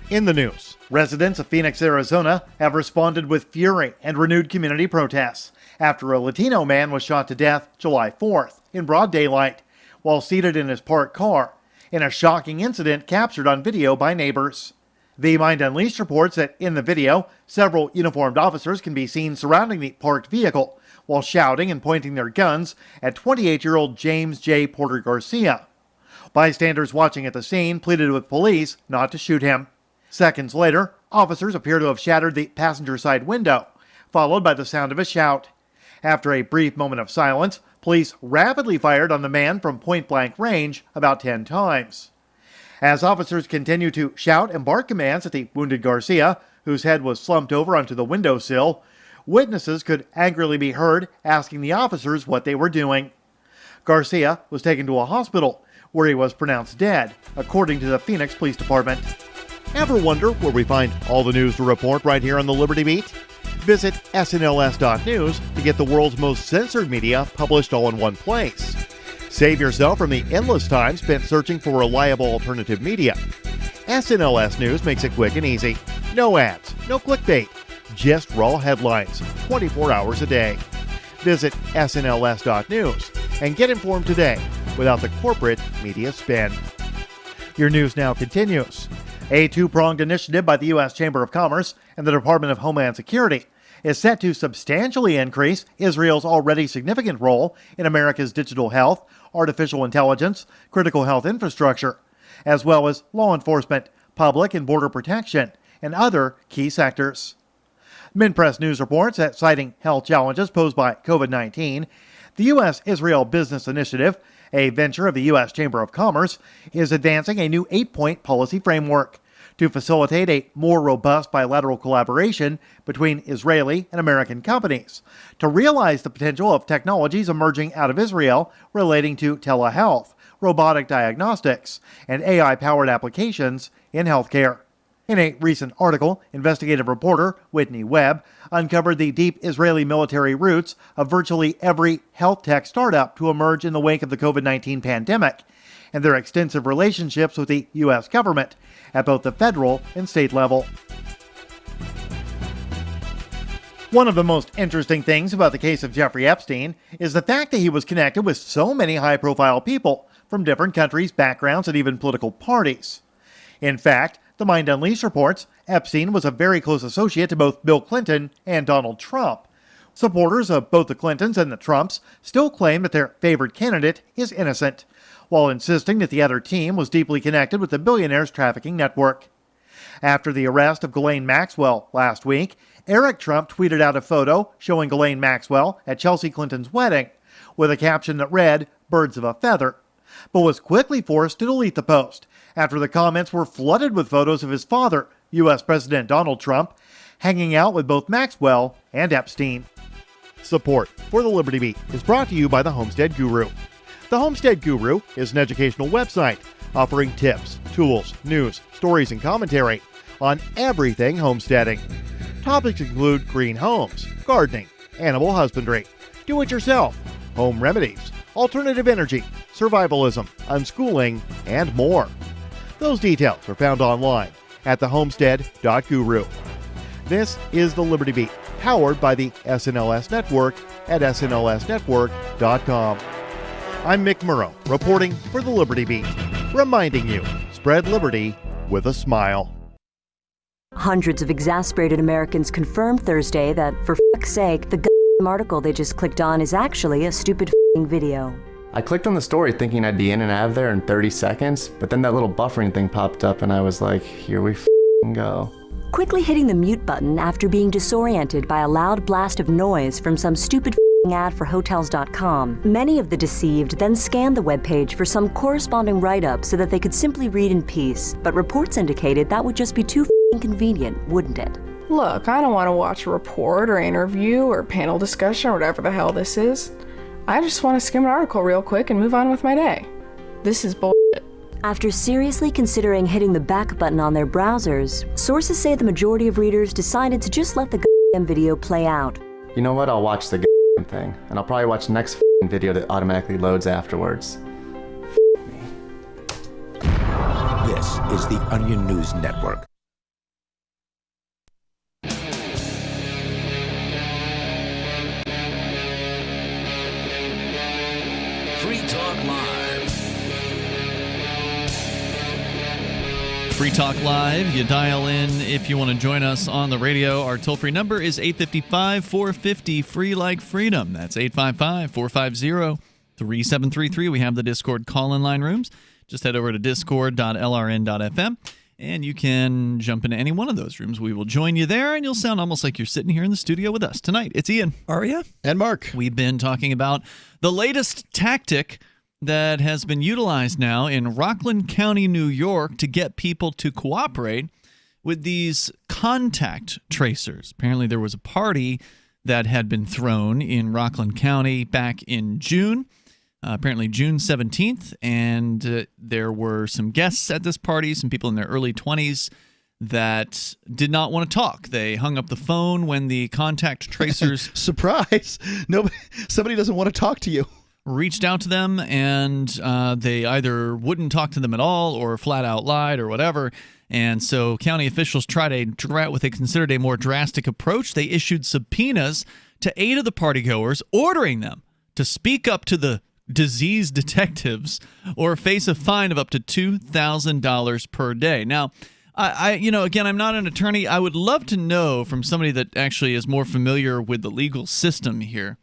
In the news, residents of Phoenix, Arizona have responded with fury and renewed community protests after a Latino man was shot to death July 4th in broad daylight while seated in his parked car in a shocking incident captured on video by neighbors. The Mind Unleashed reports that in the video, several uniformed officers can be seen surrounding the parked vehicle while shouting and pointing their guns at 28-year-old James J. Porter Garcia. Bystanders watching at the scene pleaded with police not to shoot him. Seconds later, officers appear to have shattered the passenger side window, followed by the sound of a shout. After a brief moment of silence, police rapidly fired on the man from point-blank range about 10 times. As officers continue to shout and bark commands at the wounded Garcia, whose head was slumped over onto the windowsill, witnesses could angrily be heard asking the officers what they were doing. Garcia was taken to a hospital, where he was pronounced dead, according to the Phoenix Police Department. Ever wonder where we find all the news to report right here on the Liberty Beat? Visit snls.news to get the world's most censored media published all in one place. Save yourself from the endless time spent searching for reliable alternative media. SNLS News makes it quick and easy. No ads, no clickbait, just raw headlines, 24 hours a day. Visit snls.news and get informed today without the corporate media spin. Your news now continues. A two-pronged initiative by the U.S. Chamber of Commerce and the Department of Homeland Security is set to substantially increase Israel's already significant role in America's digital health, artificial intelligence, critical health infrastructure, as well as law enforcement, public and border protection, and other key sectors. Minpress News reports that citing health challenges posed by COVID-19, the U.S.-Israel Business Initiative, a venture of the U.S. Chamber of Commerce, is advancing a new 8-point policy framework to facilitate a more robust bilateral collaboration between Israeli and American companies to realize the potential of technologies emerging out of Israel relating to telehealth, robotic diagnostics, and AI-powered applications in healthcare. In a recent article, investigative reporter Whitney Webb uncovered the deep Israeli military roots of virtually every health tech startup to emerge in the wake of the COVID-19 pandemic, and their extensive relationships with the U.S. government at both the federal and state level. One of the most interesting things about the case of Jeffrey Epstein is the fact that he was connected with so many high-profile people from different countries, backgrounds, and even political parties. In fact, the Mind Unleashed reports Epstein was a very close associate to both Bill Clinton and Donald Trump. Supporters of both the Clintons and the Trumps still claim that their favored candidate is innocent, while insisting that the other team was deeply connected with the billionaire's trafficking network. After the arrest of Ghislaine Maxwell last week, Eric Trump tweeted out a photo showing Ghislaine Maxwell at Chelsea Clinton's wedding, with a caption that read, "Birds of a feather," but was quickly forced to delete the post after the comments were flooded with photos of his father, U.S. President Donald Trump, hanging out with both Maxwell and Epstein. Support for the Liberty Beat is brought to you by the Homestead Guru. The Homestead Guru is an educational website offering tips, tools, news, stories, and commentary on everything homesteading. Topics include green homes, gardening, animal husbandry, do-it-yourself, home remedies, alternative energy, survivalism, unschooling, and more. Those details are found online at thehomestead.guru. This is the Liberty Beat, powered by the SNLS Network at snlsnetwork.com. I'm Mick Murrow, reporting for the Liberty Beat, reminding you, spread liberty with a smile. Hundreds of exasperated Americans confirmed Thursday that, for f***'s sake, the article they just clicked on is actually a stupid f***ing video. I clicked on the story thinking I'd be in and out of there in 30 seconds, but then that little buffering thing popped up and I was like, here we f***ing go. Quickly hitting the mute button after being disoriented by a loud blast of noise from some stupid f***ing ad for Hotels.com. Many of the deceived then scanned the webpage for some corresponding write-up so that they could simply read in peace, but reports indicated that would just be too f***ing convenient, wouldn't it? Look, I don't want to watch a report or interview or panel discussion or whatever the hell this is. I just want to skim an article real quick and move on with my day. This is bullshit. After seriously considering hitting the back button on their browsers, sources say the majority of readers decided to just let the goddamn video play out. You know what? I'll watch the goddamn thing, and I'll probably watch the next video that automatically loads afterwards. This is the Onion News Network. Free Talk Live. Free Talk Live. You dial in if you want to join us on the radio. Our toll-free number is 855-450-FREE like freedom. That's 855-450-3733. We have the Discord call-in line rooms. Just head over to discord.lrn.fm, and you can jump into any one of those rooms. We will join you there, and you'll sound almost like you're sitting here in the studio with us tonight. It's Ian. Aria. And Mark. We've been talking about the latest tactic that has been utilized now in Rockland County, New York, to get people to cooperate with these contact tracers. Apparently there was a party that had been thrown in Rockland County back in June, apparently June 17th, and there were some guests at this party, some people in their early 20s that did not want to talk. They hung up the phone when the contact tracers... Surprise! Somebody doesn't want to talk to you. Reached out to them, and they either wouldn't talk to them at all or flat out lied or whatever. And so county officials tried what they considered a more drastic approach. They issued subpoenas to 8 of the partygoers, ordering them to speak up to the disease detectives or face a fine of up to $2,000 per day. Now, again, I'm not an attorney. I would love to know from somebody that actually is more familiar with the legal system here.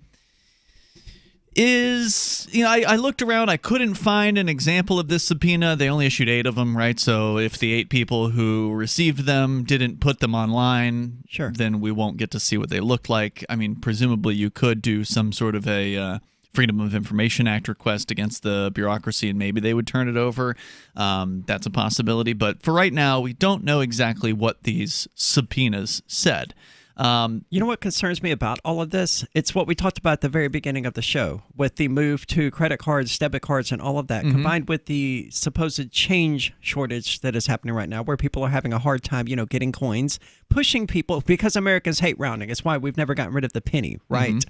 I looked around. I couldn't find an example of this subpoena. They only issued 8 of them, right? So if the 8 people who received them didn't put them online, sure, then we won't get to see what they looked like. I mean, presumably you could do some sort of a Freedom of Information Act request against the bureaucracy, and maybe they would turn it over. That's a possibility. But for right now, we don't know exactly what these subpoenas said. You know what concerns me about all of this? It's what we talked about at the very beginning of the show with the move to credit cards, debit cards, and all of that, combined with the supposed change shortage that is happening right now, where people are having a hard time, getting coins, pushing people because Americans hate rounding. It's why we've never gotten rid of the penny, right?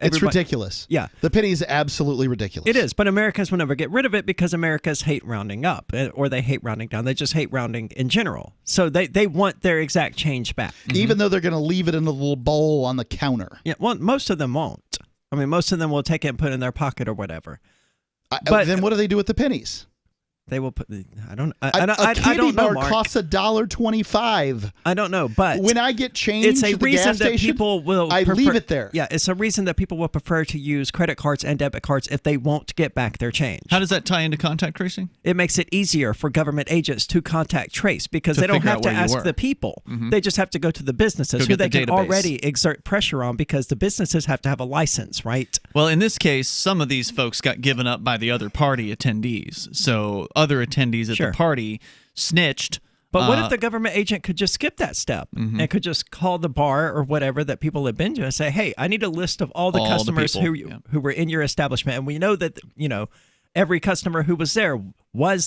It's ridiculous. Yeah. The penny is absolutely ridiculous. It is, but Americans will never get rid of it because Americans hate rounding up, or they hate rounding down. They just hate rounding in general. So they want their exact change back. Even though they're going to leave it in a little bowl on the counter. Yeah, well, most of them won't. I mean, most of them will take it and put it in their pocket or whatever. But then what do they do with the pennies? They will put. I don't candy know, bar Mark. costs $1.25. I don't know, but when I get change, it's a at the reason gas that station, people will. I leave it there. Yeah, it's a reason that people will prefer to use credit cards and debit cards if they won't get back their change. How does that tie into contact tracing? It makes it easier for government agents to contact trace because they don't have to ask the people. They just have to go to the businesses who they can already exert pressure on because the businesses have to have a license, right? Well, in this case, some of these folks got given up by the other party attendees. So other attendees at the party snitched. But what if the government agent could just skip that step and could just call the bar or whatever that people have been to and say, hey, I need a list of all the customers who were in your establishment. And we know that, every customer who was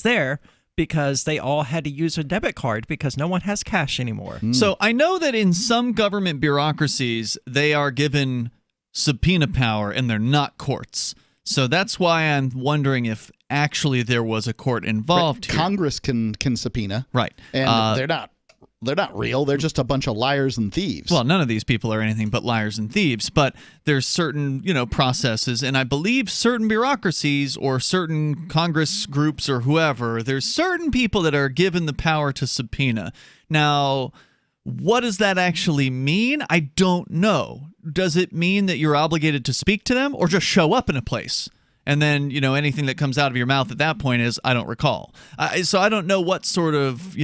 there because they all had to use a debit card because no one has cash anymore. So I know that in some government bureaucracies, they are given subpoena power and they're not courts. So that's why I'm wondering if actually there was a court involved here. Congress can subpoena. Right. And they're not real. They're just a bunch of liars and thieves. Well, none of these people are anything but liars and thieves, but there's certain, processes, and I believe certain bureaucracies or certain Congress groups or whoever, there's certain people that are given the power to subpoena. Now, what does that actually mean? I don't know. Does it mean that you're obligated to speak to them or just show up in a place? And then, anything that comes out of your mouth at that point is, I don't recall. So I don't know what sort of,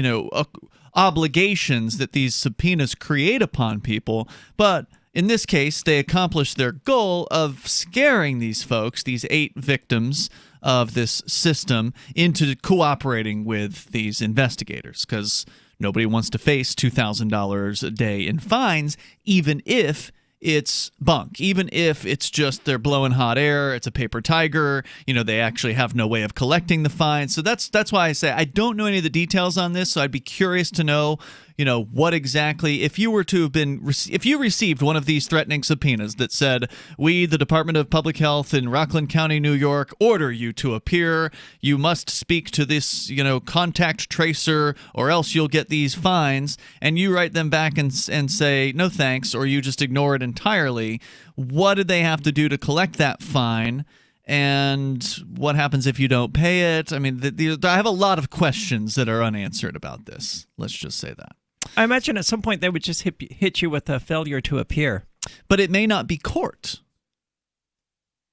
obligations that these subpoenas create upon people. But in this case, they accomplished their goal of scaring these folks, these 8 victims of this system, into cooperating with these investigators because nobody wants to face $2,000 a day in fines, even if it's bunk. Even if it's just they're blowing hot air, it's a paper tiger, they actually have no way of collecting the fine. So that's why I say I don't know any of the details on this, so I'd be curious to know what exactly, if you received one of these threatening subpoenas that said, we, the Department of Public Health in Rockland County, New York, order you to appear, you must speak to this, contact tracer, or else you'll get these fines, and you write them back and say, no thanks, or you just ignore it entirely, what did they have to do to collect that fine? And what happens if you don't pay it? I mean, I have a lot of questions that are unanswered about this. Let's just say that. I imagine at some point they would just hit you with a failure to appear. But it may not be court.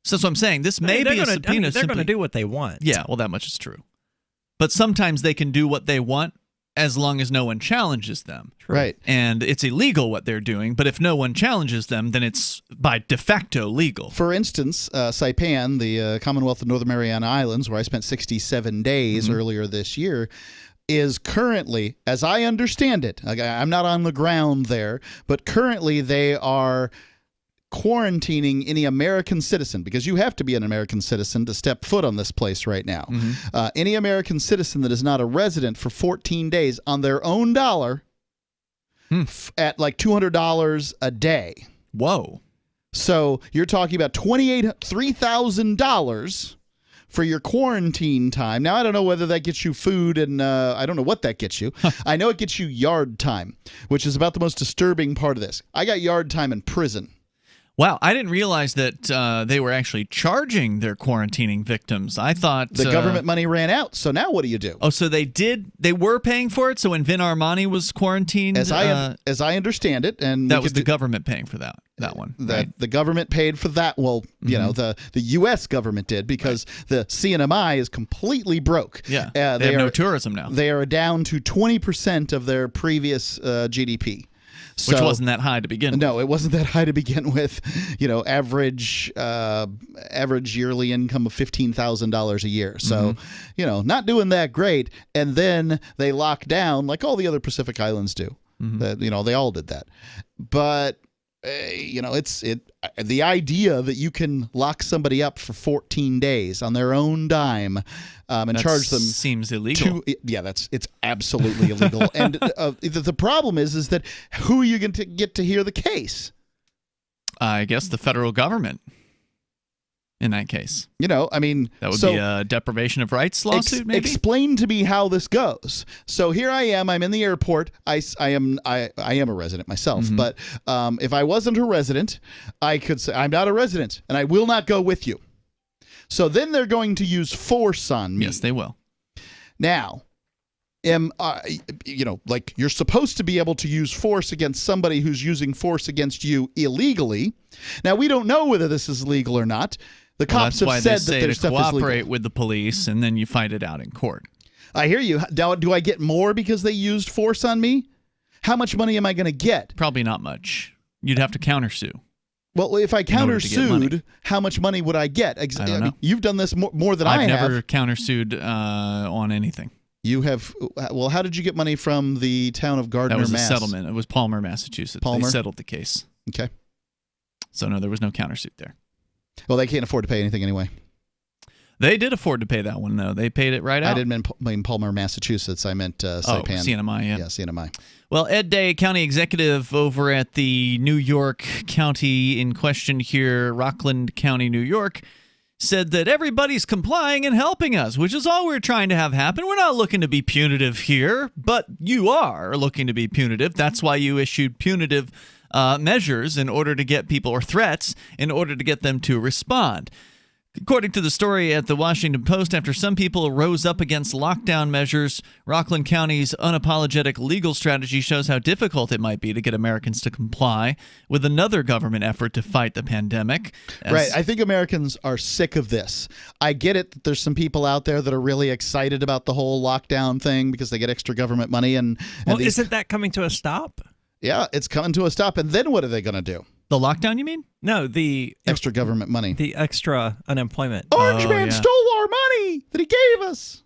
So that's what I'm saying. This may be a subpoena. They're going to do what they want. Yeah, well, that much is true. But sometimes they can do what they want as long as no one challenges them. Right. And it's illegal what they're doing, but if no one challenges them, then it's by de facto legal. For instance, Saipan, the Commonwealth of Northern Mariana Islands, where I spent 67 days earlier this year, is currently, as I understand it, I'm not on the ground there, but currently they are quarantining any American citizen, because you have to be an American citizen to step foot on this place right now. Any American citizen that is not a resident for 14 days on their own dollar at like $200 a day. Whoa. So you're talking about $3,000 for your quarantine time. Now, I don't know whether that gets you food, and I don't know what that gets you. I know it gets you yard time, which is about the most disturbing part of this. I got yard time in prison. Wow, I didn't realize that they were actually charging their quarantining victims. I thought the government money ran out. So now what do you do? Oh, so they were paying for it. So when Vin Armani was quarantined, as I understand it, and that was the government paying for that one. Right? The government paid for that. Well, the U.S. government did, because the CNMI is completely broke. Yeah, they have no tourism now. They are down to 20% of their previous GDP. Which wasn't that high to begin with. No, it wasn't that high to begin with. Average yearly income of $15,000 a year. So, not doing that great. And then they lock down like all the other Pacific Islands do. They all did that. But the idea that you can lock somebody up for 14 days on their own dime and charge them seems illegal. It's absolutely illegal. And the problem is that who are you going to get to hear the case? I guess the federal government. In that case, that would be a deprivation of rights lawsuit. Maybe explain to me how this goes. So here I am. I'm in the airport. I am a resident myself. But if I wasn't a resident, I could say I'm not a resident, and I will not go with you. So then they're going to use force on me. Yes, they will. Now, you're supposed to be able to use force against somebody who's using force against you illegally. Now, we don't know whether this is legal or not. The cops have said that their stuff is legal. Cooperate with the police, and then you find it out in court. I hear you. Do I get more because they used force on me? How much money am I going to get? Probably not much. You'd have to countersue. Well, if I countersued, how much money would I get? I don't know. You've done this more than I have. I've never countersued on anything. You have. Well, how did you get money from the town of Gardner, Mass? That was Mass? a settlement. It was Palmer, Massachusetts. They settled the case. Okay. So, no, there was no countersuit there. Well, they can't afford to pay anything anyway. They did afford to pay that one, though. They paid it right out. I didn't mean Palmer, Massachusetts. I meant Saipan. CNMI, yeah. Yeah, CNMI. Well, Ed Day, county executive over at the New York County in question here, Rockland County, New York, said that everybody's complying and helping us, which is all we're trying to have happen. We're not looking to be punitive here, but you are looking to be punitive. That's why you issued punitive measures in order to get people, or threats, in order to get them to respond. According to the story at the Washington Post, after some people rose up against lockdown measures, Rockland County's unapologetic legal strategy shows how difficult it might be to get Americans to comply with another government effort to fight the pandemic. Right. I think Americans are sick of this. I get it that there's some people out there that are really excited about the whole lockdown thing because they get extra government money. Isn't that coming to a stop? Yeah, it's coming to a stop. And then what are they going to do? The lockdown, you mean? No, the extra government money. The extra unemployment. Orange Man stole our money that he gave us.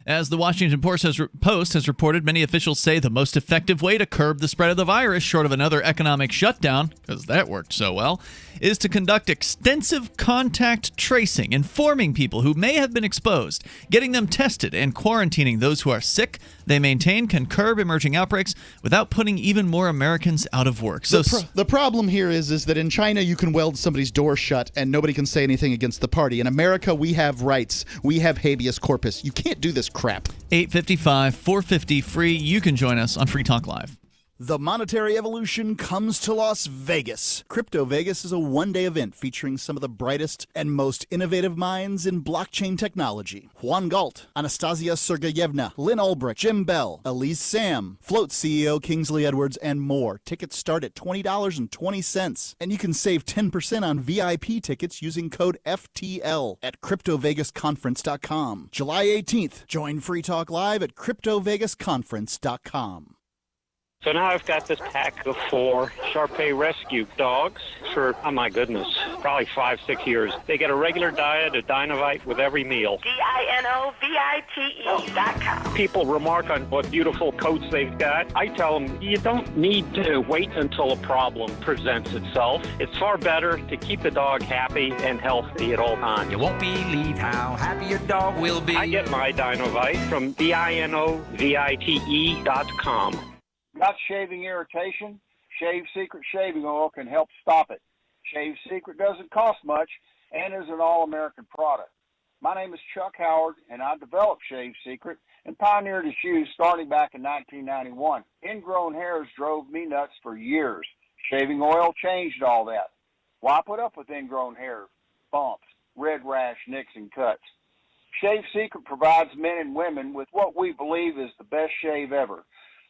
As the Washington Post has reported, many officials say the most effective way to curb the spread of the virus, short of another economic shutdown, because that worked so well, is to conduct extensive contact tracing, informing people who may have been exposed, getting them tested, and quarantining those who are sick. They maintain can curb emerging outbreaks without putting even more Americans out of work. So the problem here is that in China you can weld somebody's door shut and nobody can say anything against the party. In America we have rights. We have habeas corpus. You can't do this crap. 855 450 free. You can join us on Free Talk Live. The monetary evolution comes to Las Vegas. Crypto Vegas is a one-day event featuring some of the brightest and most innovative minds in blockchain technology. Juan Galt, Anastasia Sergeyevna, Lynn Ulbricht, Jim Bell, Elise Sam, Float CEO Kingsley Edwards, and more. Tickets start at $20.20, and you can save 10% on VIP tickets using code FTL at CryptoVegasConference.com. July 18th, join Free Talk Live at CryptoVegasConference.com. So now I've got this pack of 4 Shar-Pei rescue dogs for, oh my goodness, probably 5-6 years. They get a regular diet of Dinovite with every meal. DINOVITE.com. People remark on what beautiful coats they've got. I tell them, you don't need to wait until a problem presents itself. It's far better to keep the dog happy and healthy at all times. You won't believe how happy your dog will be. I get my Dinovite from DINOVITE.com. Got shaving irritation? Shave Secret shaving oil can help stop it. Shave Secret doesn't cost much and is an all-American product. My name is Chuck Howard, and I developed Shave Secret and pioneered its use starting back in 1991. Ingrown hairs drove me nuts for years. Shaving oil changed all that. Why put up with ingrown hair, bumps, red rash, nicks, and cuts? Shave Secret provides men and women with what we believe is the best shave ever.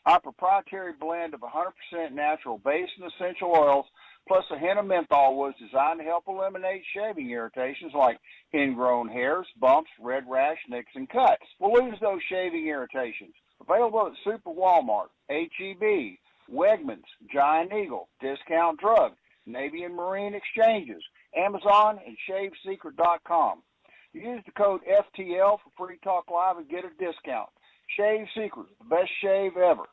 Our proprietary blend of 100% natural base and essential oils plus a hint of menthol was designed to help eliminate shaving irritations like ingrown hairs, bumps, red rash, nicks, and cuts. We'll lose those shaving irritations. Available at Super Walmart, H-E-B, Wegmans, Giant Eagle, Discount Drug, Navy and Marine Exchanges, Amazon, and ShaveSecret.com. Use the code FTL for Free Talk Live and get a discount. Shave Secret, the best shave ever.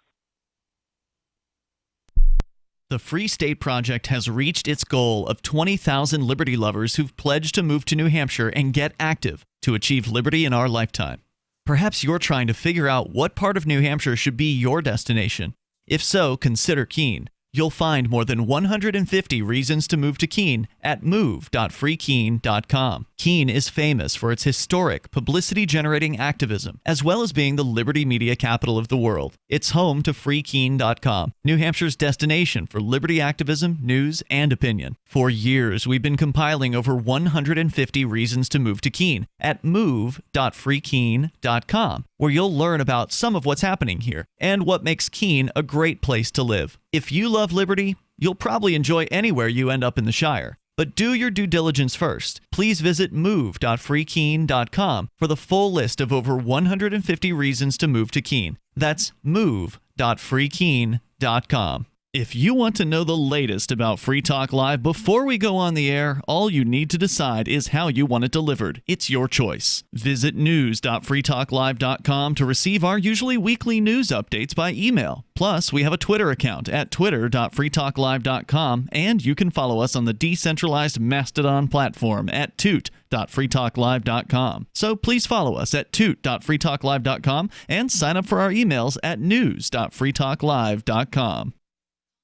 The Free State Project has reached its goal of 20,000 liberty lovers who've pledged to move to New Hampshire and get active to achieve liberty in our lifetime. Perhaps you're trying to figure out what part of New Hampshire should be your destination. If so, consider Keene. You'll find more than 150 reasons to move to Keene at move.freekeene.com. Keene is famous for its historic, publicity-generating activism, as well as being the liberty media capital of the world. It's home to freekeene.com, New Hampshire's destination for liberty activism, news, and opinion. For years, we've been compiling over 150 reasons to move to Keene at move.freekeene.com, where you'll learn about some of what's happening here and what makes Keene a great place to live. If you love liberty, you'll probably enjoy anywhere you end up in the Shire. But do your due diligence first. Please visit move.freekeene.com for the full list of over 150 reasons to move to Keene. That's move.freekeene.com. If you want to know the latest about Free Talk Live before we go on the air, all you need to decide is how you want it delivered. It's your choice. Visit news.freetalklive.com to receive our usually weekly news updates by email. Plus, we have a Twitter account at twitter.freetalklive.com, and you can follow us on the decentralized Mastodon platform at toot.freetalklive.com. So please follow us at toot.freetalklive.com and sign up for our emails at news.freetalklive.com.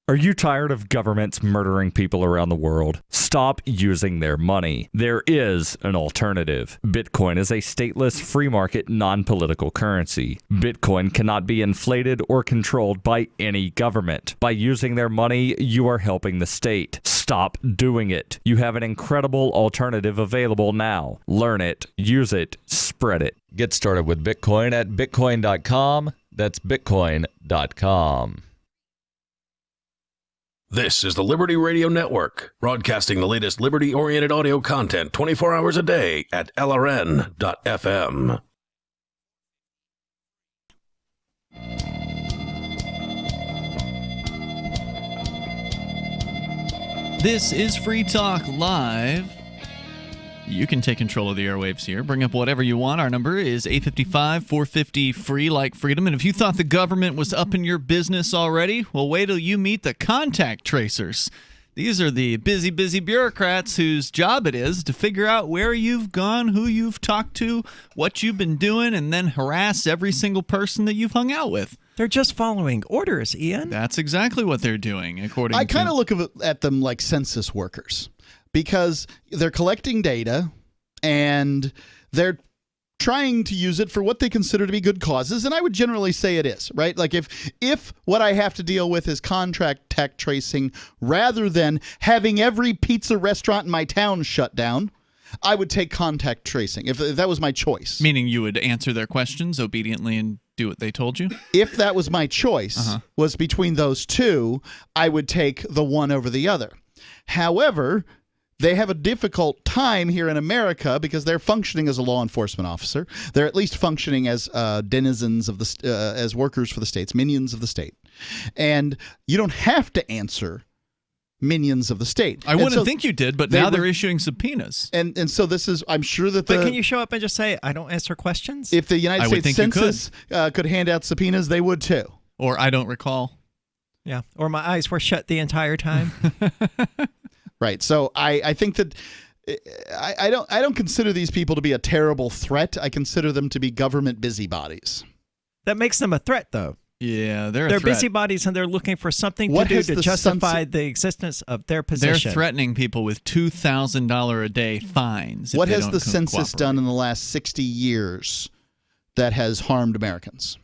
Are you tired of governments murdering people around the world? Stop using their money. There is an alternative. Bitcoin is a stateless, free market, non-political currency. Bitcoin cannot be inflated or controlled by any government. By using their money, you are helping the state. Stop doing it. You have an incredible alternative available now. Learn it, use it, spread it. Get started with Bitcoin at bitcoin.com. That's bitcoin.com. This is the Liberty Radio Network, broadcasting the latest liberty-oriented audio content 24 hours a day at LRN.FM. This is Free Talk Live. You can take control of the airwaves here. Bring up whatever you want. Our number is 855-450-FREE like freedom. And if you thought the government was up in your business already, well, wait till you meet the contact tracers. These are the busy bureaucrats whose job it is to figure out where you've gone, who you've talked to, what you've been doing, and then harass every single person that you've hung out with. They're just following orders, Ian. That's exactly what they're doing, according to... I kind of look at them like census workers because they're collecting data and they're trying to use it for what they consider to be good causes, and I would generally say it is, right? Like if what I have to deal with is contact tracing rather than having every pizza restaurant in my town shut down, I would take contact tracing if that was my choice. Meaning you would answer their questions obediently and do what they told you? If that was my choice, was between those two, I would take the one over the other. However, they have a difficult time here in America because they're functioning as a law enforcement officer. They're at least functioning as denizens of the as workers for the states, minions of the state. And you don't have to answer minions of the state. I wouldn't think you did, but now they're issuing subpoenas. And so this is, I'm sure that But can you show up and just say, I don't answer questions? If the United States Census could hand out subpoenas, they would too. Or I don't recall. Yeah, or my eyes were shut the entire time. Right. So I think that I don't consider these people to be a terrible threat. I consider them to be government busybodies. That makes them a threat, though. Yeah, they're They're busybodies and they're looking for something to do to justify the existence of their position. They're threatening people with $2,000 a day fines. What has the census done in the last 60 years that has harmed Americans?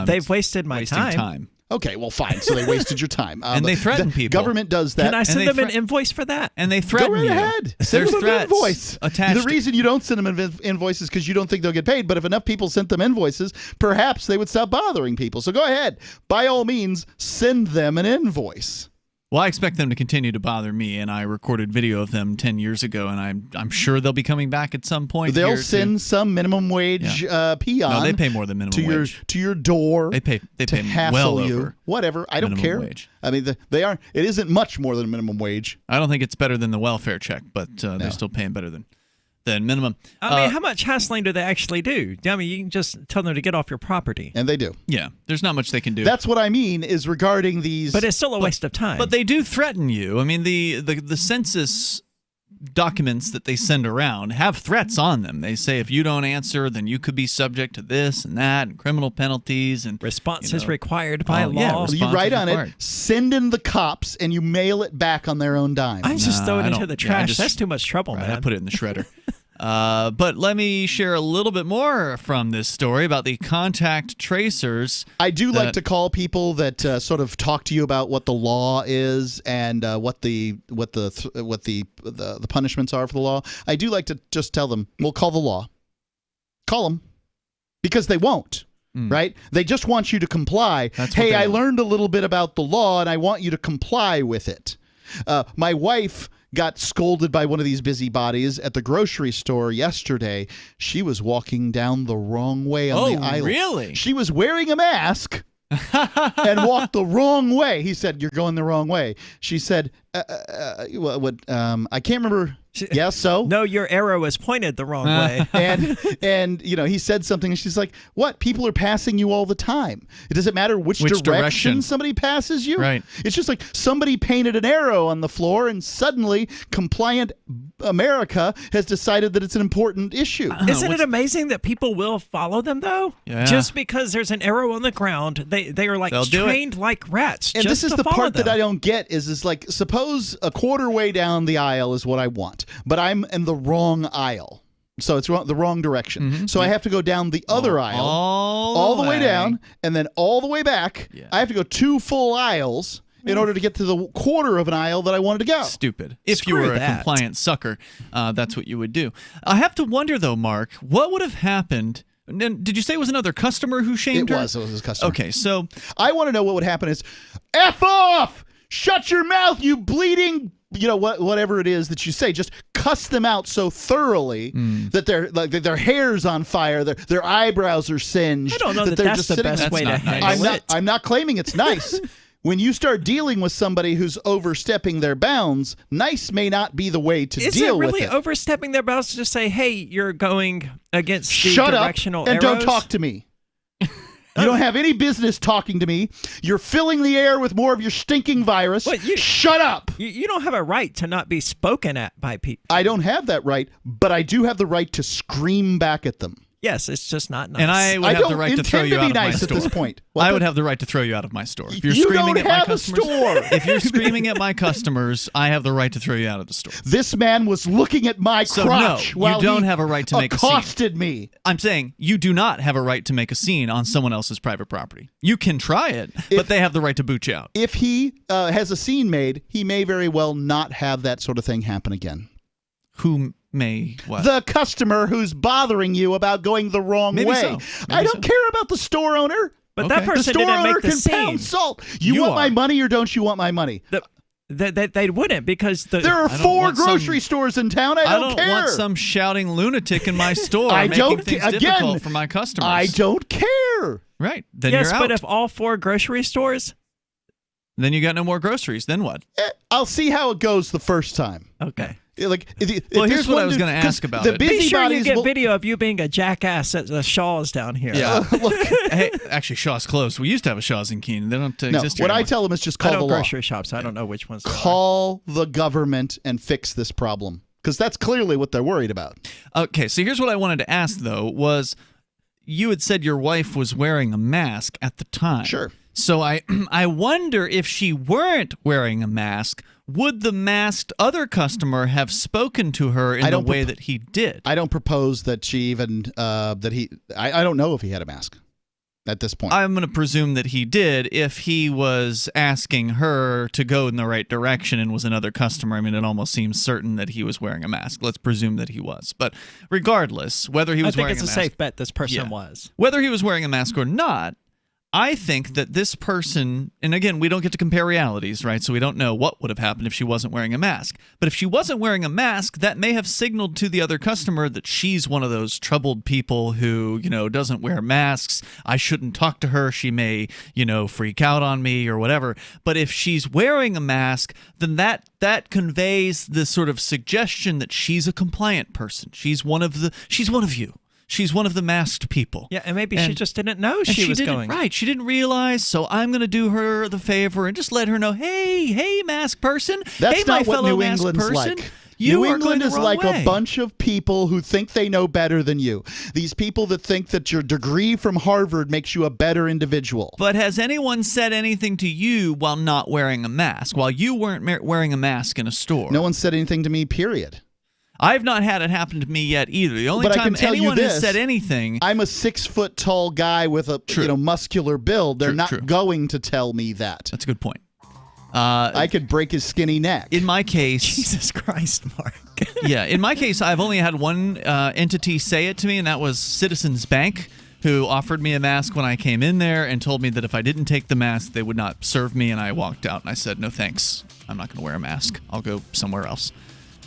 They've wasted my time. Okay, well, fine. So they wasted your time. And they threaten people. Government does that. Can I send them an invoice for that? And they threaten you. Go right ahead. Send them an invoice. Attached. The reason you don't send them invoices is because you don't think they'll get paid. But if enough people sent them invoices, perhaps they would stop bothering people. So go ahead. By all means, send them an invoice. Well, I expect them to continue to bother me, and I recorded video of them 10 years ago, and I'm sure they'll be coming back at some point. They'll send some minimum wage peon. No, they pay more than minimum wage. To your door. They pay hassle well you. over Whatever. I don't care. Wage. I mean, they are. It isn't much more than minimum wage. I don't think it's better than the welfare check, but they're still paying better than minimum. I mean, how much hassling do they actually do? I mean, you can just tell them to get off your property. And they do. Yeah, there's not much they can do. That's what I mean is regarding these. But it's still a waste of time. But they do threaten you. I mean, the census documents that they send around have threats on them. They say if you don't answer, then you could be subject to this and that and criminal penalties and response is required by law. Yeah, you write on it, send in the cops, and you mail it back on their own dime. I just throw it into the trash. That's too much trouble, man. I put it in the shredder. But let me share a little bit more from this story about the contact tracers. I do like to call people that sort of talk to you about what the law is and what the punishments are for the law. I do like to just tell them, "We'll call the law." Call them, because they won't. Right? They just want you to comply. Hey, I learned a little bit about the law, and I want you to comply with it. My wife got scolded by one of these busybodies at the grocery store yesterday. She was walking down the wrong way on the aisle. Oh, really? She was wearing a mask and walked the wrong way. He said, "You're going the wrong way." She said, I can't remember. Yes, so? No, your arrow is pointed the wrong way. and he said something, and she's like, "What? People are passing you all the time. It doesn't matter which direction somebody passes you. Right. It's just like somebody painted an arrow on the floor, and suddenly compliant America has decided that it's an important issue." Isn't it amazing that people will follow them, though? Yeah. Just because there's an arrow on the ground, they are like trained like rats. And just this is to the part them. that I don't get is like, suppose a quarter way down the aisle is what I want, but I'm in the wrong aisle. So it's the wrong direction. So I have to go down the other aisle, all the way down, and then all the way back. Yeah. I have to go 2 full aisles in order to get to the quarter of an aisle that I wanted to go. Stupid. If you were a compliant sucker, that's what you would do. I have to wonder, though, Mark, what would have happened? Did you say it was another customer who shamed her? It was his customer. Okay, so I want to know what would happen is, F off! Shut your mouth, you bleeding... whatever it is that you say, just cuss them out so thoroughly that their hair's on fire, their eyebrows are singed. I don't know that they're that's just the sitting best way to handle it. I'm not claiming it's nice. when you start dealing with somebody who's overstepping their bounds, nice may not be the way to deal with it. Is it really overstepping their bounds to just say, hey, you're going against the Shut directional up and arrows? don't talk to me. You don't have any business talking to me. You're filling the air with more of your stinking virus. Shut up. You don't have a right to not be spoken at by people. I don't have that right, but I do have the right to scream back at them. Yes, it's just not nice. And I would have the right to throw you out of my store. At this point. I would have the right to throw you out of my store. If you're You screaming don't at my have a customers, store. If you're screaming at my customers, I have the right to throw you out of the store. This man was looking at my crotch no, while you don't he have a right to make a scene. accosted me. I'm saying you do not have a right to make a scene on someone else's private property. You can try it, but they have the right to boot you out. If he has a scene made, he may very well not have that sort of thing happen again. Who may what? The customer who's bothering you about going the wrong Maybe way. so. I don't care about the store owner. But that person the store didn't owner make the can scene. pound salt. You want my money or don't you want my money? They wouldn't because there are 4 grocery stores in town. I don't care. want some shouting lunatic in my store I making don't things again, difficult for my customers. I don't care. Right. Then yes, you're out. but if all 4 grocery stores, then you got no more groceries. Then what? I'll see how it goes the first time. Okay. Well, here's what I was going to ask about it. Be sure you get video of you being a jackass at the Shaw's down here. Yeah. Hey, actually, Shaw's closed. We used to have a Shaw's in Keene. They don't exist what anymore. I tell them is just call I know the law. grocery shops. I don't know which ones. Call the government and fix this problem, because that's clearly what they're worried about. Okay, so here's what I wanted to ask, though, was you had said your wife was wearing a mask at the time. Sure. So I wonder if she weren't wearing a mask, would the masked other customer have spoken to her in the way that he did? I don't propose that she even I don't know if he had a mask at this point. I'm going to presume that he did if he was asking her to go in the right direction and was another customer. I mean, it almost seems certain that he was wearing a mask. Let's presume that he was. But regardless, whether he was wearing a mask. I think it's a safe bet this person was. Whether he was wearing a mask or not, I think that this person, and again, we don't get to compare realities, right? So we don't know what would have happened if she wasn't wearing a mask. But if she wasn't wearing a mask, that may have signaled to the other customer that she's one of those troubled people who, doesn't wear masks. I shouldn't talk to her. She may, freak out on me or whatever. But if she's wearing a mask, then that conveys the sort of suggestion that she's a compliant person. She's one of you. She's one of the masked people. Yeah, and maybe she just didn't know she was going. Right, she didn't realize, so I'm going to do her the favor and just let her know, hey, masked person. That's hey, not my what fellow New masked England's person. like. You New are England going is the wrong like way. a bunch of people who think they know better than you. These people that think that your degree from Harvard makes you a better individual. But has anyone said anything to you while not wearing a mask, while you weren't wearing a mask in a store? No one said anything to me, period. I've not had it happen to me yet either. The only time anyone has said anything, I'm a 6-foot tall guy with a muscular build. They're not going to tell me that. That's a good point. I could break his skinny neck. In my case, Jesus Christ, Mark. Yeah, in my case, I've only had one entity say it to me, and that was Citizens Bank, who offered me a mask when I came in there and told me that if I didn't take the mask, they would not serve me, and I walked out and I said, no thanks. I'm not going to wear a mask. I'll go somewhere else.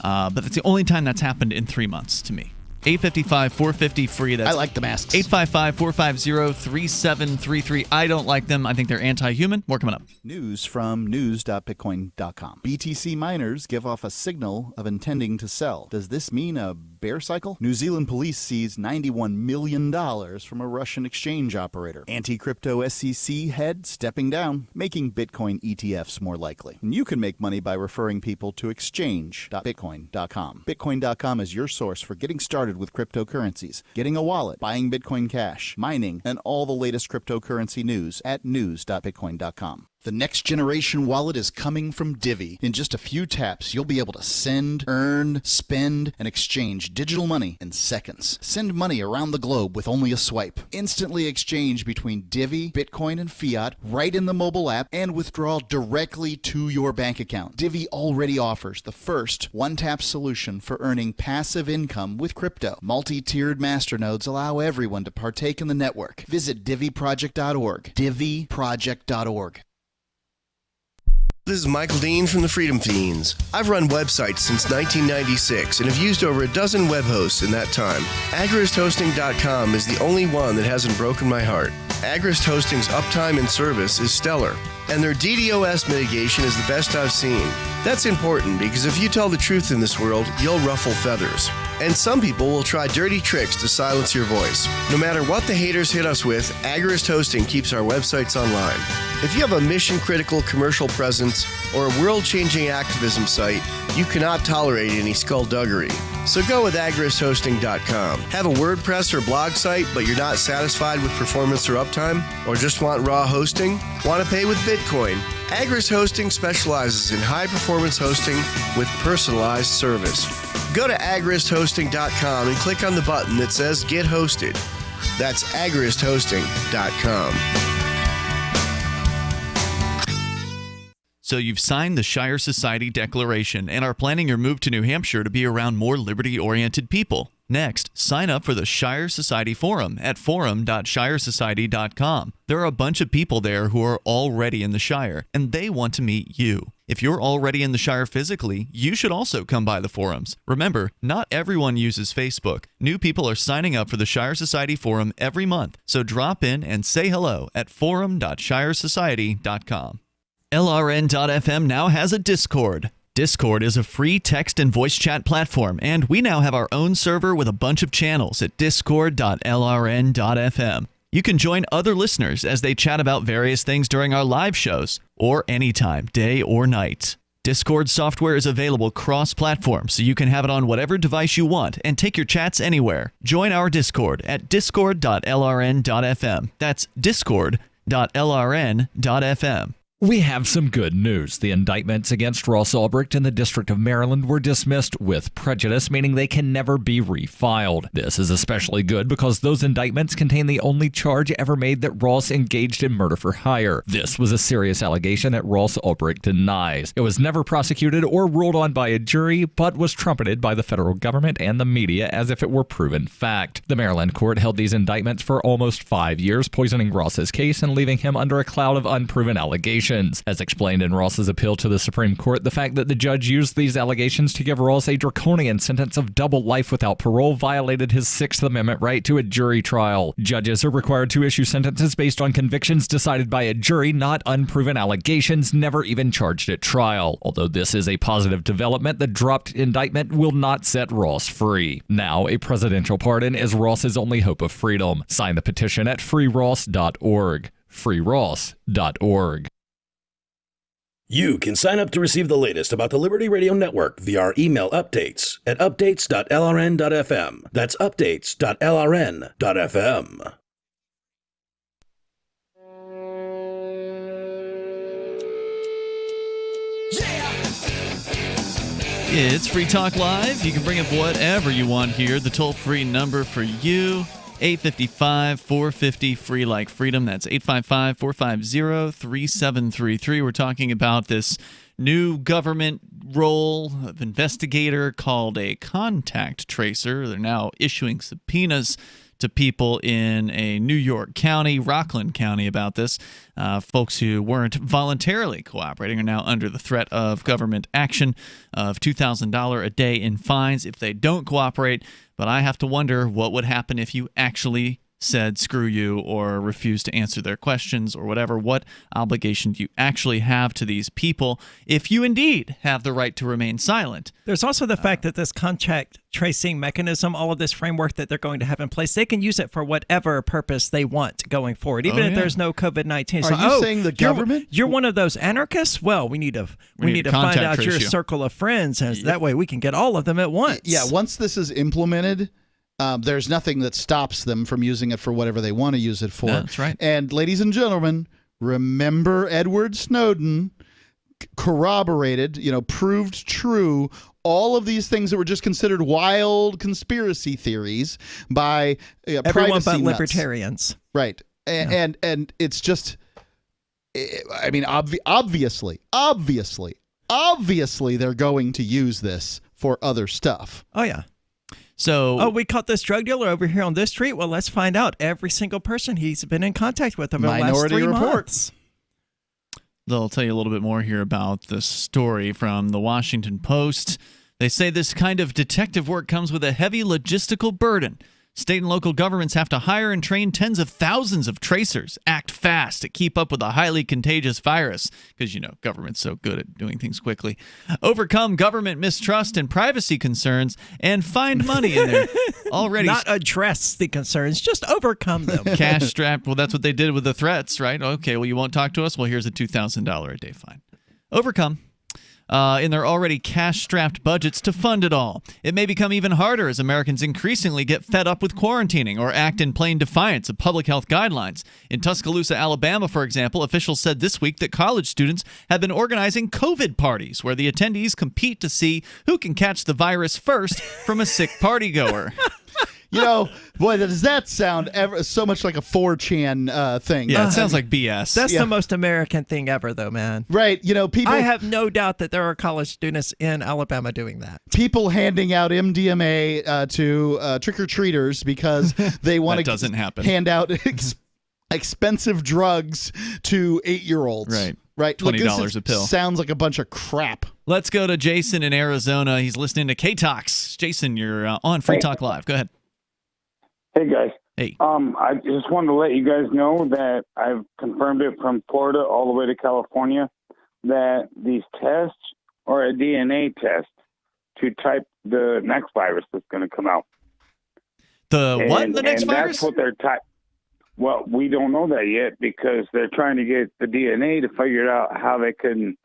But that's the only time that's happened in 3 months to me. 855-450-FREE. That's I like the masks. 855-450-3733. I don't like them. I think they're anti-human. More coming up. News from news.bitcoin.com. BTC miners give off a signal of intending to sell. Does this mean a bear cycle? New Zealand police seized $91 million from a Russian exchange operator. Anti-crypto SEC head stepping down, making Bitcoin ETFs more likely. And you can make money by referring people to exchange.bitcoin.com. Bitcoin.com is your source for getting started with cryptocurrencies, getting a wallet, buying Bitcoin Cash, mining, and all the latest cryptocurrency news at news.bitcoin.com. The next generation wallet is coming from Divi. In just a few taps, you'll be able to send, earn, spend, and exchange digital money in seconds. Send money around the globe with only a swipe. Instantly exchange between Divi, Bitcoin, and fiat right in the mobile app and withdraw directly to your bank account. Divi already offers the first one-tap solution for earning passive income with crypto. Multi-tiered masternodes allow everyone to partake in the network. Visit diviproject.org. diviproject.org. This is Michael Dean from the Freedom Fiends. I've run websites since 1996 and have used over a dozen web hosts in that time. AgristHosting.com is the only one that hasn't broken my heart. Agrist Hosting's uptime and service is stellar, and their DDoS mitigation is the best I've seen. That's important because if you tell the truth in this world, you'll ruffle feathers. And some people will try dirty tricks to silence your voice. No matter what the haters hit us with, Agrist Hosting keeps our websites online. If you have a mission-critical commercial presence or a world-changing activism site, you cannot tolerate any skullduggery. So go with agristhosting.com. Have a WordPress or blog site, but you're not satisfied with performance or uptime? Or just want raw hosting? Want to pay with Bitcoin? Agrist Hosting specializes in high-performance hosting with personalized service. Go to agristhosting.com and click on the button that says Get Hosted. That's agristhosting.com. So you've signed the Shire Society Declaration and are planning your move to New Hampshire to be around more liberty-oriented people. Next, sign up for the Shire Society Forum at forum.shiresociety.com. There are a bunch of people there who are already in the Shire, and they want to meet you. If you're already in the Shire physically, you should also come by the forums. Remember, not everyone uses Facebook. New people are signing up for the Shire Society Forum every month, so drop in and say hello at forum.shiresociety.com. LRN.FM now has a Discord. Discord is a free text and voice chat platform, and we now have our own server with a bunch of channels at discord.lrn.fm. You can join other listeners as they chat about various things during our live shows, or anytime, day or night. Discord software is available cross-platform, so you can have it on whatever device you want and take your chats anywhere. Join our Discord at discord.lrn.fm. That's discord.lrn.fm. We have some good news. The indictments against Ross Ulbricht in the District of Maryland were dismissed with prejudice, meaning they can never be refiled. This is especially good because those indictments contain the only charge ever made that Ross engaged in murder for hire. This was a serious allegation that Ross Ulbricht denies. It was never prosecuted or ruled on by a jury, but was trumpeted by the federal government and the media as if it were proven fact. The Maryland court held these indictments for almost 5 years, poisoning Ross's case and leaving him under a cloud of unproven allegations. As explained in Ross's appeal to the Supreme Court, the fact that the judge used these allegations to give Ross a draconian sentence of double life without parole violated his Sixth Amendment right to a jury trial. Judges are required to issue sentences based on convictions decided by a jury, not unproven allegations never even charged at trial. Although this is a positive development, the dropped indictment will not set Ross free. Now, a presidential pardon is Ross's only hope of freedom. Sign the petition at freeross.org. freeross.org. You can sign up to receive the latest about the Liberty Radio Network via our email updates at updates.lrn.fm. That's updates.lrn.fm. It's Free Talk Live. You can bring up whatever you want here. The toll-free number for you, 855-450 free like freedom. That's 855-450-3733. We're talking about this new government role of investigator called a contact tracer. They're now issuing subpoenas to people in a New York county, Rockland County, about this. Folks who weren't voluntarily cooperating are now under the threat of government action of $2,000 a day in fines if they don't cooperate. But I have to wonder what would happen if you actually said screw you or refused to answer their questions or whatever. What obligation do you actually have to these people if you indeed have the right to remain silent? There's also the fact that this contact tracing mechanism, all of this framework that they're going to have in place, they can use it for whatever purpose they want going forward, even if there's no COVID-19. Are you saying the government? You're one of those anarchists? Well, we need to find out your circle of friends, and that way we can get all of them at once. Yeah, once this is implemented, there's nothing that stops them from using it for whatever they want to use it for. That's right. And ladies and gentlemen, remember Edward Snowden corroborated, proved true all of these things that were just considered wild conspiracy theories by everyone but nuts. Libertarians. Right. And it's just, I mean, obviously, they're going to use this for other stuff. Oh, yeah. So, we caught this drug dealer over here on this street. Well, let's find out every single person he's been in contact with over the last 3 months. They'll tell you a little bit more here about this story from the Washington Post. They say this kind of detective work comes with a heavy logistical burden. State and local governments have to hire and train tens of thousands of tracers, act fast to keep up with a highly contagious virus, because, government's so good at doing things quickly, overcome government mistrust and privacy concerns, and find money in there. Already Not address the concerns, just overcome them. Cash strapped. Well, that's what they did with the threats, right? Okay, well, you won't talk to us? Well, here's a $2,000 a day fine. Overcome. In their already cash-strapped budgets to fund it all. It may become even harder as Americans increasingly get fed up with quarantining or act in plain defiance of public health guidelines. In Tuscaloosa, Alabama, for example, officials said this week that college students have been organizing COVID parties where the attendees compete to see who can catch the virus first from a sick partygoer. Boy, does that sound ever so much like a 4chan thing. Yeah, it sounds like BS. That's the most American thing ever, though, man. Right. People. I have no doubt that there are college students in Alabama doing that. People handing out MDMA to trick-or-treaters because they want to hand out expensive drugs to 8-year-olds. Right. $20 a pill. Sounds like a bunch of crap. Let's go to Jason in Arizona. He's listening to K-Talks. Jason, you're on Free Talk Live. Go ahead. Hey, guys. Hey. I just wanted to let you guys know that I've confirmed it from Florida all the way to California that these tests are a DNA test to type the next virus that's going to come out. The next virus? That's what they're Well, we don't know that yet because they're trying to get the DNA to figure out how they can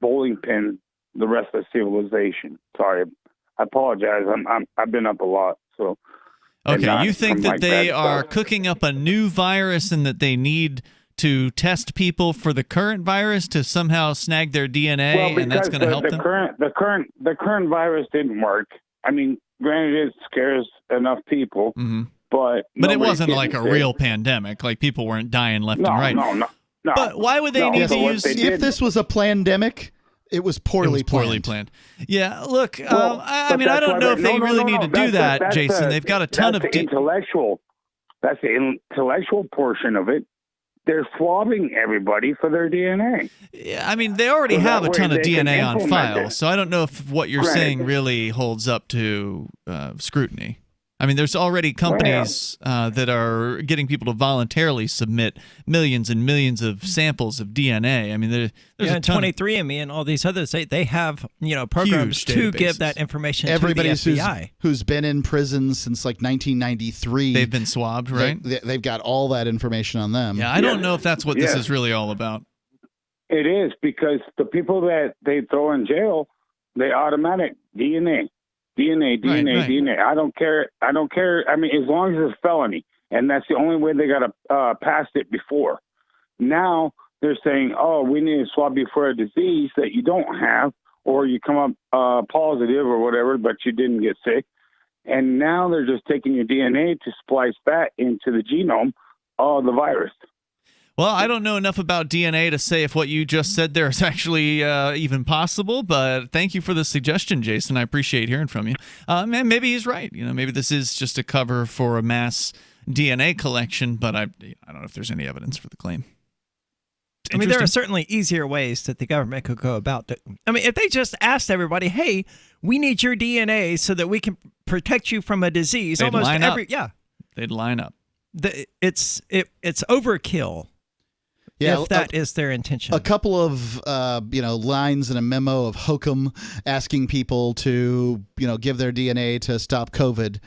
bowling pin the rest of civilization. Sorry, I apologize. I've been up a lot, so. Okay, you think that they are cooking up a new virus and that they need to test people for the current virus to somehow snag their DNA, and that's going to help them? The current virus didn't work. I mean, granted, it scares enough people, but it wasn't like a real pandemic. Like people weren't dying left and right. No. But why would they need to use? If this was a plandemic, it was poorly planned. Yeah, look, I don't know if they really need to do that, Jason. They've got a ton of intellectual. That's the intellectual portion of it. They're swabbing everybody for their DNA. Yeah, I mean, they already have a ton of DNA on file, so I don't know if what you're saying really holds up to scrutiny. I mean, there's already companies that are getting people to voluntarily submit millions and millions of samples of DNA. I mean, there's a ton 23andMe and all these others. They have programs to give that information to the FBI. Who's been in prison since like 1993. They've been swabbed, right? They've got all that information on them. Yeah, I don't know if that's what this is really all about. It is, because the people that they throw in jail, they automatic DNA. DNA. I don't care. I mean, as long as it's felony, and that's the only way they got to pass it before. Now they're saying, oh, we need to swab you for a disease that you don't have, or you come up positive or whatever, but you didn't get sick. And now they're just taking your DNA to splice that into the genome of the virus. Well, I don't know enough about DNA to say if what you just said there is actually even possible, but thank you for the suggestion, Jason. I appreciate hearing from you. And maybe he's right. Maybe this is just a cover for a mass DNA collection, but I don't know if there's any evidence for the claim. I mean, there are certainly easier ways that the government could go about it. I mean, if they just asked everybody, hey, we need your DNA so that we can protect you from a disease. They'd line up. Yeah. They'd line up. It's overkill. Yeah, if that is their intention. A couple of lines in a memo of Hokum asking people to give their DNA to stop COVID,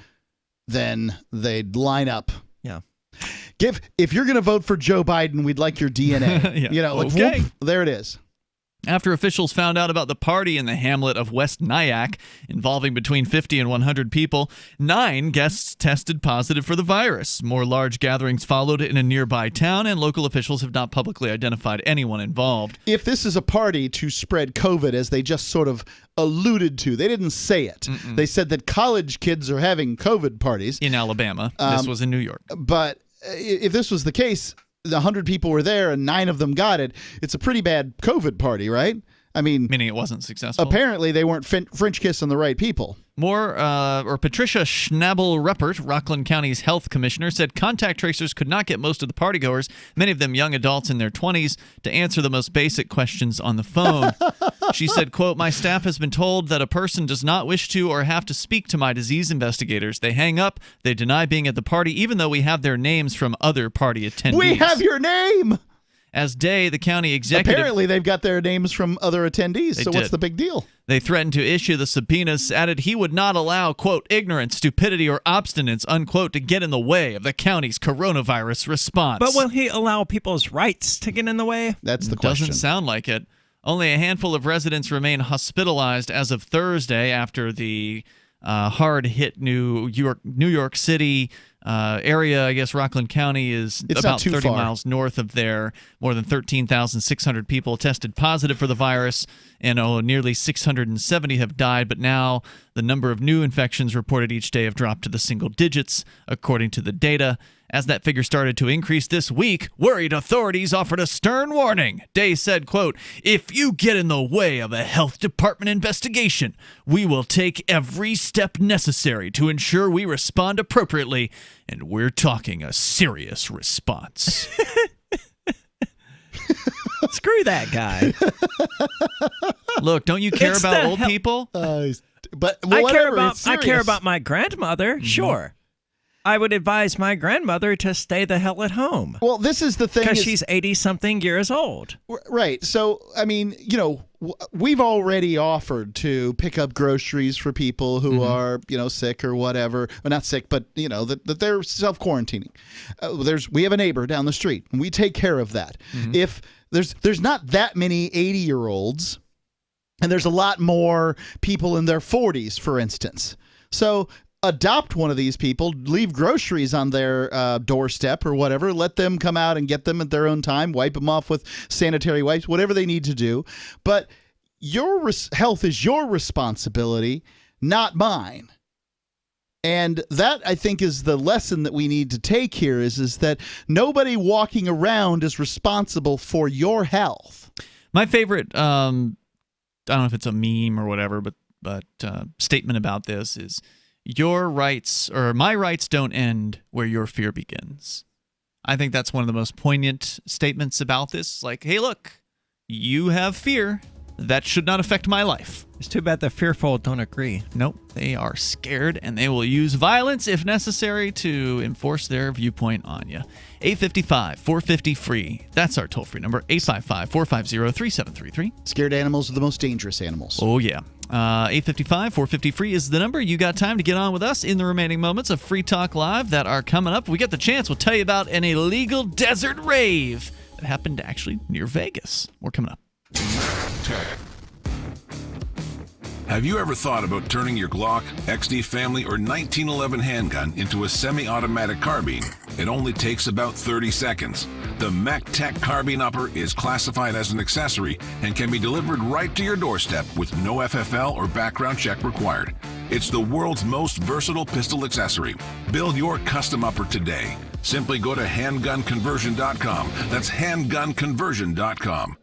then they'd line up. Yeah. If you're going to vote for Joe Biden, we'd like your DNA. Yeah. Okay. Whoop, there it is. After officials found out about the party in the hamlet of West Nyack involving between 50 and 100 people, 9 guests tested positive for the virus. More large gatherings followed in a nearby town, and local officials have not publicly identified anyone involved. If this is a party to spread COVID, as they just sort of alluded to, they didn't say it. They said that college kids are having COVID parties. In Alabama. This was in New York. But if this was the case, 100 people were there and 9 of them got it. It's a pretty bad COVID party, right? I mean, meaning it wasn't successful. Apparently, they weren't French kissing the right people. Patricia Schnabel-Ruppert, Rockland County's health commissioner, said contact tracers could not get most of the partygoers, many of them young adults in their 20s, to answer the most basic questions on the phone. She said, quote, "My staff has been told that a person does not wish to or have to speak to my disease investigators. They hang up. They deny being at the party, even though we have their names from other party attendees." We have your name! As Day, the county executive... Apparently, they've got their names from other attendees, so what's the big deal? They threatened to issue the subpoenas, added he would not allow, quote, "ignorance, stupidity, or obstinance," unquote, to get in the way of the county's coronavirus response. But will he allow people's rights to get in the way? That's the question. Doesn't sound like it. Only a handful of residents remain hospitalized as of Thursday after the hard-hit New York City area. I guess Rockland County is about 30 miles north of there. More than 13,600 people tested positive for the virus, and nearly 670 have died. But now the number of new infections reported each day have dropped to the single digits, according to the data. As that figure started to increase this week, worried authorities offered a stern warning. Day said, quote, "If you get in the way of a health department investigation, we will take every step necessary to ensure we respond appropriately, and we're talking a serious response." Screw that guy. Look, don't you care about old people? But I care about my grandmother, sure. I would advise my grandmother to stay the hell at home. Well, this is the thing. Because she's 80-something years old. Right. So, I mean, we've already offered to pick up groceries for people who are, sick or whatever. Well, not sick, but, that they're self-quarantining. We have a neighbor down the street, and we take care of that. If there's not that many 80-year-olds, and there's a lot more people in their 40s, for instance. So adopt one of these people, leave groceries on their doorstep or whatever, let them come out and get them at their own time, wipe them off with sanitary wipes, whatever they need to do. But your health is your responsibility, not mine. And that, I think, is the lesson that we need to take here is that nobody walking around is responsible for your health. My favorite, I don't know if it's a meme or whatever, but statement about this is, your rights or my rights don't end where your fear begins. I think that's one of the most poignant statements about this. Like, hey, look, you have fear. That should not affect my life. It's too bad the fearful don't agree. Nope. They are scared, and they will use violence if necessary to enforce their viewpoint on you. 855-450-FREE. That's our toll-free number, 855-450-3733. Scared animals are the most dangerous animals. Oh, yeah. 855-450-FREE is the number. You got time to get on with us in the remaining moments of Free Talk Live that are coming up. If we get the chance, we'll tell you about an illegal desert rave that happened actually near Vegas. More coming up. Have you ever thought about turning your Glock, XD Family, or 1911 handgun into a semi-automatic carbine? It only takes about 30 seconds. The MacTech Carbine Upper is classified as an accessory and can be delivered right to your doorstep with no FFL or background check required. It's the world's most versatile pistol accessory. Build your custom upper today. Simply go to handgunconversion.com. That's handgunconversion.com.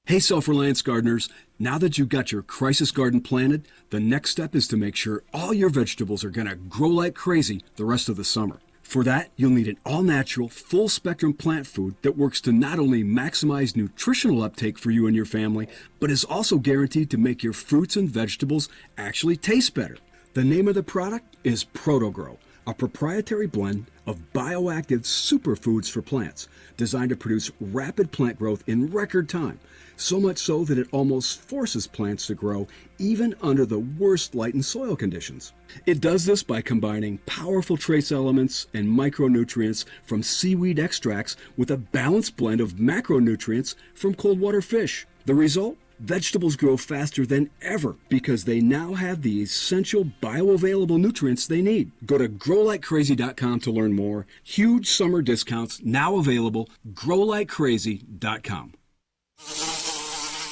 Hey, Self-Reliance gardeners, now that you've got your crisis garden planted, the next step is to make sure all your vegetables are going to grow like crazy the rest of the summer. For that, you'll need an all-natural, full-spectrum plant food that works to not only maximize nutritional uptake for you and your family, but is also guaranteed to make your fruits and vegetables actually taste better. The name of the product is ProtoGrow, a proprietary blend of bioactive superfoods for plants designed to produce rapid plant growth in record time. So much so that it almost forces plants to grow even under the worst light and soil conditions. It does this by combining powerful trace elements and micronutrients from seaweed extracts with a balanced blend of macronutrients from cold water fish. The result? Vegetables grow faster than ever because they now have the essential bioavailable nutrients they need. Go to growlikecrazy.com to learn more. Huge summer discounts now available. growlikecrazy.com.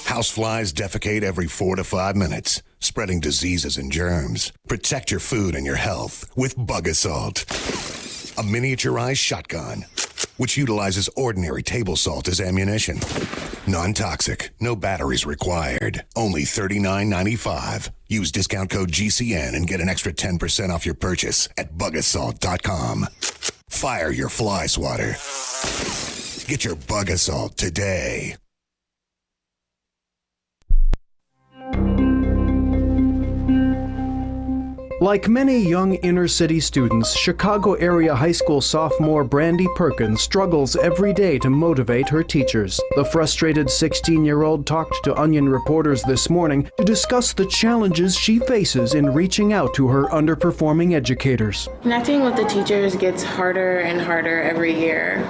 Houseflies defecate every 4 to 5 minutes, spreading diseases and germs. Protect your food and your health with Bug Assault, a miniaturized shotgun which utilizes ordinary table salt as ammunition. Non-toxic, no batteries required. Only $39.95. Use discount code GCN and get an extra 10% off your purchase at bugassault.com. Fire your fly swatter. Get your Bug Assault today. Like many young inner-city students, Chicago area high school sophomore Brandy Perkins struggles every day to motivate her teachers. The frustrated 16-year-old talked to Onion reporters this morning to discuss the challenges she faces in reaching out to her underperforming educators. Connecting with the teachers gets harder and harder every year.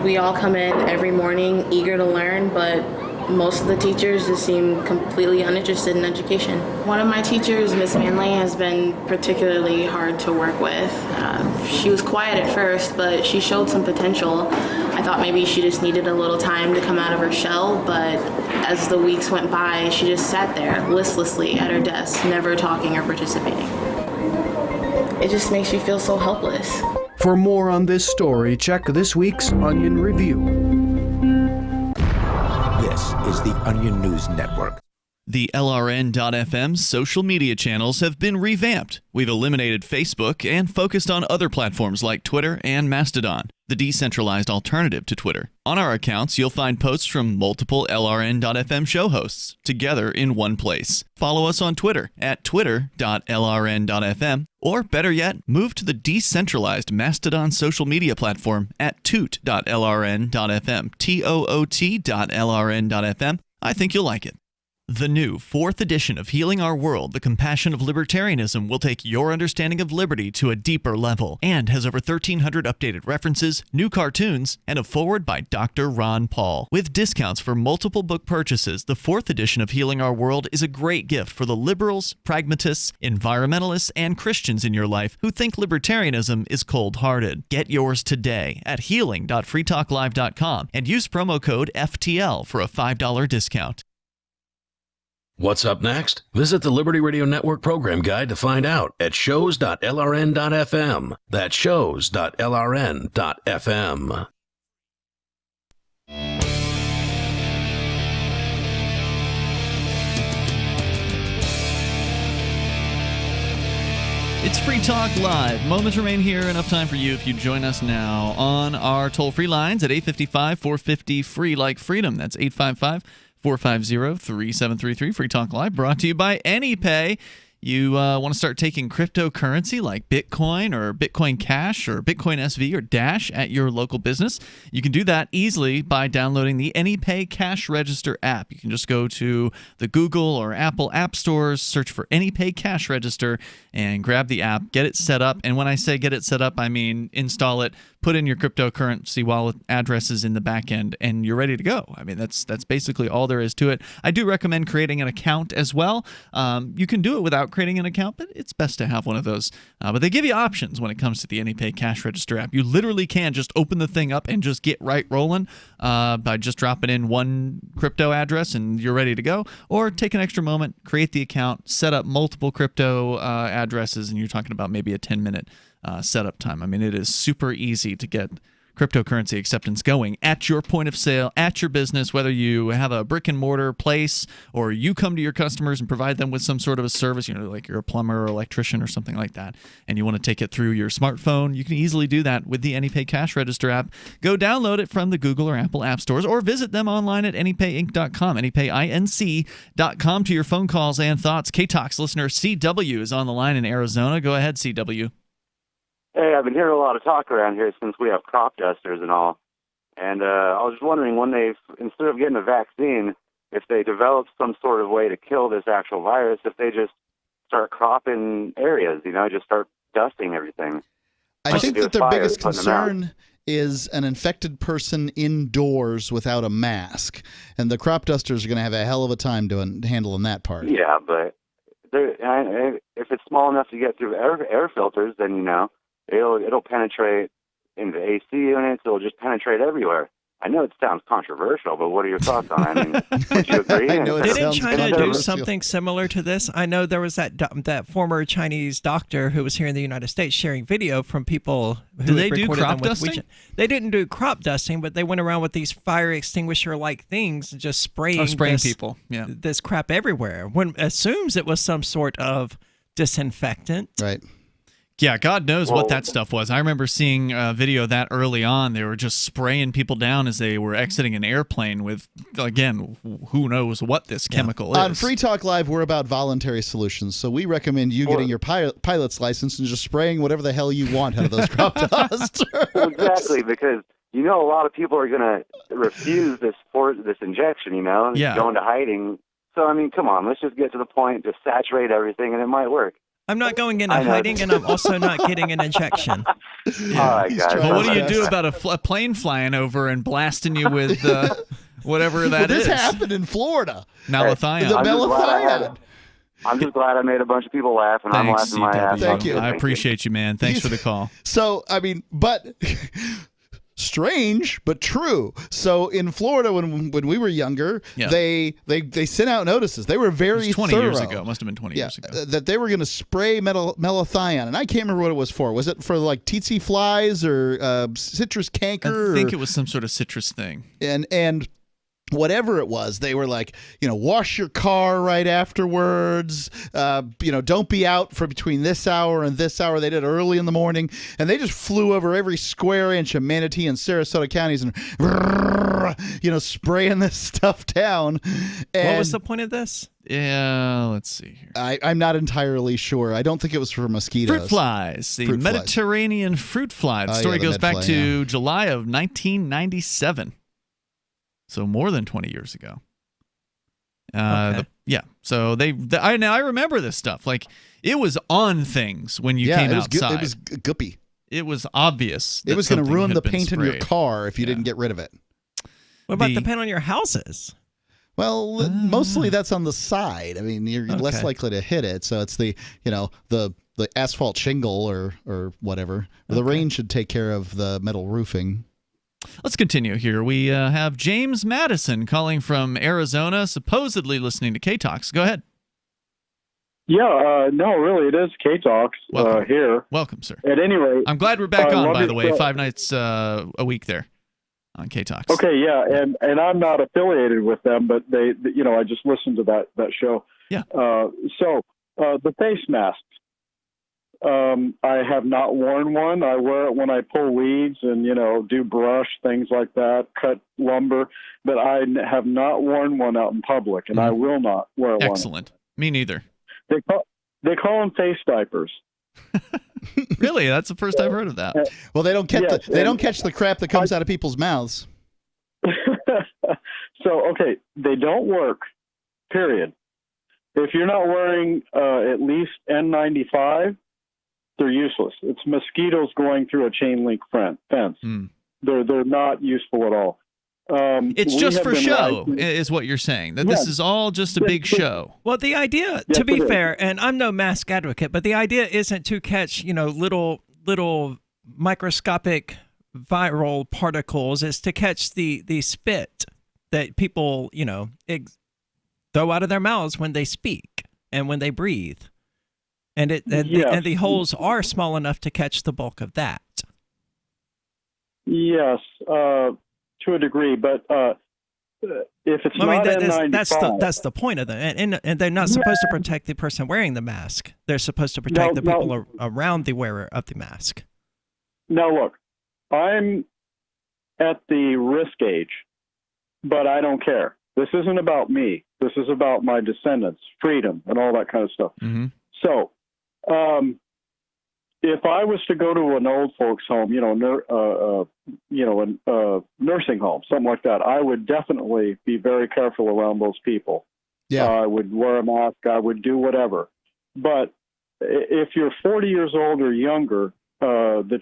We all come in every morning eager to learn, but most of the teachers just seem completely uninterested in education. One of my teachers, Miss Manley, has been particularly hard to work with. She was quiet at first, but she showed some potential. I thought maybe she just needed a little time to come out of her shell, but as the weeks went by, she just sat there listlessly at her desk, never talking or participating. It just makes you feel so helpless. For more on this story, check this week's Onion Review. This is the Onion News Network. The LRN.FM social media channels have been revamped. We've eliminated Facebook and focused on other platforms like Twitter and Mastodon, the decentralized alternative to Twitter. On our accounts, you'll find posts from multiple LRN.FM show hosts together in one place. Follow us on Twitter at twitter.lrn.fm, or better yet, move to the decentralized Mastodon social media platform at toot.lrn.fm, toot.lrn.fm. I think you'll like it. The new 4th edition of Healing Our World, The Compassion of Libertarianism, will take your understanding of liberty to a deeper level and has over 1,300 updated references, new cartoons, and a foreword by Dr. Ron Paul. With discounts for multiple book purchases, the 4th edition of Healing Our World is a great gift for the liberals, pragmatists, environmentalists, and Christians in your life who think libertarianism is cold-hearted. Get yours today at healing.freetalklive.com and use promo code FTL for a $5 discount. What's up next? Visit the Liberty Radio Network program guide to find out at shows.lrn.fm. That's shows.lrn.fm. It's Free Talk Live. Moments remain here. Enough time for you if you join us now on our toll-free lines at 855-450-FREE like freedom. That's 855-450-3733. Free Talk Live brought to you by AnyPay. You want to start taking cryptocurrency like Bitcoin or Bitcoin Cash or Bitcoin SV or Dash at your local business? You can do that easily by downloading the AnyPay Cash Register app. You can just go to the Google or Apple app stores, search for AnyPay Cash Register, and grab the app, get it set up. And when I say get it set up, I mean install it, put in your cryptocurrency wallet addresses in the back end, and you're ready to go. I mean, that's basically all there is to it. I do recommend creating an account as well. You can do it without creating an account, but it's best to have one of those. But they give you options when it comes to the AnyPay Cash Register app. You literally can just open the thing up and just get right rolling by just dropping in one crypto address and you're ready to go. Or take an extra moment, create the account, set up multiple crypto addresses, and you're talking about maybe a 10-minute setup time. I mean, it is super easy to get cryptocurrency acceptance going at your point of sale, at your business, whether you have a brick and mortar place or you come to your customers and provide them with some sort of a service, you know, like you're a plumber or electrician or something like that, and you want to take it through your smartphone. You can easily do that with the AnyPay Cash Register app. Go download it from the Google or Apple app stores or visit them online at anypayinc.com, anypayinc.com. To your phone calls and thoughts. K-Talks listener CW is on the line in Arizona. Go ahead, CW. Hey, I've been hearing a lot of talk around here since we have crop dusters and all. And I was just wondering when instead of getting a vaccine, if they develop some sort of way to kill this actual virus, if they just start cropping areas, you know, just start dusting everything. I think that their biggest concern is an infected person indoors without a mask. And the crop dusters are going to have a hell of a time handling that part. Yeah, but if it's small enough to get through air filters, then, you know, it'll penetrate into AC units. It'll just penetrate everywhere. I know it sounds controversial, but what are your thoughts on it? I mean, would you agree? Didn't China do something similar to this? I know there was that former Chinese doctor who was here in the United States sharing video from people who Did they do crop dusting? They didn't do crop dusting, but they went around with these fire extinguisher-like things and just spraying people. Yeah, this crap everywhere. One assumes it was some sort of disinfectant. Right. Yeah, God knows what that stuff was. I remember seeing a video of that early on. They were just spraying people down as they were exiting an airplane with, again, who knows what this chemical is. On Free Talk Live, we're about voluntary solutions, so we recommend you getting your pilot's license and just spraying whatever the hell you want out of those crop dusters. Well, exactly, because a lot of people are going to refuse this injection, and go into hiding. So, I mean, come on, let's just get to the point, just saturate everything, and it might work. I'm not going into hiding, and I'm also not getting an injection. Yeah. All right, guys. Well, what do you do about a plane flying over and blasting you with whatever that is? This happened in Florida. Malathion. The malathion. I'm just glad I made a bunch of people laugh, and I'm laughing my ass off. Thank you. I appreciate you, man. Thanks for the call. So, I mean, but strange, but true. So in Florida, when we were younger, they sent out notices. They were very 20 thorough. years ago. Must have been 20 years ago. That they were going to spray malathion, and I can't remember what it was for. Was it for like tsetse flies or citrus canker? I think it was some sort of citrus thing. And whatever it was, they were like, wash your car right afterwards. Don't be out for between this hour and this hour. They did it early in the morning, and they just flew over every square inch of Manatee and Sarasota counties and, spraying this stuff down. And what was the point of this? Yeah, let's see here. I'm not entirely sure. I don't think it was for mosquitoes. Fruit flies. The Fruit flies. Mediterranean fruit fly. The story goes back to July of 1997. So more than 20 years ago. Okay. So I remember this stuff. Like, it was on things when you came outside. It was guppy. It was obvious. It was going to ruin the paint on your car if you didn't get rid of it. What about the paint on your houses? Well, mostly that's on the side. I mean, you're less likely to hit it. So it's the asphalt shingle or whatever. The rain should take care of the metal roofing. Let's continue here. We have James Madison calling from Arizona, supposedly listening to K-Talks. Go ahead. Yeah, no, really, it is K-Talks here. Welcome, sir. At any rate, I'm glad we're back on, by the way, 5 nights a week there on K-Talks. Okay, yeah, and I'm not affiliated with them, but they I just listened to that show. Yeah. So the face masks. I have not worn one. I wear it when I pull weeds and, do brush, things like that, cut lumber. But I have not worn one out in public, and I will not wear one. Excellent. Me neither. They call them face diapers. Really? That's the first I've heard of that. Well, they don't catch the crap that comes out of people's mouths. So, okay, they don't work, period. If you're not wearing at least N95, they're useless. It's mosquitoes going through a chain link fence. They're not useful at all. It's just for show, is what you're saying. That this is all just a big show. Well, the idea, to be fair, and I'm no mask advocate, but the idea isn't to catch, little microscopic viral particles. It's to catch the spit that people, throw out of their mouths when they speak and when they breathe. And the holes are small enough to catch the bulk of that. Yes, to a degree, but if it's not N95, that's the point of it. And they're not supposed to protect the person wearing the mask. They're supposed to protect the people around the wearer of the mask. Now, look, I'm at the risk age, but I don't care. This isn't about me. This is about my descendants, freedom, and all that kind of stuff. Mm-hmm. So, if I was to go to an old folks' home, a nursing home, something like that, I would definitely be very careful around those people. Yeah, I would wear a mask. I would do whatever. But if you're 40 years old or younger, the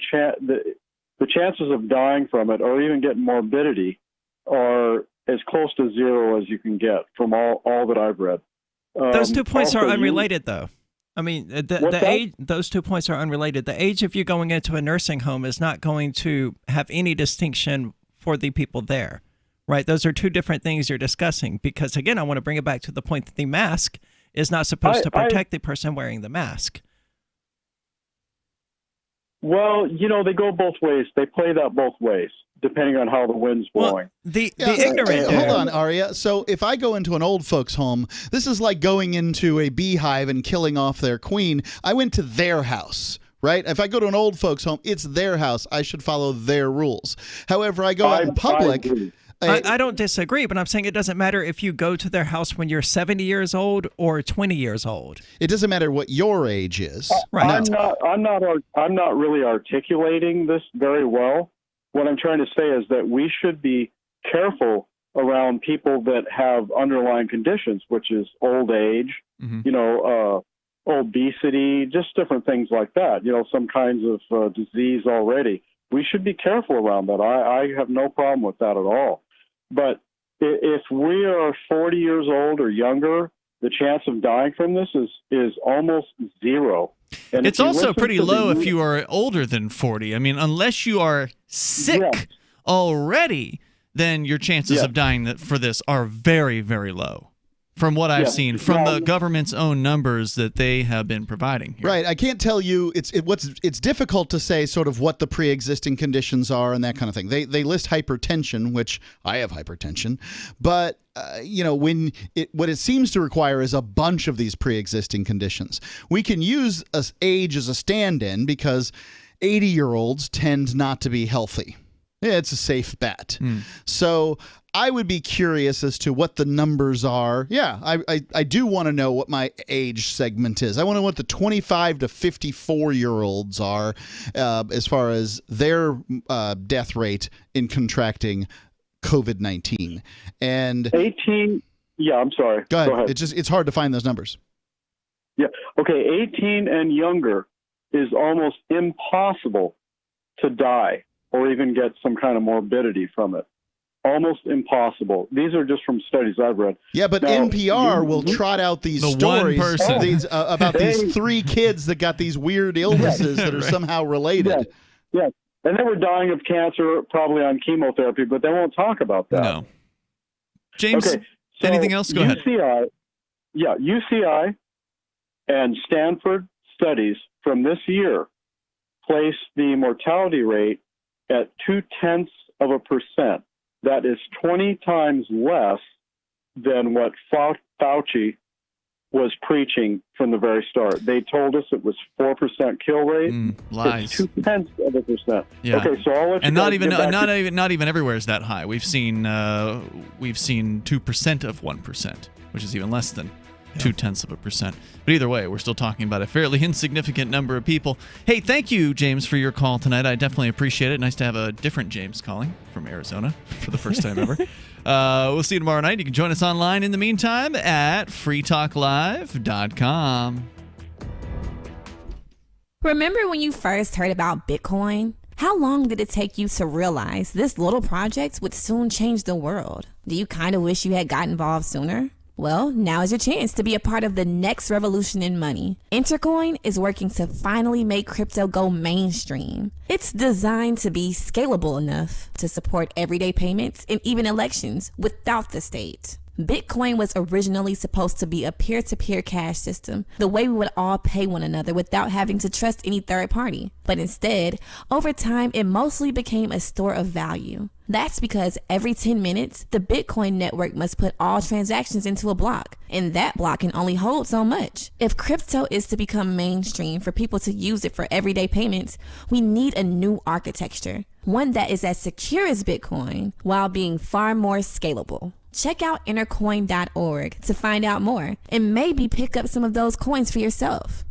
chances of dying from it or even getting morbidity are as close to zero as you can get from all that I've read. Those 2 points are unrelated, though. I mean, the age, those 2 points are unrelated. The age of you going into a nursing home is not going to have any distinction for the people there, right? Those are two different things you're discussing because, again, I want to bring it back to the point that the mask is not supposed to protect the person wearing the mask. Well, they go both ways. They play that both ways, depending on how the wind's blowing. The ignorant. Hold on, Aria. So if I go into an old folks' home, this is like going into a beehive and killing off their queen. I went to their house, right? If I go to an old folks home, it's their house. I should follow their rules. However, I go out in public. I don't disagree, but I'm saying it doesn't matter if you go to their house when you're 70 years old or 20 years old. It doesn't matter what your age is. Right. I'm not really articulating this very well. What I'm trying to say is that we should be careful around people that have underlying conditions, which is old age, obesity, just different things like that, some kinds of disease already. We should be careful around that. I have no problem with that at all. But if we are 40 years old or younger, the chance of dying from this is almost zero. And it's also pretty low if you are older than 40. I mean, unless you are sick already, then your chances of dying for this are very, very low. From what I've seen, from the government's own numbers that they have been providing here. Right. I can't tell you. It's difficult to say sort of what the pre-existing conditions are and that kind of thing. They list hypertension, which I have hypertension, but what it seems to require is a bunch of these pre-existing conditions. We can use age as a stand-in because 80-year-olds tend not to be healthy. Yeah, it's a safe bet. So I would be curious as to what the numbers are. Yeah, I do want to know what my age segment is. I want to know what the 25 to 54-year-olds are as far as their death rate in contracting COVID-19. And 18. Yeah, I'm sorry. Go ahead. It's hard to find those numbers. Yeah. Okay. 18 and younger is almost impossible to die or even get some kind of morbidity from it. Almost impossible. These are just from studies I've read. Yeah, but now, NPR will trot out these stories about these 3 kids that got these weird illnesses that are somehow related. Yes. And they were dying of cancer, probably on chemotherapy, but they won't talk about that. No. James, anything else? Go ahead. UCI and Stanford studies from this year place the mortality rate at 0.2%. That is 20 times less than what Fauci was preaching from the very start. They told us it was 4% kill rate. Lies. It's 0.2%. Yeah. Okay, so I'll let you and not even everywhere is that high. We've seen 2% of 1%, which is even less than 0.2%. But either way, we're still talking about a fairly insignificant number of people. Hey, thank you, James, for your call tonight. I definitely appreciate it. Nice to have a different James calling from Arizona for the first time ever. We'll see you tomorrow night. You can join us online in the meantime at freetalklive.com. Remember when you first heard about Bitcoin? How long did it take you to realize this little project would soon change the world? Do you kind of wish you had got involved sooner? Well, now is your chance to be a part of the next revolution in money. Intercoin is working to finally make crypto go mainstream. It's designed to be scalable enough to support everyday payments and even elections without the state. Bitcoin was originally supposed to be a peer-to-peer cash system, the way we would all pay one another without having to trust any third party. But instead, over time, it mostly became a store of value. That's because every 10 minutes, the Bitcoin network must put all transactions into a block, and that block can only hold so much. If crypto is to become mainstream for people to use it for everyday payments, we need a new architecture, one that is as secure as Bitcoin while being far more scalable. Check out intercoin.org to find out more and maybe pick up some of those coins for yourself.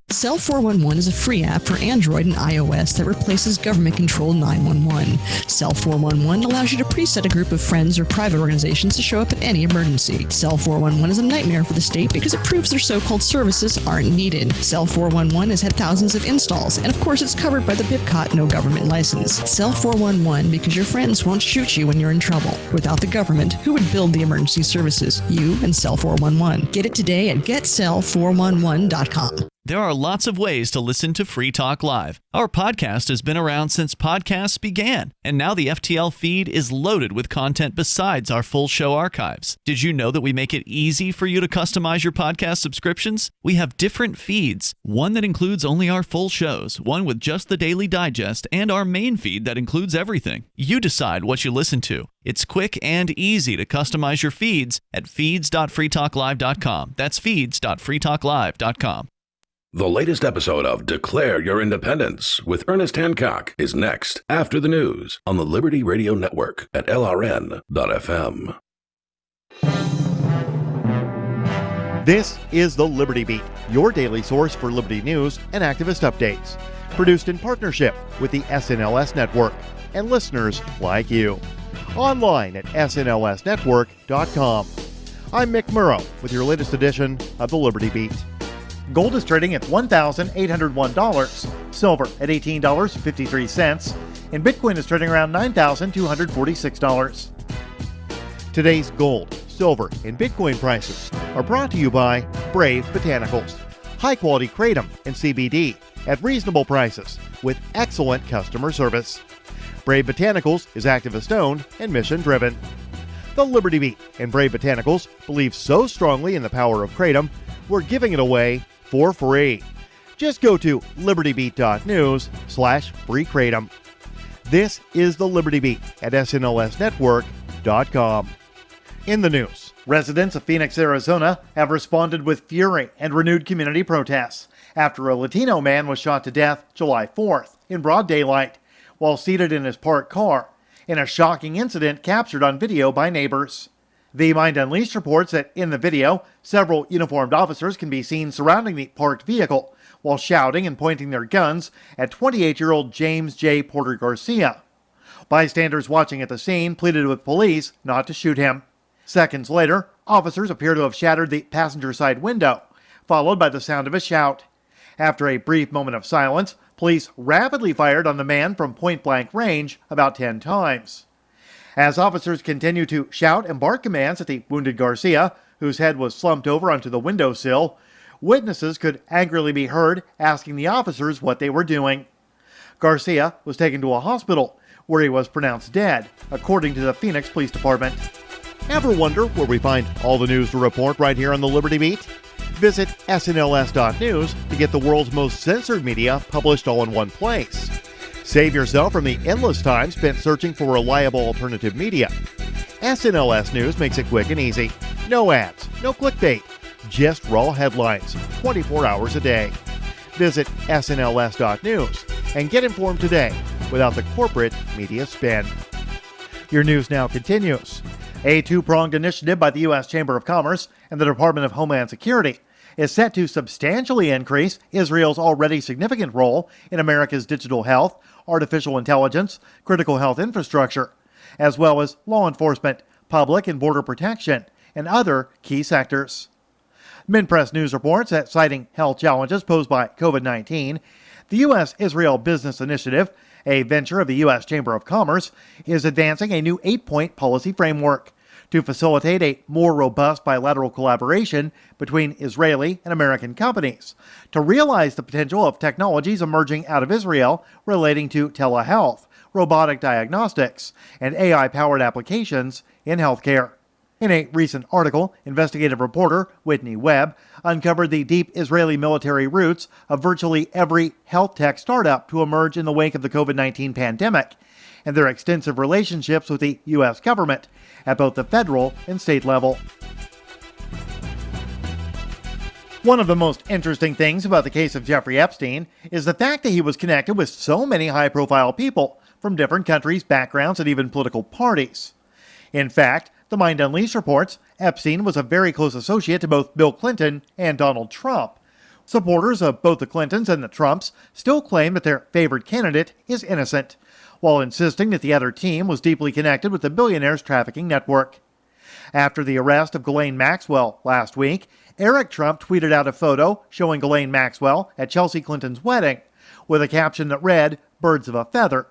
Cell 411 is a free app for Android and iOS that replaces government-controlled 911. Cell 411 allows you to preset a group of friends or private organizations to show up in any emergency. Cell 411 is a nightmare for the state because it proves their so-called services aren't needed. Cell 411 has had thousands of installs, and of course it's covered by the BIPCOT no government license. Cell 411 because your friends won't shoot you when you're in trouble. Without the government, who would build the emergency services? You and Cell 411. Get it today at getcell411.com. There are lots of ways to listen to Free Talk Live. Our podcast has been around since podcasts began, and now the FTL feed is loaded with content besides our full show archives. Did you know that we make it easy for you to customize your podcast subscriptions? We have different feeds, one that includes only our full shows, one with just the Daily Digest, and our main feed that includes everything. You decide what you listen to. It's quick and easy to customize your feeds at feeds.freetalklive.com. That's feeds.freetalklive.com. The latest episode of Declare Your Independence with Ernest Hancock is next after the news on the Liberty Radio Network at LRN.FM. This is the Liberty Beat, your daily source for Liberty news and activist updates. Produced in partnership with the SNLS Network and listeners like you. Online at snlsnetwork.com. I'm Mick Murrow with your latest edition of the Liberty Beat. Gold is trading at $1,801, silver at $18.53, and Bitcoin is trading around $9,246. Today's gold, silver, and Bitcoin prices are brought to you by Brave Botanicals, high-quality kratom and CBD at reasonable prices with excellent customer service. Brave Botanicals is activist-owned and mission-driven. The Liberty Beat and Brave Botanicals believe so strongly in the power of kratom, we're giving it away for free. Just go to libertybeat.news/free kratom. This is the Liberty Beat at snlsnetwork.com. In the news, residents of Phoenix, Arizona have responded with fury and renewed community protests after a Latino man was shot to death July 4th in broad daylight while seated in his parked car in a shocking incident captured on video by neighbors. The Mind Unleashed reports that in the video, several uniformed officers can be seen surrounding the parked vehicle while shouting and pointing their guns at 28-year-old James J. Porter Garcia. Bystanders watching at the scene pleaded with police not to shoot him. Seconds later, officers appear to have shattered the passenger side window, followed by the sound of a shout. After a brief moment of silence, police rapidly fired on the man from point-blank range about 10 times. As officers continue to shout and bark commands at the wounded Garcia, whose head was slumped over onto the windowsill, witnesses could angrily be heard asking the officers what they were doing. Garcia was taken to a hospital, where he was pronounced dead, according to the Phoenix Police Department. Ever wonder where we find all the news to report right here on the Liberty Beat? Visit snls.news to get the world's most censored media published all in one place. Save yourself from the endless time spent searching for reliable alternative media. SNLS News makes it quick and easy. No ads, no clickbait, just raw headlines, 24 hours a day. Visit snls.news and get informed today without the corporate media spin. Your news now continues. A two-pronged initiative by the U.S. Chamber of Commerce and the Department of Homeland Security is set to substantially increase Israel's already significant role in America's digital health, artificial intelligence, critical health infrastructure, as well as law enforcement, public and border protection, and other key sectors. Minpress News reports that citing health challenges posed by COVID-19, the U.S.-Israel Business Initiative, a venture of the U.S. Chamber of Commerce, is advancing a new 8-point policy framework to facilitate a more robust bilateral collaboration between Israeli and American companies, to realize the potential of technologies emerging out of Israel relating to telehealth, robotic diagnostics, and AI-powered applications in healthcare. In a recent article, investigative reporter Whitney Webb uncovered the deep Israeli military roots of virtually every health tech startup to emerge in the wake of the COVID-19 pandemic, and their extensive relationships with the U.S. government at both the federal and state level. One of the most interesting things about the case of Jeffrey Epstein is the fact that he was connected with so many high-profile people from different countries, backgrounds, and even political parties. In fact, the Mind Unleashed reports Epstein was a very close associate to both Bill Clinton and Donald Trump. Supporters of both the Clintons and the Trumps still claim that their favored candidate is innocent, while insisting that the other team was deeply connected with the billionaire's trafficking network. After the arrest of Ghislaine Maxwell last week, Eric Trump tweeted out a photo showing Ghislaine Maxwell at Chelsea Clinton's wedding, with a caption that read, "Birds of a feather,"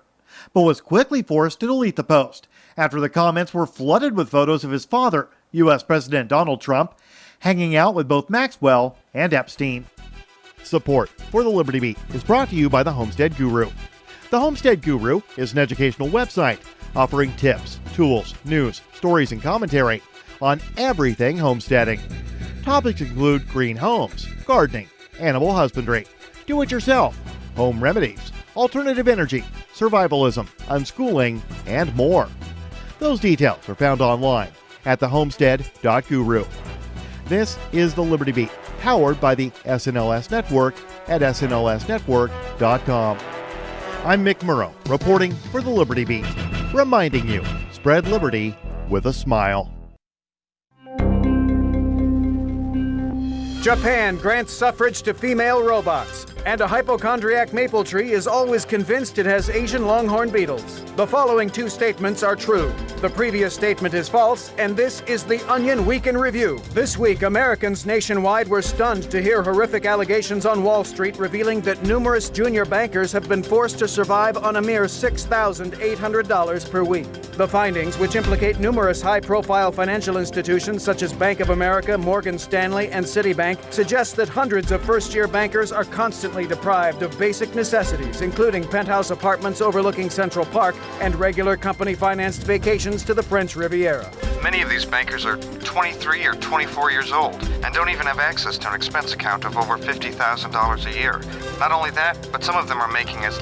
but was quickly forced to delete the post after the comments were flooded with photos of his father, U.S. President Donald Trump, hanging out with both Maxwell and Epstein. Support for the Liberty Beat is brought to you by the Homestead Guru. The Homestead Guru is an educational website offering tips, tools, news, stories, and commentary on everything homesteading. Topics include green homes, gardening, animal husbandry, do-it-yourself, home remedies, alternative energy, survivalism, unschooling, and more. Those details are found online at thehomestead.guru. This is the Liberty Beat, powered by the SNLS Network at SNOSnetwork.com. I'm Mick Murrow, reporting for the Liberty Beat, reminding you, spread liberty with a smile. Japan grants suffrage to female robots, and a hypochondriac maple tree is always convinced it has Asian longhorn beetles. The following two statements are true. The previous statement is false, and this is the Onion Week in Review. This week, Americans nationwide were stunned to hear horrific allegations on Wall Street revealing that numerous junior bankers have been forced to survive on a mere $6,800 per week. The findings, which implicate numerous high-profile financial institutions such as Bank of America, Morgan Stanley, and Citibank, suggest that hundreds of first-year bankers are constantly deprived of basic necessities, including penthouse apartments overlooking Central Park and regular company-financed vacations to the French Riviera. Many of these bankers are 23 or 24 years old and don't even have access to an expense account of over $50,000 a year. Not only that, but some of them are making as